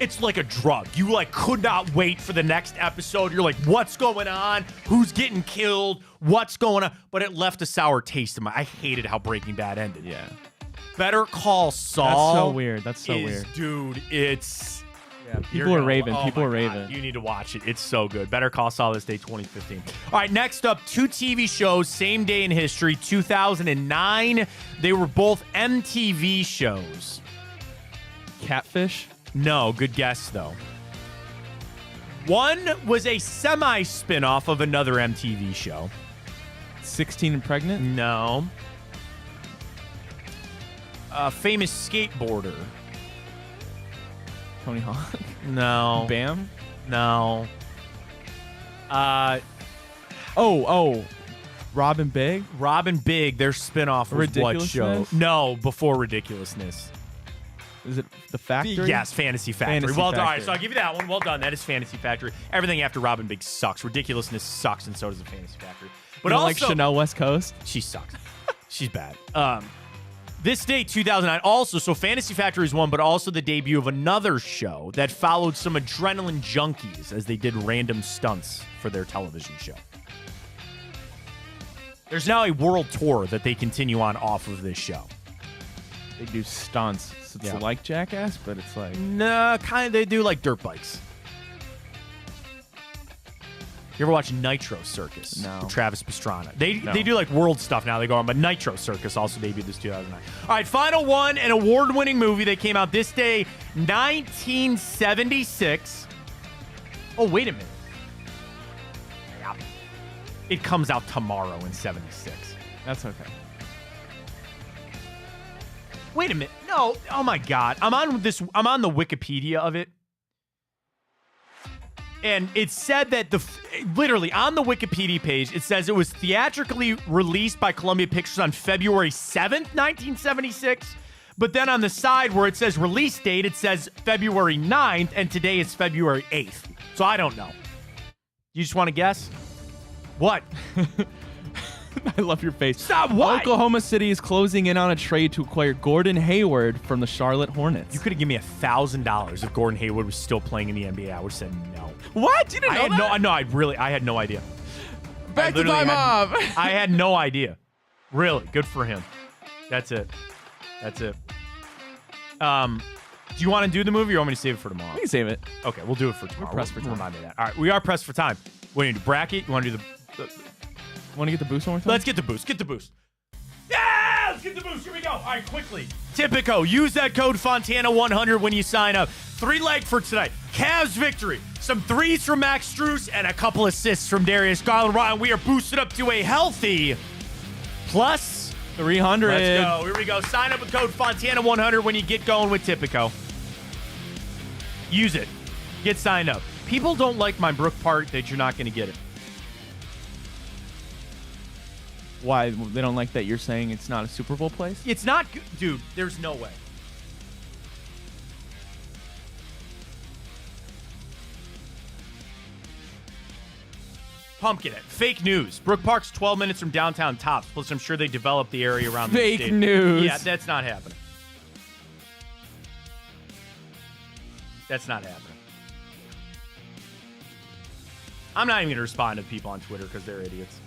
it's like a drug. You like could not wait for the next episode. You're like, what's going on? Who's getting killed? What's going on? But it left a sour taste in I hated how Breaking Bad ended. Yeah. Better Call Saul. That's so weird. That's so weird. Dude, it's... Yeah, people are raving. People are raving. You need to watch it. It's so good. Better Call Saul this day, 2015. All right, next up, 2 TV shows, same day in history, 2009. They were both MTV shows. Catfish? No, good guess, though. One was a semi-spinoff of another MTV show. 16 and Pregnant? No. A famous skateboarder. Tony Hawk? No. Bam? No. Robin Big? Robin Big, their spinoff was what show? No, before Ridiculousness. Is it The Factory? Yes, Fantasy Factory. Fantasy well done. Factory. All right, so I'll give you that one. Well done. That is Fantasy Factory. Everything after Robin Big sucks. Ridiculousness sucks, and so does the Fantasy Factory. But you also, like Chanel West Coast? She sucks. She's bad. This day, 2009, also, so Fantasy Factory is one, but also the debut of another show that followed some adrenaline junkies as they did random stunts for their television show. There's now a world tour that they continue on off of this show. They do stunts. So it's like Jackass, but it's like... Nah, kind of. They do like dirt bikes. You ever watch Nitro Circus? No. With Travis Pastrana. They do like world stuff now. They go on, but Nitro Circus also debuted this 2009. All right, final one, an award-winning movie that came out this day, 1976. Oh, wait a minute. It comes out tomorrow in 76. That's okay. Wait a minute. No. Oh my God. I'm on the Wikipedia of it. And it said that literally on the Wikipedia page, it says it was theatrically released by Columbia Pictures on February 7th, 1976. But then on the side where it says release date, it says February 9th, and today is February 8th. So I don't know. You just want to guess? What? I love your face. Stop, what? Oklahoma City is closing in on a trade to acquire Gordon Hayward from the Charlotte Hornets. You could have given me $1,000 if Gordon Hayward was still playing in the NBA. I would have said no. What? You didn't know that? No, I had no idea. Back to time off. I had no idea. Really, good for him. That's it. Do you want to do the movie or you want me to save it for tomorrow? We can save it. Okay, we'll do it for tomorrow. We're pressed for time. Remind me of that. All right, we are pressed for time. What do you do? Bracket? You want to do the Want to get the boost one more time? Let's get the boost. Get the boost. Yeah, let's get the boost. Here we go. All right, quickly. Tipico. Use that code Fontana100 when you sign up. 3-leg for tonight. Cavs victory. Some threes from Max Strus and a couple assists from Darius Garland. We are boosted up to a healthy plus 300. Let's go. Here we go. Sign up with code Fontana100 when you get going with Tipico. Use it. Get signed up. People don't like my Brook part that you're not going to get it. Why? They don't like that you're saying it's not a Super Bowl place? It's not good. Dude, there's no way. Pumpkinhead. Fake news. Brook Park's 12 minutes from downtown Tops. Plus, I'm sure they developed the area around the Fake stadium. news. Yeah, that's not happening. That's not happening. I'm not even going to respond to people on Twitter because they're idiots.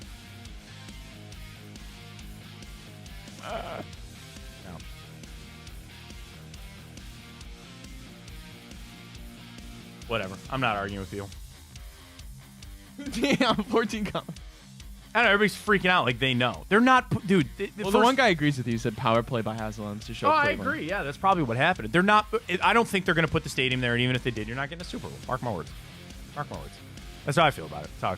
No. Whatever. I'm not arguing with you. Damn, 14 comments. I know, everybody's freaking out like they know. They're not, dude. The one guy agrees with you. He said power play by Haslams to show Cleveland. I agree. Yeah, that's probably what happened. They're not, I don't think they're going to put the stadium there, and even if they did, you're not getting a Super Bowl. Mark my words. Mark my words. That's how I feel about it. All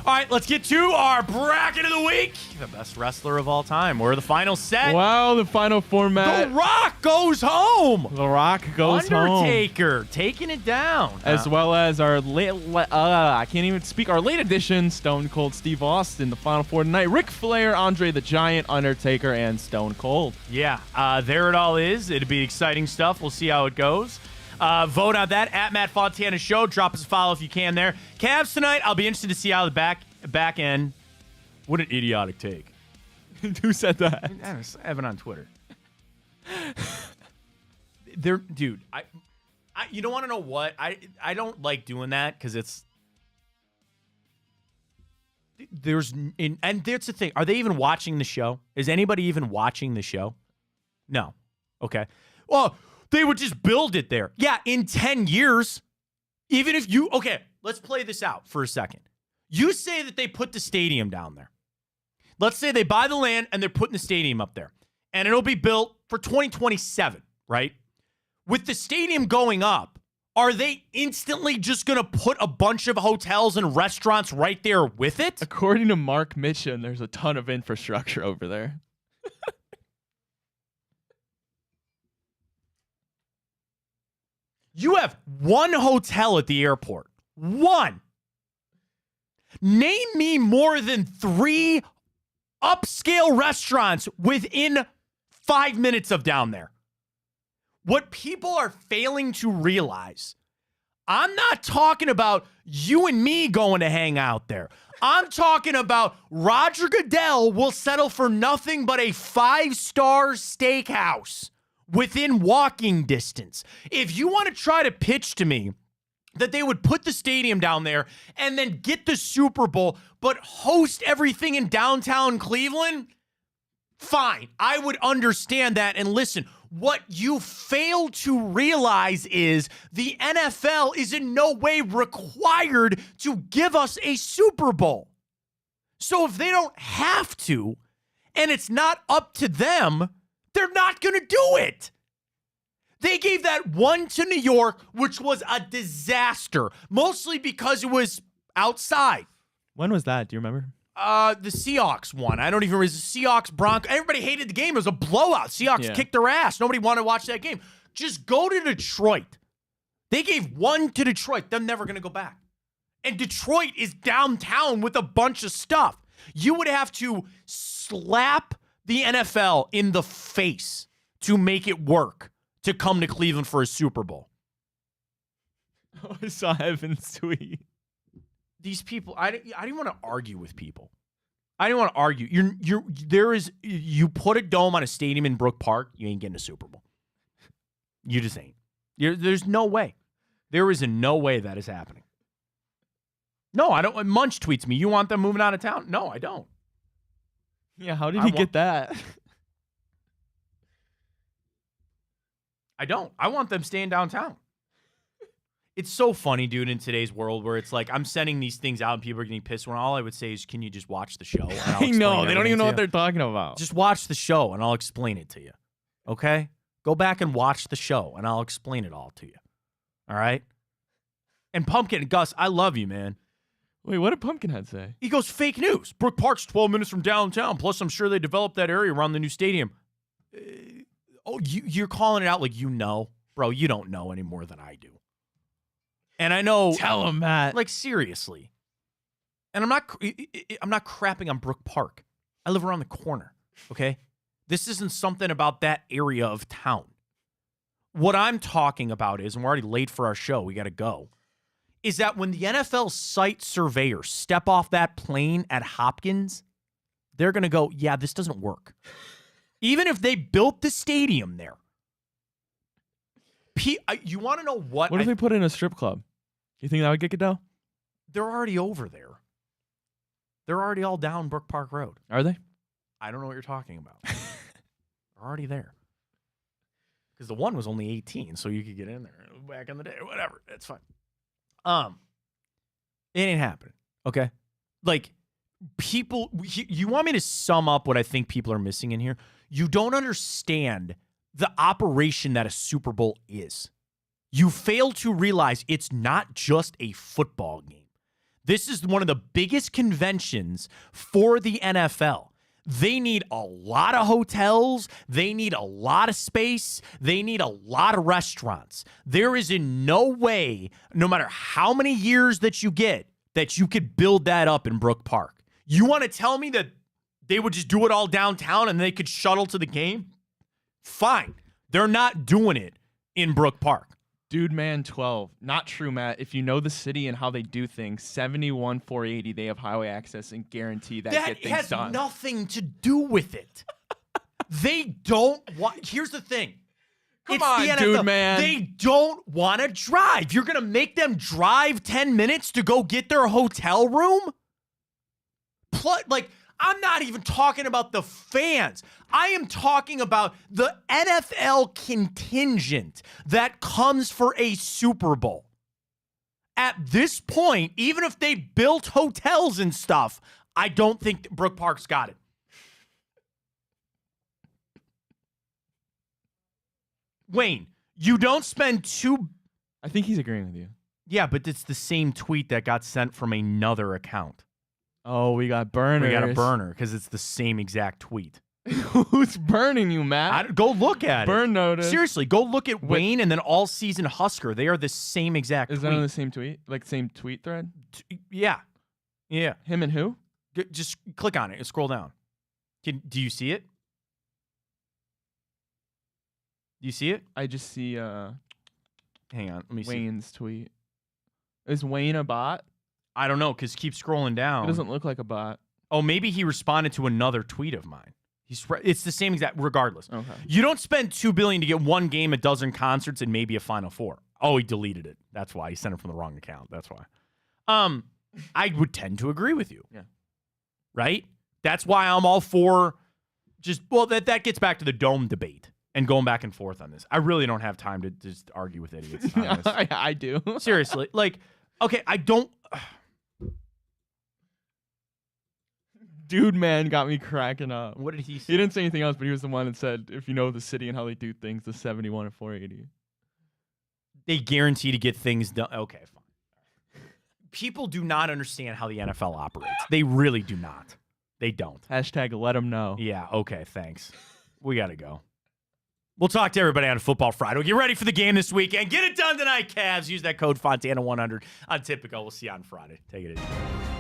right, let's get to our bracket of the week. The best wrestler of all time. We're the final set. Wow, the final format. The Rock goes home. The Rock goes home. Undertaker taking it down. As well as our I can't even speak. Our late edition, Stone Cold Steve Austin. The final four tonight. Ric Flair, Andre the Giant, Undertaker, and Stone Cold. Yeah, there it all is. It'll be exciting stuff. We'll see how it goes. Vote on that at Matt Fontana Show. Drop us a follow if you can there. Cavs tonight. I'll be interested to see how the back end. What an idiotic take. Who said that? Evan on Twitter. Dude. I you don't want to know what? I don't like doing that because it's. And that's the thing. Are they even watching the show? Is anybody even watching the show? No. Okay. Well. They would just build it there. Yeah, in 10 years, even if you... Okay, let's play this out for a second. You say that they put the stadium down there. Let's say they buy the land and they're putting the stadium up there. And it'll be built for 2027, right? With the stadium going up, are they instantly just going to put a bunch of hotels and restaurants right there with it? According to Mark Mitchum, there's a ton of infrastructure over there. You have one hotel at the airport. One. Name me more than 3 upscale restaurants within 5 minutes of down there. What people are failing to realize, I'm not talking about you and me going to hang out there. I'm talking about Roger Goodell will settle for nothing but a 5-star steakhouse within walking distance. If you want to try to pitch to me that they would put the stadium down there and then get the Super Bowl, but host everything in downtown Cleveland, fine. I would understand that. And listen, What you fail to realize is the NFL is in no way required to give us a Super Bowl. So if they don't have to, and it's not up to them, they're not going to do it. They gave that one to New York, which was a disaster, mostly because it was outside. When was that? Do you remember? The Seahawks won. I don't even remember. The Seahawks, Broncos. Everybody hated the game. It was a blowout. Seahawks kicked their ass. Nobody wanted to watch that game. Just go to Detroit. They gave one to Detroit. They're never going to go back. And Detroit is downtown with a bunch of stuff. You would have to slap the NFL in the face to make it work to come to Cleveland for a Super Bowl. Oh, I saw Evan's tweet. These people, I didn't want to argue with people. I didn't want to argue. You put a dome on a stadium in Brook Park, you ain't getting a Super Bowl. You just ain't. There's no way. There is no way that is happening. No, I don't. Munch tweets me, you want them moving out of town? No, I don't. Yeah, how did he get that? I don't. I want them staying downtown. It's so funny, dude, in today's world where it's like I'm sending these things out and people are getting pissed when all I would say is, can you just watch the show? I know. They don't even know what they're talking about. Just watch the show and I'll explain it to you. Okay? Go back and watch the show and I'll explain it all to you. All right? And Pumpkin, Gus, I love you, man. Wait, what did Pumpkinhead say? He goes, fake news. Brook Park's 12 minutes from downtown. Plus, I'm sure they developed that area around the new stadium. You're calling it out like you know. Bro, you don't know any more than I do. And I know. Tell him, Matt. Like, seriously. And I'm not crapping on Brook Park. I live around the corner, okay? This isn't something about that area of town. What I'm talking about is, and we're already late for our show, we got to go, is that when the NFL site surveyors step off that plane at Hopkins, they're going to go, yeah, this doesn't work. Even if they built the stadium there. You want to know what? What if they put in a strip club? You think that would get Goodell? They're already over there. They're already all down Brook Park Road. Are they? I don't know what you're talking about. They're already there. Because the one was only 18, so you could get in there back in the day. Whatever. It's fine. It ain't happening. Okay? Like, people, you want me to sum up what I think people are missing in here? You don't understand the operation that a Super Bowl is. You fail to realize it's not just a football game. This is one of the biggest conventions for the NFL. They need a lot of hotels. They need a lot of space. They need a lot of restaurants. There is in no way, no matter how many years that you get, that you could build that up in Brook Park. You want to tell me that they would just do it all downtown and they could shuttle to the game? Fine. They're not doing it in Brook Park. Dude, man, 12. Not true, Matt. If you know the city and how they do things, 71-480, they have highway access and guarantee that get things done. That has nothing to do with it. They don't want... Here's the thing. Come on, dude, man. They don't want to drive. You're going to make them drive 10 minutes to go get their hotel room? Like... I'm not even talking about the fans. I am talking about the NFL contingent that comes for a Super Bowl. At this point, even if they built hotels and stuff, I don't think Brook Park's got it. Wayne, you don't spend I think he's agreeing with you. Yeah, but it's the same tweet that got sent from another account. Oh, we got burners. We got a burner because it's the same exact tweet. Who's burning you, Matt? Go look at Burn notice. Seriously, go look at Wayne and then All Season Husker. They are the same exact tweet. Is that on the same tweet? Like same tweet thread? Yeah. Yeah. Him and who? Just click on it and scroll down. Do you see it? Do you see it? I just see hang on, let me see. Wayne's tweet. Is Wayne a bot? I don't know, because keep scrolling down. It doesn't look like a bot. Oh, maybe he responded to another tweet of mine. It's the same exact, regardless. Okay. You don't spend $2 billion to get one game, a dozen concerts, and maybe a Final Four. Oh, he deleted it. That's why. He sent it from the wrong account. That's why. I would tend to agree with you. Yeah. Right? That's why I'm all for that gets back to the dome debate. and going back and forth on this. I really don't have time to just argue with idiots on this. I do. Seriously. Like, okay, I don't... Dude, man, got me cracking up. What did he say? He didn't say anything else, but he was the one that said, if you know the city and how they do things, the 71 and 480. They guarantee to get things done. Okay, fine. People do not understand how the NFL operates. They really do not. They don't. Hashtag let them know. Yeah, okay, thanks. We got to go. We'll talk to everybody on Football Friday. Get ready for the game this weekend. Get it done tonight, Cavs. Use that code Fontana100 on Tipico. We'll see you on Friday. Take it easy.